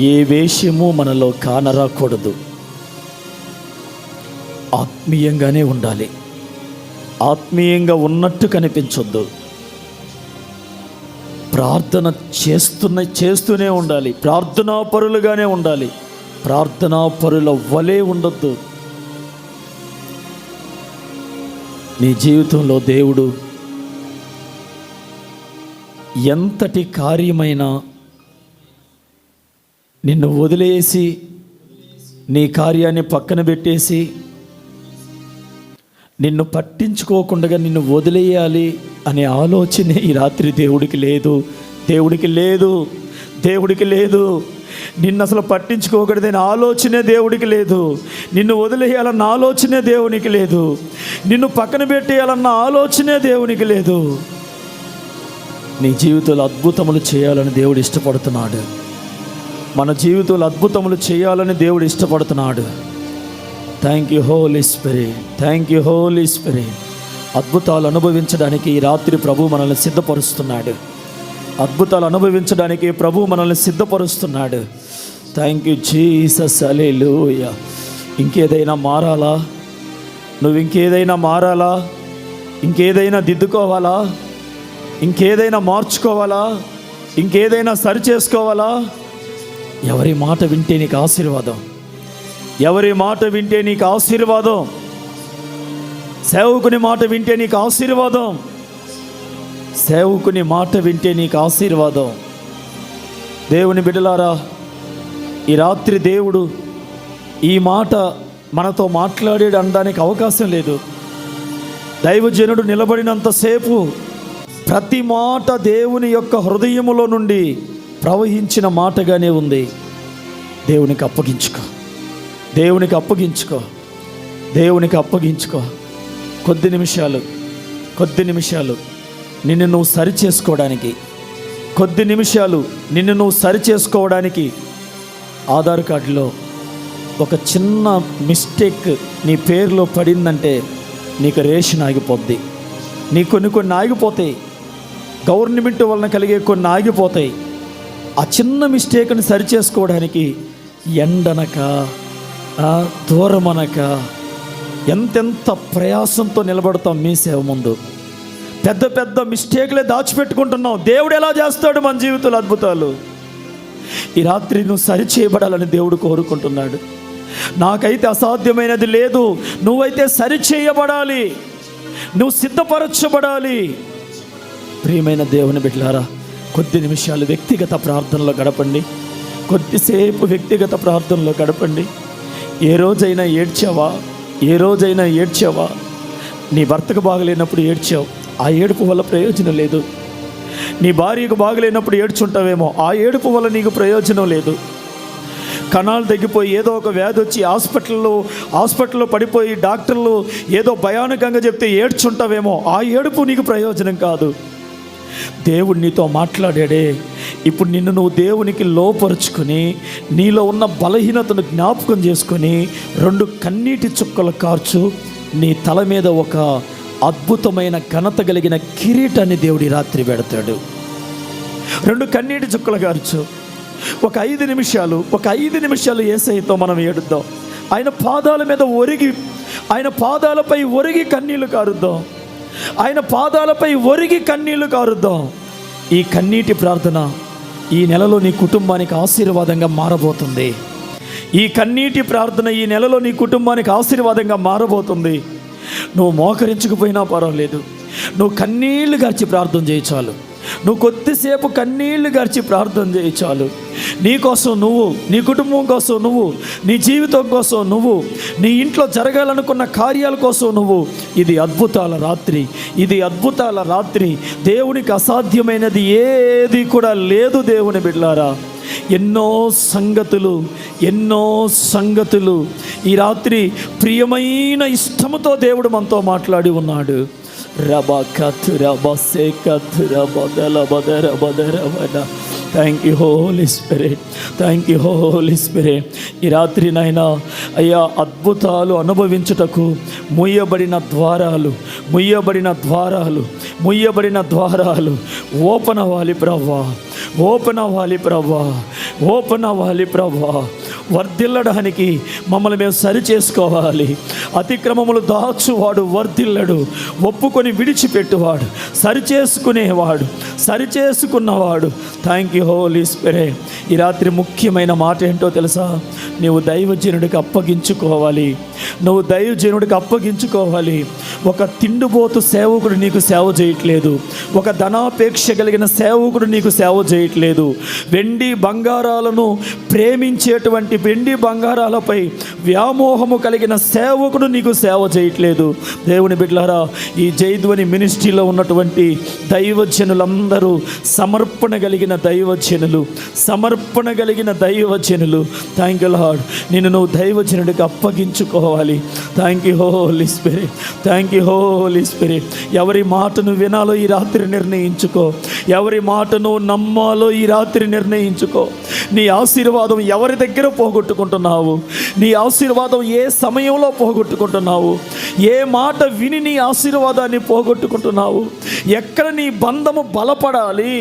ఏ వేషము మనలో కానరాకూడదు. ఆత్మీయంగానే ఉండాలి. ఆత్మీయంగా ఉన్నట్టు కనిపించొద్దు. ప్రార్థన చేస్తూనే ఉండాలి. ప్రార్థనా పరులుగానే ఉండాలి. ప్రార్థనా పరుల వలె ఉండొద్దు. నీ జీవితంలో దేవుడు ఎంతటి కార్యమైనా నిన్ను వదిలేసి, నీ కార్యాన్ని పక్కన పెట్టేసి, నిన్ను పట్టించుకోకుండా నిన్ను వదిలేయాలి అనే ఆలోచనే ఈ రాత్రి దేవుడికి లేదు. దేవుడికి లేదు. దేవుడికి లేదు. నిన్ను అసలు పట్టించుకోకూడదనే ఆలోచనే దేవుడికి లేదు. నిన్ను వదిలేయాలన్న ఆలోచనే దేవునికి లేదు. నిన్ను పక్కన పెట్టేయాలన్న ఆలోచనే దేవునికి లేదు. నీ జీవితంలో అద్భుతములు చేయాలని దేవుడు ఇష్టపడుతున్నాడు. మన జీవితంలో అద్భుతములు చేయాలని దేవుడు ఇష్టపడుతున్నాడు. Thank you Holi spirit. Thank you Holi Spirit. అద్భుతాలు అనుభవించడానికి ఈ రాత్రి ప్రభు మనల్ని సిద్ధపరుస్తున్నాడు. అద్భుతాలు అనుభవించడానికి ప్రభు మనల్ని సిద్ధపరుస్తున్నాడు. Thank you Jesus. హల్లెలూయా. ఇంకేదైనా మారాలా? నువ్వు ఇంకేదైనా మారాలా? ఇంకేదైనా దిద్దుకోవాలా? ఇంకేదైనా మార్చుకోవాలా? ఇంకేదైనా సరి చేసుకోవాలా? ఎవరి మాట వింటే నీకు ఆశీర్వాదం. ఎవరి మాట వింటే నీకు ఆశీర్వాదం. సేవకుని మాట వింటే నీకు ఆశీర్వాదం. సేవకుని మాట వింటే నీకు ఆశీర్వాదం. దేవుని బిడ్డలారా, ఈ రాత్రి దేవుడు ఈ మాట మనతో మాట్లాడాడు అనడానికి అవకాశం లేదు. దైవజనుడు నిలబడినంతసేపు ప్రతి మాట దేవుని యొక్క హృదయములో నుండి ప్రవహించిన మాటగానే ఉంది. దేవునికి అప్పగించుకో. దేవునికి అప్పగించుకో. దేవునికి అప్పగించుకో. కొద్ది నిమిషాలు నిన్ను నువ్వు సరి చేసుకోవడానికి, కొద్ది నిమిషాలు నిన్ను నువ్వు సరి చేసుకోవడానికి ఆధార్ కార్డులో ఒక చిన్న మిస్టేక్ నీ పేరులో పడిందంటే నీకు రేషన్ ఆగిపోద్ది. నీ కొన్ని ఆగిపోతాయి. గవర్నమెంట్ వలన కలిగే కొన్ని ఆగిపోతాయి. ఆ చిన్న మిస్టేక్ని సరి చేసుకోవడానికి ఎండనక దూరమనక ఎంతెంత ప్రయాసంతో నిలబడతాం మీ సేవ ముందు. పెద్ద పెద్ద మిస్టేక్లే దాచిపెట్టుకుంటున్నాం. దేవుడు ఎలా చేస్తాడు మన జీవితంలో అద్భుతాలు? ఈ రాత్రి నువ్వు సరి చేయబడాలని దేవుడు కోరుకుంటున్నాడు. నాకైతే అసాధ్యమైనది లేదు. నువ్వైతే సరి చేయబడాలి. నువ్వు సిద్ధపరచబడాలి. ప్రియమైన దేవుని బిడ్డలారా, కొద్ది నిమిషాలు వ్యక్తిగత ప్రార్థనలో గడపండి. కొద్దిసేపు వ్యక్తిగత ప్రార్థనలో గడపండి. ఏ రోజైనా ఏడ్చావా? నీ భర్తకు బాగలేనప్పుడు ఏడ్చావు. ఆ ఏడుపు వల్ల ప్రయోజనం లేదు. నీ భార్యకు బాగలేనప్పుడు ఏడ్చుంటావేమో. ఆ ఏడుపు వల్ల నీకు ప్రయోజనం లేదు. కణాలు తగ్గిపోయి ఏదో ఒక వ్యాధి వచ్చి హాస్పిటల్లో పడిపోయి డాక్టర్లు ఏదో భయానకంగా చెప్తే ఏడ్చుంటావేమో. ఆ ఏడుపు నీకు ప్రయోజనం కాదు. దేవుడు నీతో మాట్లాడాడే. ఇప్పుడు నిన్ను నువ్వు దేవునికి లోపరుచుకొని నీలో ఉన్న బలహీనతను జ్ఞాపకం చేసుకొని 2 కన్నీటి చుక్కలు కార్చు. నీ తల మీద ఒక అద్భుతమైన ఘనత కలిగిన కిరీటాన్ని దేవుడి రాత్రి పెడతాడు. 2 కన్నీటి చుక్కలు కార్చు. ఒక 5 నిమిషాలు యేసయ్యతో మనం ఏడుద్దాం. ఆయన పాదాలపై ఒరిగి కన్నీళ్లు కారుద్దాం. ఆయన పాదాలపై ఒరిగి కన్నీళ్లు కారుద్దాం. ఈ కన్నీటి ప్రార్థన ఈ నెలలో నీ కుటుంబానికి ఆశీర్వాదంగా మారబోతుంది. ఈ కన్నీటి ప్రార్థన ఈ నెలలో నీ కుటుంబానికి ఆశీర్వాదంగా మారబోతుంది. నువ్వు మోకరించకపోయినా పర్వాలేదు. నువ్వు కన్నీళ్లు గార్చి ప్రార్థన చేయచాలు. నువ్వు కొద్దిసేపు కన్నీళ్లు గార్చి ప్రార్థన చేయచాలు. నీ కోసం నువ్వు, నీ కుటుంబం కోసం నువ్వు, నీ జీవితం కోసం నువ్వు, నీ ఇంట్లో జరగాలనుకున్న కార్యాల కోసం నువ్వు. ఇది అద్భుతాల రాత్రి. దేవునికి అసాధ్యమైనది ఏది కూడా లేదు. దేవుని బిడ్డలారా, ఎన్నో సంగతులు ఈ రాత్రి ప్రియమైన ఇష్టముతో దేవుడు మనతో మాట్లాడి ఉన్నాడు. Thank you Holi spirit. ఈ రాత్రి నాయనా అయ్యా, అద్భుతాలు అనుభవించుటకు ముయ్యబడిన ద్వారాలు ఓపెన్ అవ్వాలి ప్రవ్వా. ఓపెన్ అవ్వాలి ప్రభువా. వర్ధిల్లడానికి మమ్మల్ని మేము సరి చేసుకోవాలి. అతిక్రమములు దాచువాడు వర్ధిల్లడు, ఒప్పుకొని విడిచిపెట్టువాడు సరి చేసుకునేవాడు, సరి చేసుకున్నవాడు. Thank you Holi spirit. ఈ రాత్రి ముఖ్యమైన మాట ఏంటో తెలుసా? నువ్వు దైవజనుడికి అప్పగించుకోవాలి. నువ్వు దైవజనుడికి అప్పగించుకోవాలి. ఒక తిండిపోతు సేవకుడు నీకు సేవ చేయట్లేదు. ఒక ధనాపేక్ష కలిగిన సేవకుడు నీకు సేవ చేయట్లేదు. వెండి బంగారాలను ప్రేమించేటువంటి వెండి బంగారాలపై వ్యామోహము కలిగిన సేవకుడు నీకు సేవ చేయట్లేదు. దేవుని బిడ్డలారా, ఈ జైధ్వని మినిస్ట్రీలో ఉన్నటువంటి దైవజనులందరూ సమర్పణ కలిగిన దైవజనులు, సమర్పణ కలిగిన దైవజనులు. Thank you Lord. నువ్వు దైవజనుడికి అప్పగించుకోవాలి. Thank you Holi spirit, thank you Holi spirit. ఎవరి మాటను వినాలో ఈ రాత్రి నిర్ణయించుకో. ఎవరి మాటను నమ్మాలో ఈ రాత్రి నిర్ణయించుకో. నీ ఆశీర్వాదం ఎవరి దగ్గర పోగొట్టుకుంటున్నావు? నీ ఆశీర్వాదం ఏ సమయంలో పోగొట్టుకుంటున్నావు? ఏ మాట విని నీ ఆశీర్వాదాన్ని పోగొట్టుకుంటున్నావు? ఎక్కడ నీ బంధము బలపడాలి?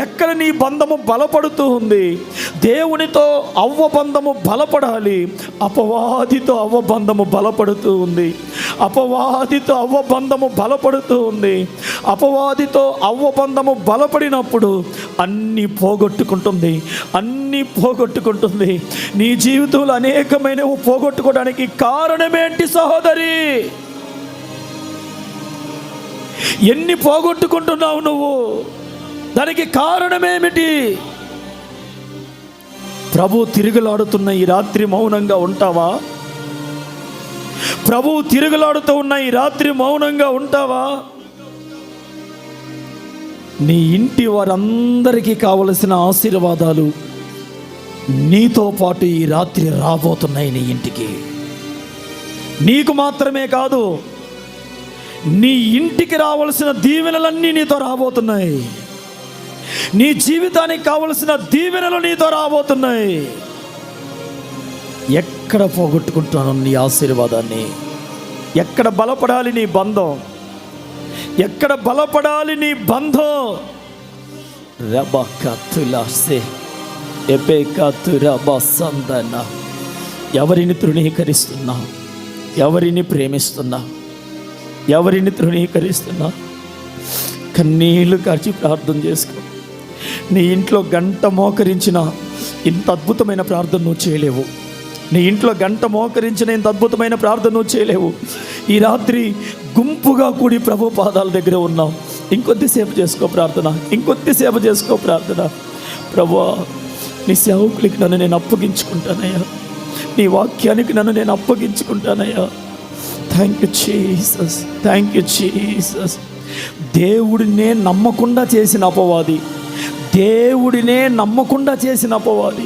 ఎక్కడ నీ బంధము బలపడుతూ ఉంది? దేవునితో అవ్వ బంధము బలపడాలి, అపవాదితో అవ్వ బంధము బలపడుతూ ఉంది. అపవాదితో అవ్వ బంధము బలపడుతూ ఉంది. అపవాదితో అవ్వ బంధము బలపడినప్పుడు అన్నీ పోగొట్టుకుంటుంది, అన్నీ పోగొట్టుకుంటుంది. నీ జీవితంలో అనేకమైనవి పోగొట్టుకోవడానికి కారణమేంటి సహోదరి? ఎన్ని పోగొట్టుకుంటున్నావు నువ్వు? దానికి కారణమేమిటి? ప్రభు తిరుగులాడుతున్న ఈ రాత్రి మౌనంగా ఉంటావా? ప్రభు తిరుగులాడుతూ ఉన్న ఈ రాత్రి మౌనంగా ఉంటావా? నీ ఇంటి వారందరికీ కావలసిన ఆశీర్వాదాలు నీతో పాటు ఈ రాత్రి రాబోతున్నాయి. నీ ఇంటికి, నీకు మాత్రమే కాదు, నీ ఇంటికి రావలసిన దీవెనలన్నీ నీతో రాబోతున్నాయి. నీ జీవితానికి కావలసిన దీవెనలు నీతో రాబోతున్నాయి. ఎక్కడ పోగొట్టుకుంటాను నీ ఆశీర్వాదాన్ని? ఎక్కడ బలపడాలి నీ బంధం? ఎక్కడ బలపడాలి నీ బంధం? ఎవరిని తృణీకరిస్తున్నా? ఎవరిని ప్రేమిస్తున్నా? ఎవరిని తృణీకరిస్తున్నా? కన్నీళ్లు కార్చి ప్రార్థన చేసుకో. నీ ఇంట్లో గంట మోకరించిన ఇంత అద్భుతమైన ప్రార్థన నువ్వు చేయలేవు. నీ ఇంట్లో గంట మోకరించిన ఇంత అద్భుతమైన ప్రార్థన నువ్వు చేయలేవు. ఈ రాత్రి గుంపుగా కూడి ప్రభు పాదాల దగ్గర ఉన్నాం. ఇంకొద్దిసేపు చేసుకో ప్రార్థన, ఇంకొద్దిసేపు చేసుకో ప్రార్థన. ప్రభువా, నీ సేవకులకి నన్ను నేను అప్పగించుకుంటానయ్యా. నీ వాక్యానికి నన్ను నేను అప్పగించుకుంటానయ్యా. Thank you Jesus, thank you Jesus. దేవుడినే నమ్మకుండా చేసిన అపవాది, దేవుడినే నమ్మకుండా చేసిన అపవాది.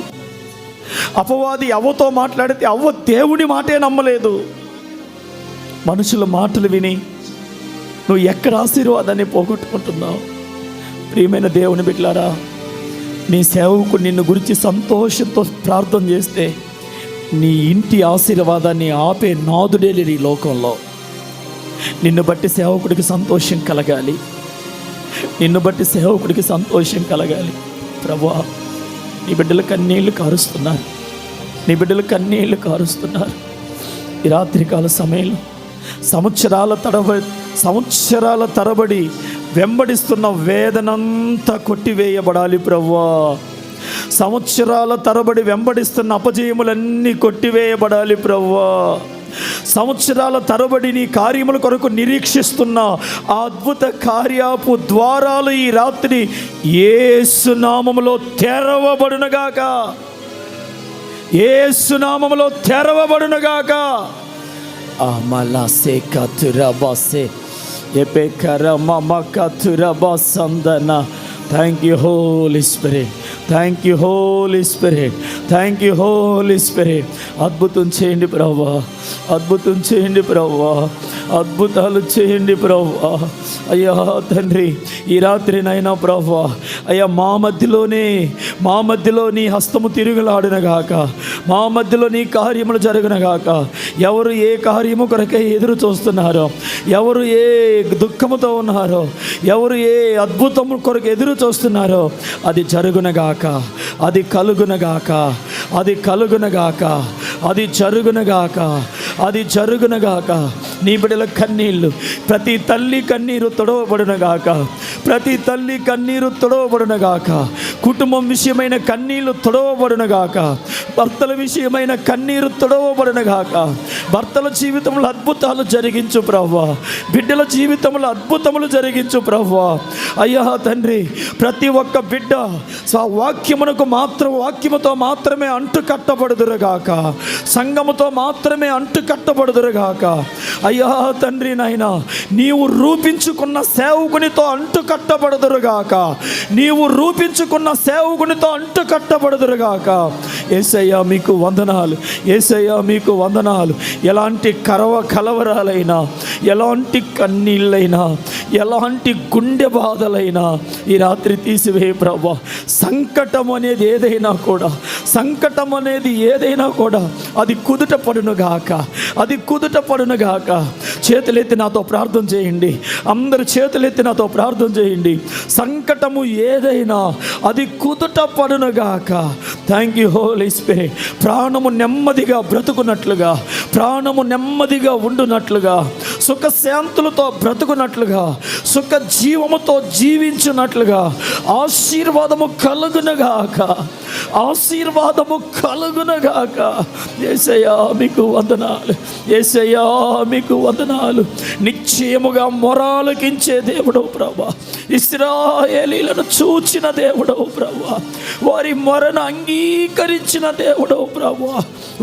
అపవాది అవ్వతో మాట్లాడితే అవ్వ దేవుడి మాటే నమ్మలేదు. మనుషుల మాటలు విని నువ్వు ఎక్కడ ఆశీర్వాదాన్ని పోగొట్టుకుంటున్నావు? ప్రియమైన దేవుని బిడ్డలారా, నీ సేవకు నిన్ను గురించి సంతోషంతో ప్రార్థన చేస్తే నీ ఇంటి ఆశీర్వాదాన్ని ఆపే నాదుడే లేడు ఈ లోకంలో. నిన్ను బట్టి సేవకుడికి సంతోషం కలగాలి, నిన్ను బట్టి సేవకుడికి సంతోషం కలగాలి. ప్రభువా, నీ బిడ్డలు కన్నీళ్లు కారుస్తున్నారు, నీ బిడ్డలు కన్నీళ్లు కారుస్తున్నారు. ఈ రాత్రికాల సమయంలో సంవత్సరాల తరబడి వెంబడిస్తున్న వేదనంతా కొట్టివేయబడాలి ప్రభువా. సంవత్సరాల తరబడి వెంబడిస్తున్న అపజయములన్నీ కొట్టివేయబడాలి ప్రభువా. సంవత్సరాల తరబడి నీ కార్యముల కొరకు నిరీక్షిస్తున్న ఆ అద్భుత కార్యాపు ద్వారాలు ఈ రాత్రి యేసు నామములో తెరవబడునుగాక, యేసు నామములో తెరవబడునుగాక. అమలాసే కతురబాసే ఎపెకరమమకతురబాసందన. Thank you Holi spirit, thank you Holi spirit, thank you Holi spirit. అద్భుతం చేయండి ప్రభువా, అద్భుతం చేయండి ప్రభువా, అద్భుతాలు చేయండి ప్రభువా. అయ్యా తండ్రి, ఈ రాత్రి నైనా ప్రభువా, అయ్యా మా మధ్యలో నీ హస్తము తిరుగులాడినగాక, మా మధ్యలో నీ కార్యములు జరుగునగాక. ఎవరు ఏ కార్యము కొరకై ఎదురు చూస్తున్నారో, ఎవరు ఏ దుఃఖముతో ఉన్నారో, ఎవరు ఏ అద్భుతము కొరకు ఎదురు చూస్తున్నారో అది జరుగునగాక, అది కలుగునగాక, అది కలుగునగాక, అది జరుగునగాక, అది జరుగునగాక. నీ బిడ్డల కన్నీళ్ళు, ప్రతి తల్లి కన్నీరు తొడవబడునగాక, ప్రతి తల్లి కన్నీరు తొడవబడునగాక. కుటుంబం విషయమైన కన్నీళ్లు తొడవబడునగాక, భర్తల విషయమైన కన్నీరు తొడవబడునగాక. భర్తల జీవితంలో అద్భుతాలు జరిగించు ప్రభువా, బిడ్డల జీవితంలో అద్భుతములు జరిగించు ప్రభువా. అయ్యా తండ్రి, ప్రతి ఒక్క బిడ్డ వాక్యముతో మాత్రమే అంటు కట్టబడుదురుగాక, సంఘముతో మాత్రమే అంటు కట్టబడుదురుగాక. అయ్యా తండ్రి నాయన, నీవు రూపించుకున్న సేవకునితో అంటు కట్టబడుదురుగాక, నీవు రూపించుకున్న సేవకునితో అంటు కట్టబడుదురుగాక. యేసయ్యా మీకు వందనాలు, యేసయ్యా మీకు వందనాలు. ఎలాంటి కలవరాలైనా, ఎలాంటి కన్నీళ్ళైనా, ఎలాంటి గుండె బాధలైనా ఈ రాత్రి తీసివే ప్రభా. సంకటం అనేది ఏదైనా కూడా, సంకటం అనేది ఏదైనా కూడా అది కుదుట పడునుగాక, అది కుదుట పడునుగాక. చేతులెత్తి నాతో ప్రార్థన చేయండి, అందరు చేతులెత్తి నాతో ప్రార్థన చేయండి. సంకటము ఏదైనా అది కుదుట పడునుగాక. Thank you Holi spirit. ప్రాణము నెమ్మదిగా బ్రతుకున్నట్లుగా, ప్రాణము నెమ్మదిగా ఉండునట్లుగా, సుఖశాంతులతో బ్రతుకున్నట్లుగా, సుఖ జీవముతో జీవించున్నట్లుగా ఆశీర్వాదము కలుగునగాక, ఆశీర్వాదము కలుగునగాక. యేసయ్యా మీకు వందనాలు, యేసయ్యా మీకు వందనాలు. నిశ్చయముగా మొరాలకించే దేవుడవు ప్రభా, ఇశ్రాయేలీలను చూచిన దేవుడవు ప్రభా, వారి మొరను అంగీకరించిన దేవుడవు ప్రభా,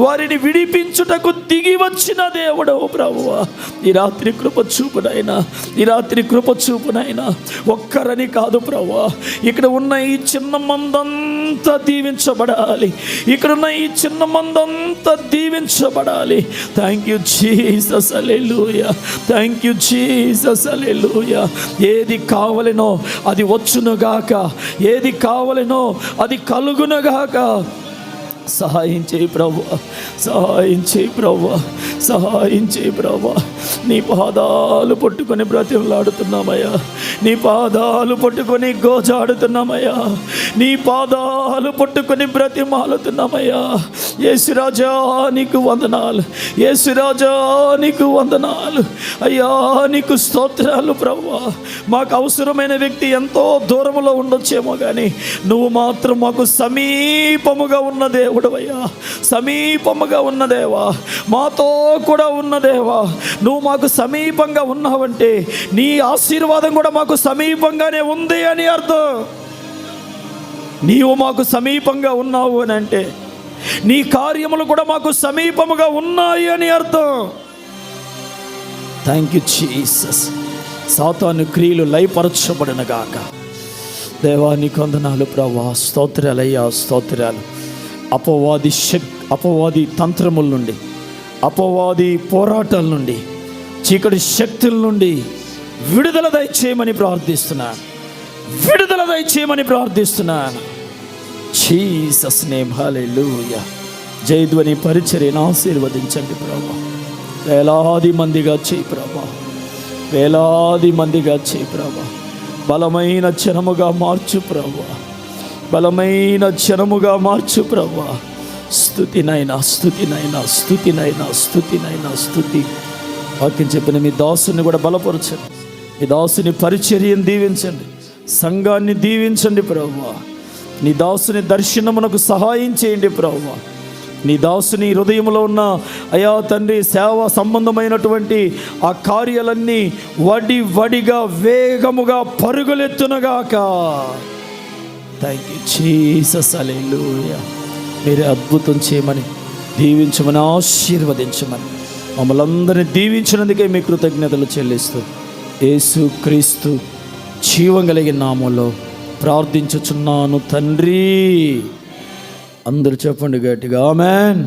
వారిని విడిపించుటకు దిగి వచ్చిన దేవుడవు ప్రభువా. ఈ రాత్రి కృప చూపునైనా, ఈ రాత్రి కృప చూపునైనా. ఒక్కరని కాదు ప్రభువా, ఇక్కడ ఉన్న ఈ చిన్న మందంతా దీవించబడాలి, ఇక్కడున్న ఈ చిన్న మందంతా దీవించబడాలి. Thank you Jesus, hallelujah. Thank you Jesus, hallelujah. ఏది కావలెనో అది వచ్చునుగాక, ఏది కావలెనో అది కలుగునుగాక. సహాయం చేయి ప్రభువా, సహాయం చేయి ప్రభువా, సహాయం చేయి ప్రభువా. నీ పాదాలు పట్టుకొని బ్రతిమలాడుతున్నామయ్యా, నీ పాదాలు పట్టుకొని గోజాడుతున్నామయ్యా, నీ పాదాలు పట్టుకొని బ్రతిమాలుతున్నామయ్యా. యేసురాజా నీకు వందనాలు, యేసురాజా నీకు వందనాలు. అయ్యా నీకు స్తోత్రాలు ప్రభువా. మాకు అవసరమైన వ్యక్తి ఎంతో దూరంలో ఉండొచ్చేమో కానీ నువ్వు మాత్రం మాకు సమీపముగా ఉన్న దేవుడవయ్యా, సమీపముగా ఉన్న దేవా, మాతో కూడా ఉన్న దేవా. నువ్వు మాకు సమీపంగా ఉన్నావంటే నీ ఆశీర్వాదం కూడా మాకు సమీపంగానే ఉంది అని అర్థం. నీవు మాకు సమీపంగా ఉన్నావు అని అంటే నీ కార్యములు కూడా మాకు సమీపముగా ఉన్నాయి అని అర్థం. Thank you Jesus. సాతాను క్రియలు లయపరచబడినగాక. దేవా నీకు వందనాలు ప్రభువా, స్తోత్రాలయ్యా, స్తోత్రాలు. అపవాది తంత్రముల నుండి, అపవాది పోరాటాల నుండి, చీకటి శక్తుల నుండి విడుదల దయచేయమని ప్రార్థిస్తున్నాను, విడుదల దయచేయమని ప్రార్థిస్తున్నాను. జీసస్ నేమ్, హల్లెలూయా. జయధ్వని పరిచర్యను ఆశీర్వదించండి ప్రభా. వేలాది మందిగా చేయి ప్రభా, వేలాది మందిగా చేయి ప్రభా. బలమైన జనముగా మార్చు ప్రభా, బలమైన జనముగా మార్చు ప్రభా. స్తుతినైనా, స్తుతినైనా, స్తుతినైనా, స్తుతినైనా, స్తుతి. వాక్యం చెప్పిన మీ దాసుని కూడా బలపరచండి, మీ దాసుని పరిచర్యను దీవించండి, సంఘాన్ని దీవించండి ప్రభువా. నీ దాసుని దర్శనమునకు సహాయం చేయండి ప్రభువా. నీ దాసుని హృదయంలో ఉన్న అయా తండ్రి సేవ సంబంధమైనటువంటి ఆ కార్యాలన్నీ వడిగా వేగముగా పరుగులెత్తునగాక. థ్యాంక్ యూ జీసస్, హల్లెలూయా. మీరే అద్భుతం చేయమని, దీవించమని, ఆశీర్వదించమని, మమ్మల్ని అందరినీ దీవించినందుకే మీ కృతజ్ఞతలు చెల్లిస్తూ యేసు క్రీస్తు జీవం కలిగిన నామములో ప్రార్థించుచున్నాను తండ్రి. అందరూ చెప్పండి గట్టిగా, ఆమేన్.